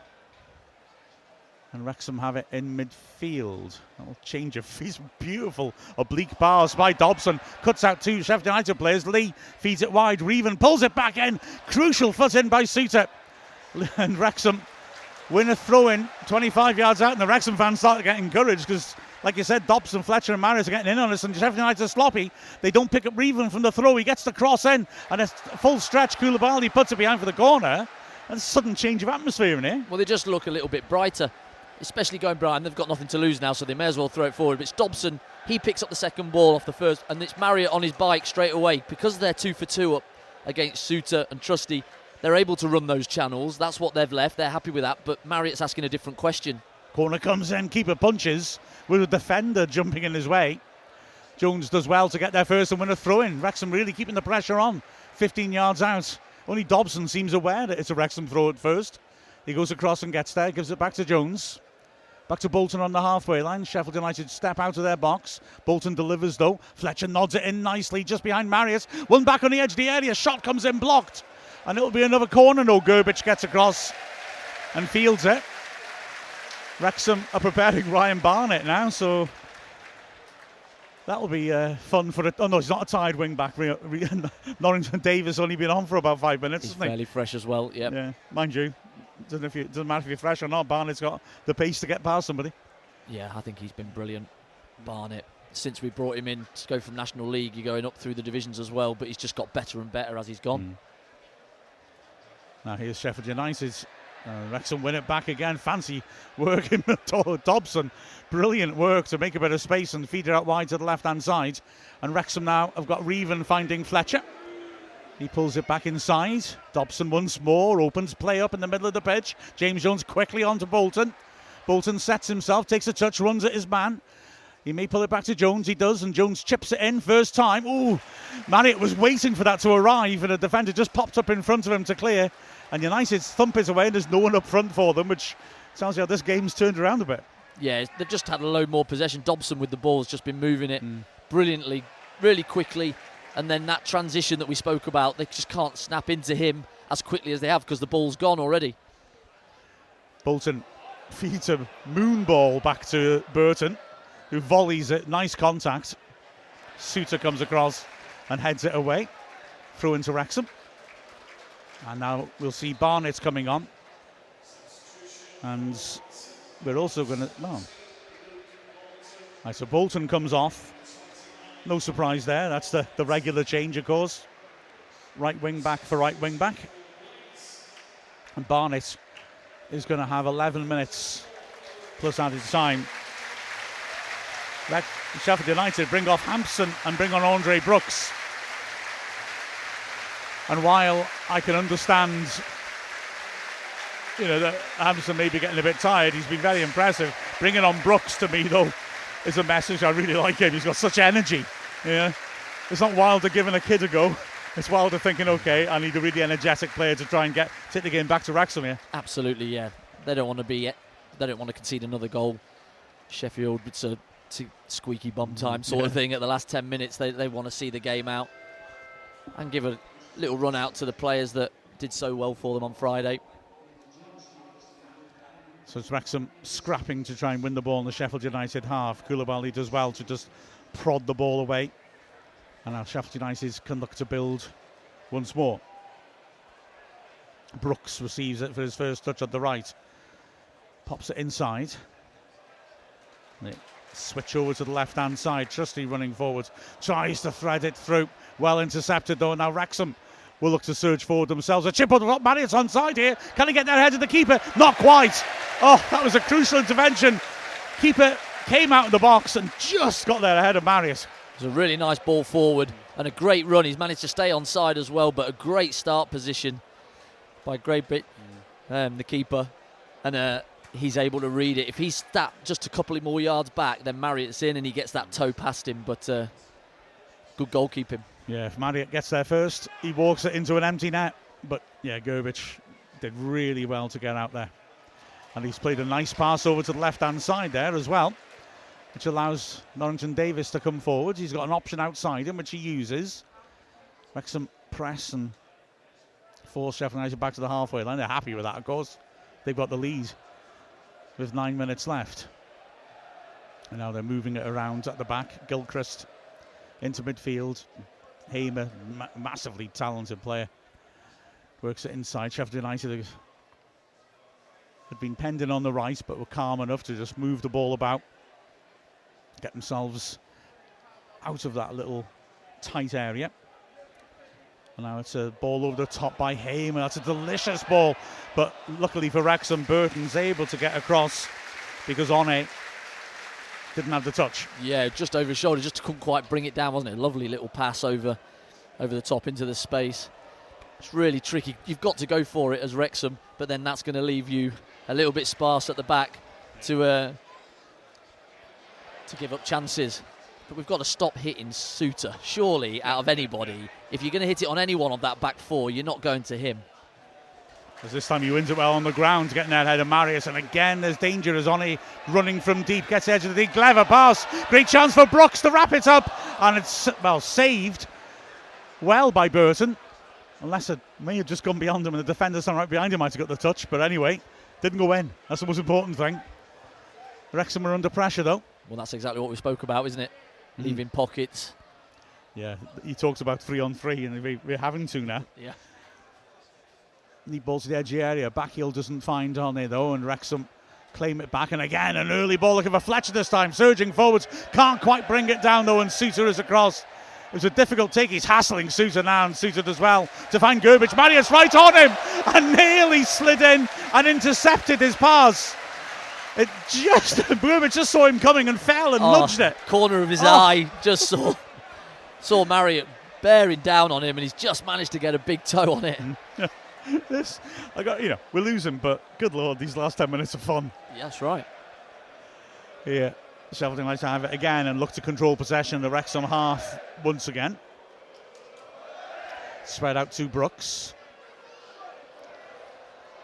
And Wrexham have it in midfield. That'll change of feet. Beautiful oblique pass by Dobson. Cuts out two Sheffield United players. Lee feeds it wide. Reven pulls it back in. Crucial foot in by Suter. And Wrexham win a throw-in 25 yards out. And the Wrexham fans start to get encouraged because, like you said, Dobson, Fletcher and Marriott are getting in on us. And Sheffield United are sloppy. They don't pick up Reven from the throw. He gets the cross in. And a full stretch. Koulibaly puts it behind for the corner. And a sudden change of atmosphere in here. Well, they just look a little bit brighter. Especially going Brian, they've got nothing to lose now, so they may as well throw it forward. But it's Dobson, he picks up the second ball off the first, and it's Marriott on his bike straight away. Because they're 2 for 2 up against Suter and Trusty, they're able to run those channels. That's what they've left. They're happy with that, but Marriott's asking a different question. Corner comes in, keeper punches with a defender jumping in his way. Jones does well to get there first and win a throw-in. Wrexham really keeping the pressure on, 15 yards out. Only Dobson seems aware that it's a Wrexham throw at first. He goes across and gets there, gives it back to Jones. Back to Bolton on the halfway line. Sheffield United step out of their box. Bolton delivers though. Fletcher nods it in nicely just behind Marriott. One back on the edge of the area. Shot comes in blocked. And it'll be another corner. No, Gerbic gets across and fields it. Wrexham are preparing Ryan Barnett now, so that'll be fun for it. Oh no, he's not a tired wing back. Norrington Davis only been on for about 5 minutes. He's fairly fresh as well. Yep. Yeah, mind you. Doesn't matter if you're fresh or not. Barnett's got the pace to get past somebody. Yeah, I think he's been brilliant. Barnett, since we brought him in to go from National League, you're going up through the divisions as well, but he's just got better and better as he's gone. Now here's Sheffield United. Wrexham win it back again. Fancy working Dobson. Brilliant work to make a bit of space and feed it out wide to the left-hand side. And Wrexham now have got Reven finding Fletcher. He pulls it back inside. Dobson once more opens play up in the middle of the pitch. James Jones quickly on to Bolton. Bolton sets himself, takes a touch, runs at his man. He may pull it back to Jones. He does, and Jones chips it in first time. Ooh, Marriott was waiting for that to arrive, and a defender just popped up in front of him to clear. And United's thump is away, and there's no one up front for them, which tells you how this game's turned around a bit. Yeah, they've just had a load more possession. Dobson with the ball has just been moving it brilliantly, really quickly. And then that transition that we spoke about, they just can't snap into him as quickly as they have because the ball's gone already. Bolton feeds a moon ball back to Burton, who volleys it. Nice contact. Suter comes across and heads it away. Throw into Wrexham. And now we'll see Barnett coming on. And we're also going to... No. Right, so Bolton comes off. No surprise there. That's the regular change, of course. Right wing back for right wing back. And Barnett is going to have 11 minutes plus added time. Sheffield United bring off Hampson and bring on Andre Brooks. And while I can understand, that Hampson may be getting a bit tired, he's been very impressive. Bringing on Brooks to me, though, is a message. I really like him. He's got such energy. Yeah, it's not Wilder giving a kid a go. It's Wilder thinking, okay, I need a really energetic player to try and take the game back to Wrexham here. Absolutely, yeah. They don't want to concede another goal. Sheffield, it's a squeaky bum time sort of thing at the last 10 minutes. They want to see the game out and give a little run out to the players that did so well for them on Friday. So it's Wrexham scrapping to try and win the ball in the Sheffield United half. Koulibaly does well to just prod the ball away. And now Sheffield United can look to build once more. Brooks receives it for his first touch on the right. Pops it inside. Switch over to the left-hand side. Trusty running forward. Tries to thread it through. Well intercepted though. Now Wrexham will look to surge forward themselves. A chip on the top. Marriott's onside here. Can he get that head of the keeper? Not quite. Oh, that was a crucial intervention. Keeper came out of the box and just got there ahead of Marriott. It was a really nice ball forward and a great run. He's managed to stay onside as well, but a great start position by the keeper. And he's able to read it. If he's just a couple of more yards back, then Marriott's in and he gets that toe past him. But good goalkeeping. Yeah, if Marriott gets there first, he walks it into an empty net. But yeah, Gorbich did really well to get out there. And he's played a nice pass over to the left-hand side there as well, which allows Norrington Davis to come forward. He's got an option outside him, which he uses. Wrexham press and force Sheffield United back to the halfway line. They're happy with that, of course. They've got the lead with 9 minutes left. And now they're moving it around at the back. Gilchrist into midfield. Hamer, massively talented player, works it inside. Sheffield United had been pending on the right, but were calm enough to just move the ball about, get themselves out of that little tight area. And now it's a ball over the top by Hamer. That's a delicious ball, but luckily for Wrexham, Burton's able to get across because One didn't have the touch. Yeah, just over his shoulder, just couldn't quite bring it down, wasn't it? A lovely little pass over the top into the space. It's really tricky. You've got to go for it as Wrexham, but then that's going to leave you a little bit sparse at the back to give up chances. But we've got to stop hitting Suter. Surely, out of anybody, if you're going to hit it on anyone on that back four, you're not going to him. As this time he wins it well on the ground, getting there ahead of Marius, and again there's danger as One running from deep, gets the edge of the deep, clever pass, great chance for Brooks to wrap it up, and it's, well, saved well by Burton, unless it may have just gone beyond him and the defender standing right behind him might have got the touch, but anyway, didn't go in. That's the most important thing. Wrexham are under pressure though. Well, that's exactly what we spoke about, isn't it? Leaving pockets. Yeah, he talks about 3-on-3 and we're having to now. Yeah. Neat ball to the edge of the area. Backheel doesn't find on it though, and Wrexham claim it back. And again, an early ball looking for Fletcher this time, surging forwards. Can't quite bring it down though, and Suter is across. It was a difficult take. He's hassling Suter now, and Suter does well to find Gorbich. Marius right on him, and nearly slid in and intercepted his pass. It just, Gorbich just saw him coming and fell and nudged it. Corner of his eye, just saw Marriott bearing down on him, and he's just managed to get a big toe on it. We're losing, but good lord, these last 10 minutes are fun. Yeah, that's right. Yeah, Sheffield United have it again and look to control possession in the Wrexham half once again. Spread out to Brooks.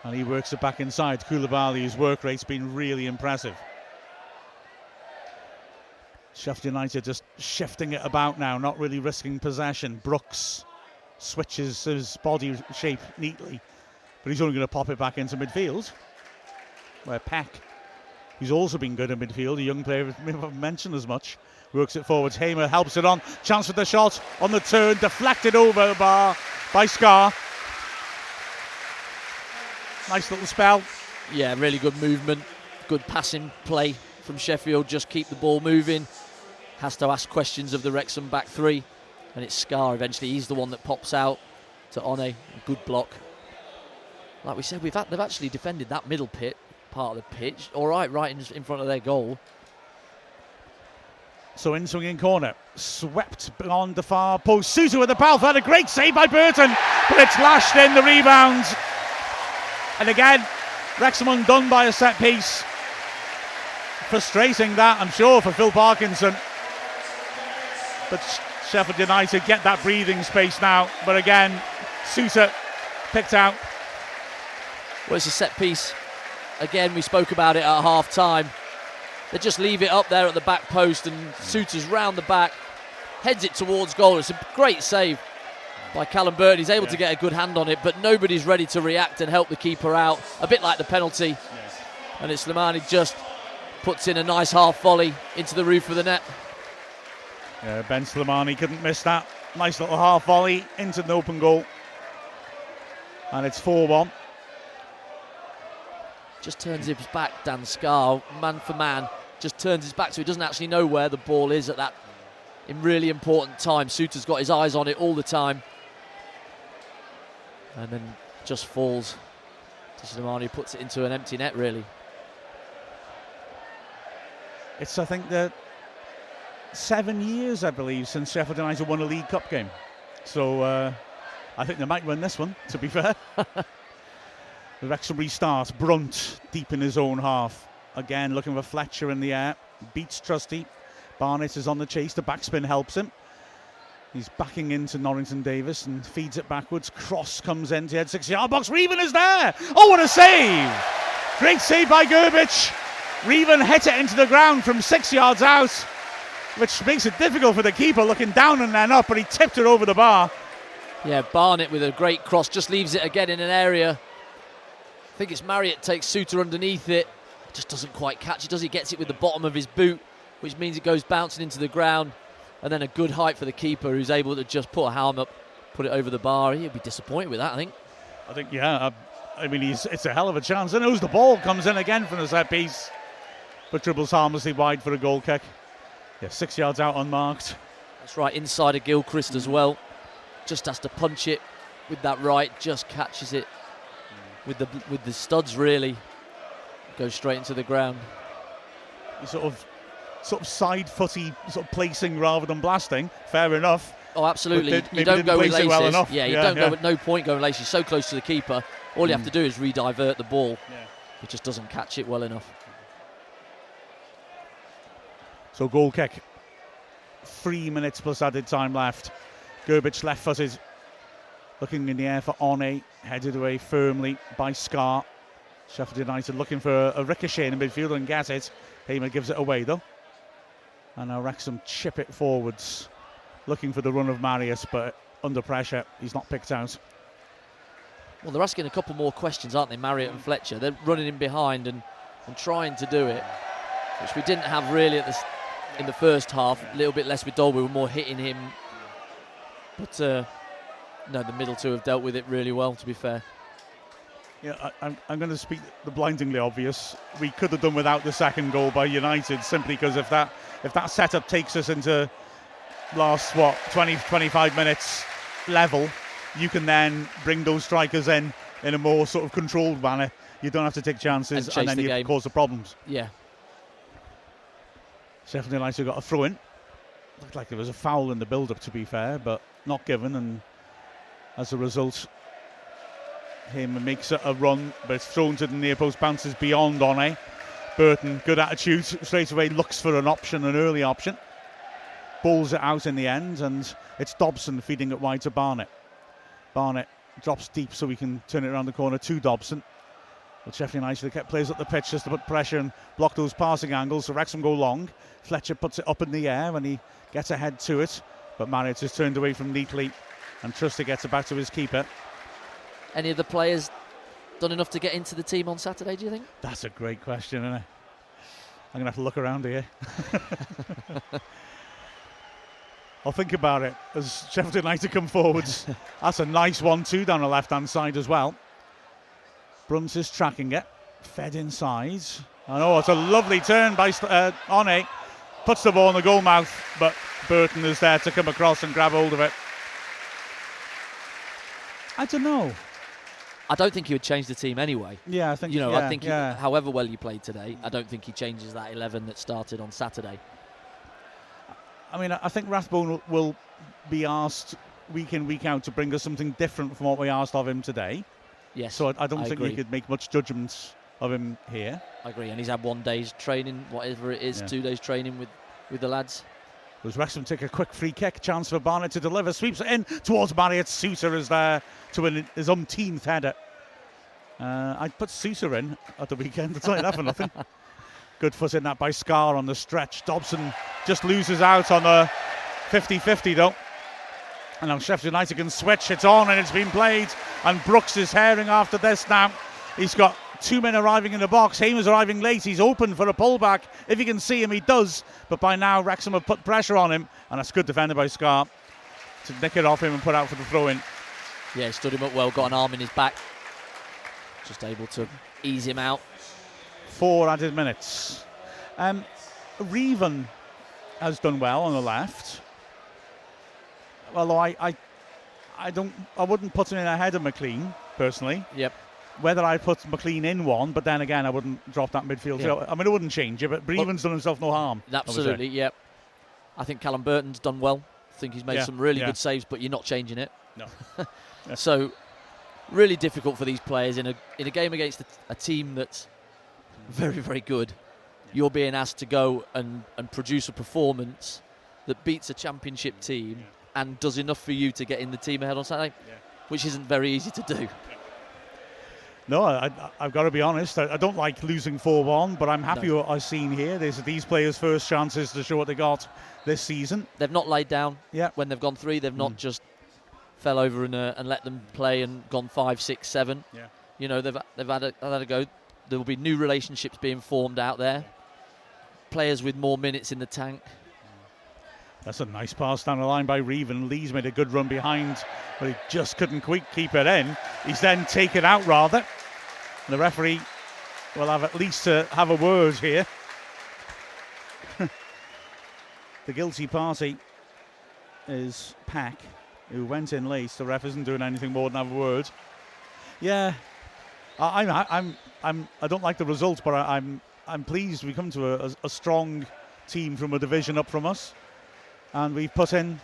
And he works it back inside. Koulibaly's work rate's been really impressive. Sheffield United just shifting it about now, not really risking possession. Brooks switches his body shape neatly, but he's only going to pop it back into midfield, where Peck, who's also been good in midfield, a young player we haven't mentioned as much, works it forwards. Hamer helps it on, chance for the shot on the turn, deflected over the bar by Scar. Nice little spell. Yeah, really good movement, good passing play from Sheffield, just keep the ball moving. Has to ask questions of the Wrexham back three, and it's Scar eventually. He's the one that pops out to One. Good block. Like we said, they've actually defended that middle part of the pitch. All right, right in front of their goal. So in swinging corner, swept beyond the far post. Suter with the power, had a great save by Burton, but it's lashed in the rebound. And again, Wrexham undone by a set piece. Frustrating that, I'm sure, for Phil Parkinson. But Sheffield United get that breathing space now. But again, Suter picked out. Well, it's a set piece. Again, we spoke about it at half time. They just leave it up there at the back post, and Suter's round the back, heads it towards goal. It's a great save by Callum Burton. He's able to get a good hand on it, but nobody's ready to react and help the keeper out. A bit like the penalty. And it's Slimani just puts in a nice half volley into the roof of the net. Yeah, Ben Slimani couldn't miss that. Nice little half volley into the open goal. And it's 4-1. Just turns his back, Dan Scar, man for man. Just turns his back, so he doesn't actually know where the ball is at that in really important time. Suter's got his eyes on it all the time. And then just falls to Slimani, puts it into an empty net, really. It's, I think, the 7 years, I believe, since Sheffield United won a League Cup game. So I think they might win this one, to be fair. The Wrexham restart. Brunt deep in his own half. Again, looking for Fletcher in the air. Beats Trusty. Barnett is on the chase. The backspin helps him. He's backing into Norrington Davis and feeds it backwards. Cross comes in to head 6-yard box. Reven is there. Oh, what a save! Great save by Gerbich. Reven hit it into the ground from 6 yards out, which makes it difficult for the keeper looking down and then up, but he tipped it over the bar. Yeah, Barnett with a great cross, just leaves it again in an area. I think it's Marriott takes Suter underneath it. Just doesn't quite catch it, does he? Gets it with the bottom of his boot, which means it goes bouncing into the ground. And then a good height for the keeper, who's able to just put a helm up, put it over the bar. He'll be disappointed with that, I think. Yeah. I mean, it's a hell of a chance. And knows the ball comes in again from the set piece, but dribbles harmlessly wide for a goal kick. Yeah, 6 yards out unmarked. That's right, inside of Gilchrist as well. Just has to punch it with that right, just catches it with the studs, really. Goes straight into the ground. He sort of side footy sort of placing rather than blasting. Fair enough. Oh, absolutely. You don't go with laces. Well enough. Yeah, you don't go with no point going laces. So close to the keeper. All you have to do is re-divert the ball. Yeah. He just doesn't catch it well enough. So goal kick. 3 minutes plus added time left. Gerbich left-footed. Looking in the air for One. Headed away firmly by Scar. Sheffield United looking for a ricochet in the midfield and get it. Hamer gives it away though. And now Wrexham chip it forwards. Looking for the run of Marius, but under pressure, he's not picked out. Well, they're asking a couple more questions, aren't they, Marriott and Fletcher? They're running in behind and trying to do it, which we didn't have really in the first half. A little bit less with Dolby, we were more hitting him. But no, the middle two have dealt with it really well, to be fair. Yeah, I'm going to speak the blindingly obvious. We could have done without the second goal by United, simply because if that setup takes us into last 20-25 minutes level, you can then bring those strikers in a more sort of controlled manner. You don't have to take chances and then you cause the problems. Yeah. Sheffield United got a throw in. Looked like there was a foul in the build-up, to be fair, but not given, and as a result, Hamer makes a run, but it's thrown to the near post, bounces beyond One. Burton, good attitude, straight away looks for an early option. Bowls it out in the end, and it's Dobson feeding it wide to Barnett. Barnett drops deep so he can turn it around the corner to Dobson. But Sheffield United kept players up the pitch just to put pressure and block those passing angles, so Wrexham go long. Fletcher puts it up in the air and he gets ahead to it, but Marriott is turned away from neatly, and Trusty gets it back to his keeper. Any of the players done enough to get into the team on Saturday, do you think? That's a great question, isn't it? I'm going to have to look around here. I'll think about it as Sheffield United come forwards. That's a nice 1-2 down the left-hand side as well. Brunt is tracking it. Fed inside. I know, it's a lovely turn by One. Puts the ball in the goal mouth, but Burton is there to come across and grab hold of it. I don't know. I don't think he would change the team anyway. Yeah, I think. I think however well you played today, I don't think he changes that 11 that started on Saturday. I mean, I think Rathbone will be asked week in, week out to bring us something different from what we asked of him today. Yes, so I don't think agree. you could make much judgments of him here. I agree, and he's had 1 day's training, whatever it is, 2 days training with the lads. Does Wrexham take a quick free kick? Chance for Barnett to deliver. Sweeps it in towards Marriott. Suter is there to win his umpteenth header. I'd put Suter in at the weekend. I'll tell you that for nothing. Good foot in that by Scar on the stretch. Dobson just loses out on a 50-50 though. And now Sheffield United can switch. It's on and it's been played. And Brooks is herring after this now. He's got 2 men arriving in the box. Hamer's arriving late. He's open for a pullback. If he can see him, he does. But by now, Wrexham have put pressure on him. And that's good defended by Scar to nick it off him and put out for the throw-in. Yeah, stood him up well, got an arm in his back. Just able to ease him out. 4 added minutes. Reven has done well on the left. Although I wouldn't put him in ahead of McLean, personally. Yep. Whether I put McLean in one, but then again, I wouldn't drop that midfield. Yeah. I mean, it wouldn't change it, but Breven's done himself no harm. Absolutely, yep. I think Callum Burton's done well. I think he's made some really good saves, but you're not changing it. No. So really difficult for these players in a game against a team that's very, very good. You're being asked to go and produce a performance that beats a championship team and does enough for you to get in the team ahead on Saturday, which isn't very easy to do. No, I've got to be honest. I don't like losing 4-1, but I'm happy what I've seen here. These players' first chances to show what they got this season. They've not laid down when they've gone 3. They've not just fell over and let them play and gone 5, 6, 7. Yeah. You know, they've had a go. There will be new relationships being formed out there. Players with more minutes in the tank. That's a nice pass down the line by Reeven. Lee's made a good run behind, but he just couldn't quite keep it in. He's then taken out rather. And the referee will have at least to have a word here. The guilty party is Pack, who went in late. The ref isn't doing anything more than have a word. Yeah, I don't like the results, but I'm pleased we come to a strong team from a division up from us, and we've put in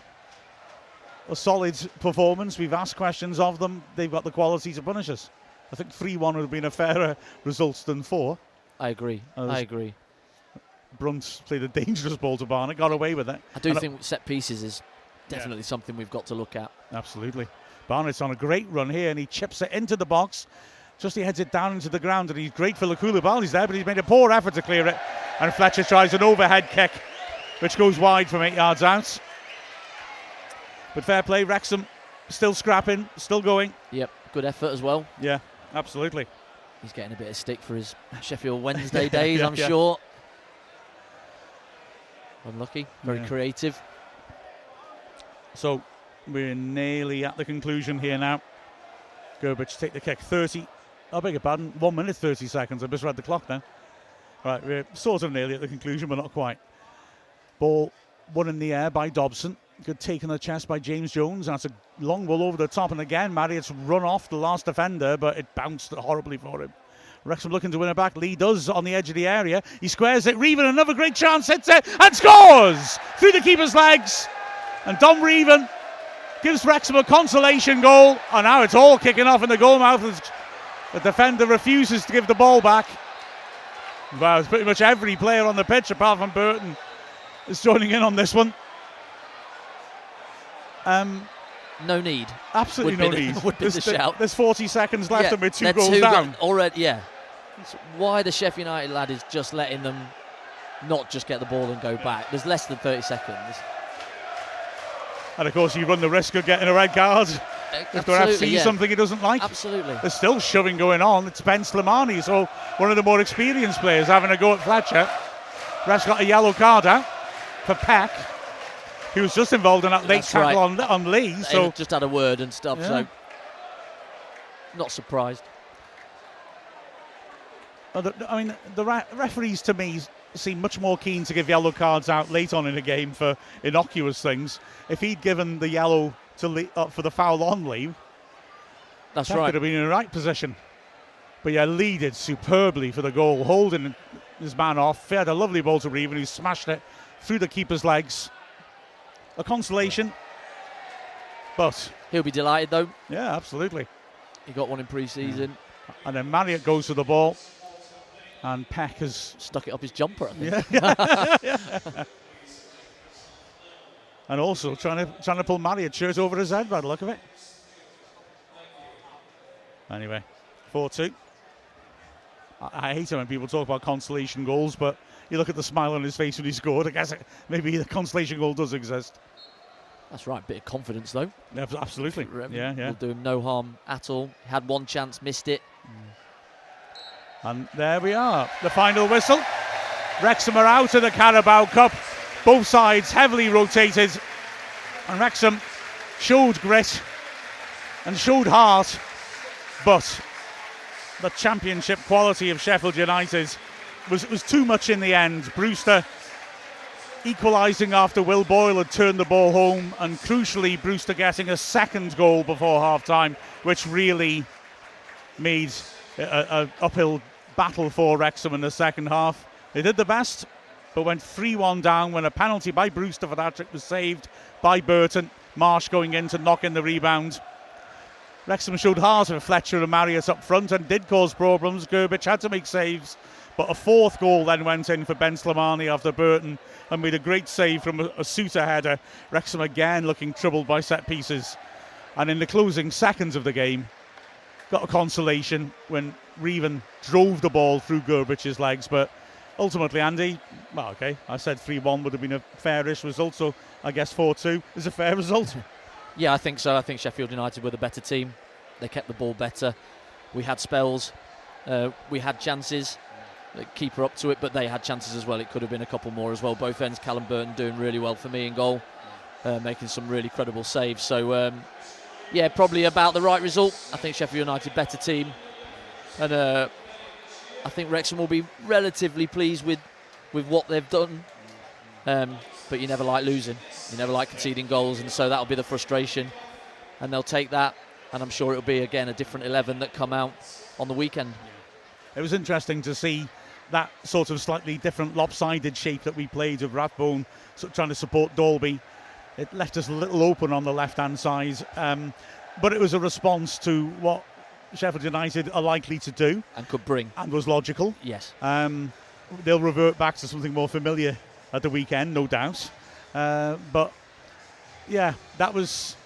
a solid performance. We've asked questions of them. They've got the quality to punish us. I think 3-1 would have been a fairer result than 4. I agree. Brunt played a dangerous ball to Barnett, got away with it. I do think set pieces is definitely something we've got to look at. Absolutely. Barnett's on a great run here, and he chips it into the box. Just he heads it down into the ground, and he's great for Koulibaly's there, but he's made a poor effort to clear it. And Fletcher tries an overhead kick, which goes wide from 8 yards out. But fair play, Wrexham still scrapping, still going. Yep, good effort as well. Yeah, absolutely. He's getting a bit of stick for his Sheffield Wednesday days, I'm sure. Unlucky, very creative. So we're nearly at the conclusion here now. Gerbich take the kick. 30. I beg your pardon. 1 minute 30 seconds. I misread the clock now. Right, we're sort of nearly at the conclusion, but not quite. Ball won in the air by Dobson. Good take in the chest by James Jones. That's a long ball over the top, and again Marriott's run off the last defender, but it bounced horribly for him. Wrexham looking to win it back. Lee does on the edge of the area. He squares it. Reeven, another great chance, hits it and scores through the keeper's legs. And Dom Reeven gives Wrexham a consolation goal. And now it's all kicking off in the goal mouth as the defender refuses to give the ball back. Well, it's pretty much every player on the pitch apart from Burton is joining in on this one. No need. Absolutely no need. Would be the shout. There's 40 seconds left and we're 2 goals down. Already, It's why the Sheffield United lad is just letting them not just get the ball and go back. There's less than 30 seconds. And of course you run the risk of getting a red card if the ref sees something he doesn't like. Absolutely. There's still shoving going on. It's Ben Slimani, so one of the more experienced players having a go at Fletcher. Ref's got a yellow card out for Peck. He was just involved in that late tackle on Lee. So just had a word and stuff, so not surprised. The referees to me seem much more keen to give yellow cards out late on in a game for innocuous things. If he'd given the yellow to Lee, for the foul on Lee, that could have been in the right position. But Lee did superbly for the goal, holding his man off. He had a lovely ball to Reeven, who smashed it through the keeper's legs. A consolation, but he'll be delighted though. Yeah, absolutely. He got one in pre-season. And then Marriott goes to the ball, and Peck has stuck it up his jumper, I think. And also trying to pull Marriott's shirt over his head by the look of it. Anyway, 4-2. I hate it when people talk about consolation goals, but you look at the smile on his face when he scored. I guess maybe the consolation goal does exist. That's right, bit of confidence though. Yeah, absolutely. Yeah. Will do him no harm at all. Had one chance, missed it. And there we are, the final whistle. Wrexham are out of the Carabao Cup. Both sides heavily rotated. And Wrexham showed grit and showed heart, but the championship quality of Sheffield United was too much in the end. Brewster equalising after Will Boyle had turned the ball home, and crucially Brewster getting a second goal before half-time, which really made an uphill battle for Wrexham in the second half. They did the best, but went 3-1 down when a penalty by Brewster for that trick was saved by Burton. Marsh going in to knock in the rebound. Wrexham showed heart with Fletcher and Marius up front and did cause problems. Gerbic had to make saves, but a fourth goal then went in for Ben Slimani after Burton and made a great save from a Suter header. Wrexham again looking troubled by set pieces. And in the closing seconds of the game, got a consolation when Reven drove the ball through Gerbic's legs. But ultimately, Andy, well, okay, I said 3-1 would have been a fairish result, so I guess 4-2 is a fair result. Yeah, I think so. I think Sheffield United were the better team. They kept the ball better. We had spells. We had chances. Keeper up to it, but they had chances as well. It could have been a couple more as well. Both ends, Callum Burton doing really well for me in goal, making some really credible saves. So, yeah, probably about the right result. I think Sheffield United better team. And I think Wrexham will be relatively pleased with what they've done. But you never like losing. You never like conceding goals, and so that'll be the frustration. And they'll take that, and I'm sure it'll be, again, a different 11 that come out on the weekend. It was interesting to see that sort of slightly different lopsided shape that we played with Rathbone trying to support Dalby. It left us a little open on the left-hand side, but it was a response to what Sheffield United are likely to do. And could bring. And was logical. Yes. They'll revert back to something more familiar at the weekend, no doubt. But, yeah, that was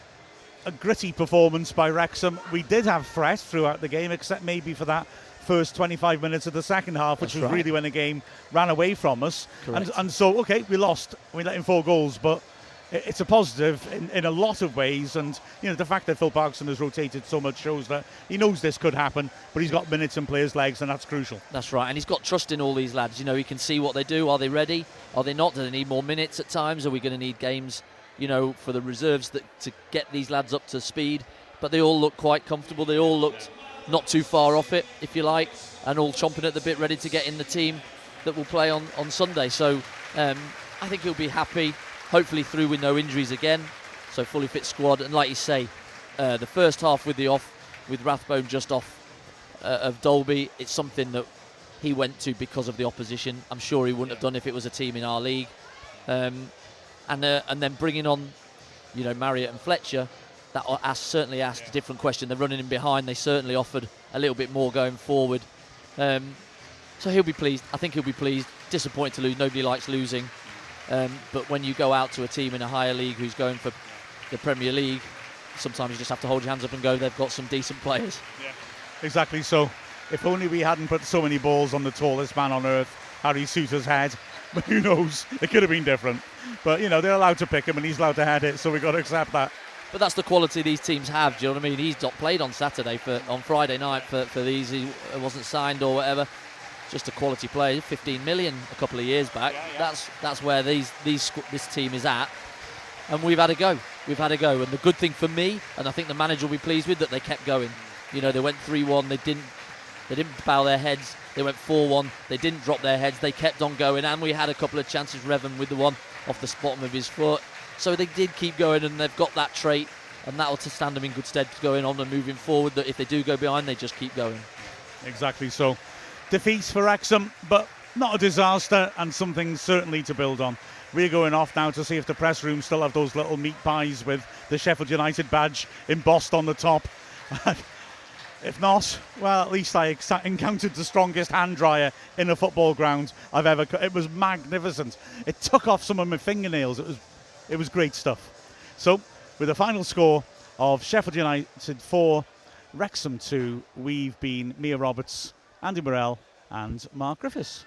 a gritty performance by Wrexham. We did have threat throughout the game, except maybe for that first 25 minutes of the second half, which was right. really when the game ran away from us. And so, okay, we lost. We let in 4 goals, but it's a positive in a lot of ways. And, you know, the fact that Phil Parkinson has rotated so much shows that he knows this could happen, but he's got minutes in players' legs, and that's crucial. That's right, and he's got trust in all these lads. You know, he can see what they do. Are they ready? Are they not? Do they need more minutes at times? Are we going to need games, you know, for the reserves to get these lads up to speed? But they all look quite comfortable. They all looked not too far off it, if you like, and all chomping at the bit, ready to get in the team that will play on Sunday. So I think he'll be happy, hopefully through with no injuries again. So fully fit squad. And like you say, the first half with Rathbone just off of Dalby, it's something that he went to because of the opposition. I'm sure he wouldn't have done if it was a team in our league. And then bringing on, you know, Marriott and Fletcher, that certainly asked a different question. They're running in behind. They certainly offered a little bit more going forward. So he'll be pleased. I think he'll be pleased. Disappointed to lose. Nobody likes losing. But when you go out to a team in a higher league who's going for the Premier League, sometimes you just have to hold your hands up and go, they've got some decent players. Yeah, exactly so. If only we hadn't put so many balls on the tallest man on earth, Harry Suter's head. But who knows? It could have been different. But, you know, they're allowed to pick him and he's allowed to head it, so we've got to accept that. But that's the quality these teams have, do you know what I mean? He's not played on Saturday, on Friday night for these. He wasn't signed or whatever. Just a quality player, 15 million a couple of years back. Yeah. That's where this team is at. And we've had a go. And the good thing for me, and I think the manager will be pleased with, that they kept going. You know, they went 3-1, they didn't bow their heads. They went 4-1, they didn't drop their heads, they kept on going. And we had a couple of chances, Reven with the one off the bottom of his foot. So they did keep going, and they've got that trait, and that will stand them in good stead going on and moving forward, that if they do go behind, they just keep going. Exactly so. Defeats for Wrexham, but not a disaster, and something certainly to build on. We're going off now to see if the press room still have those little meat pies with the Sheffield United badge embossed on the top. If not, well, at least I encountered the strongest hand dryer in a football ground I've ever. It was magnificent. It took off some of my fingernails. It was great stuff. So, with a final score of Sheffield United 4, Wrexham 2, we've been Mia Roberts, Andy Morrell and Mark Griffiths.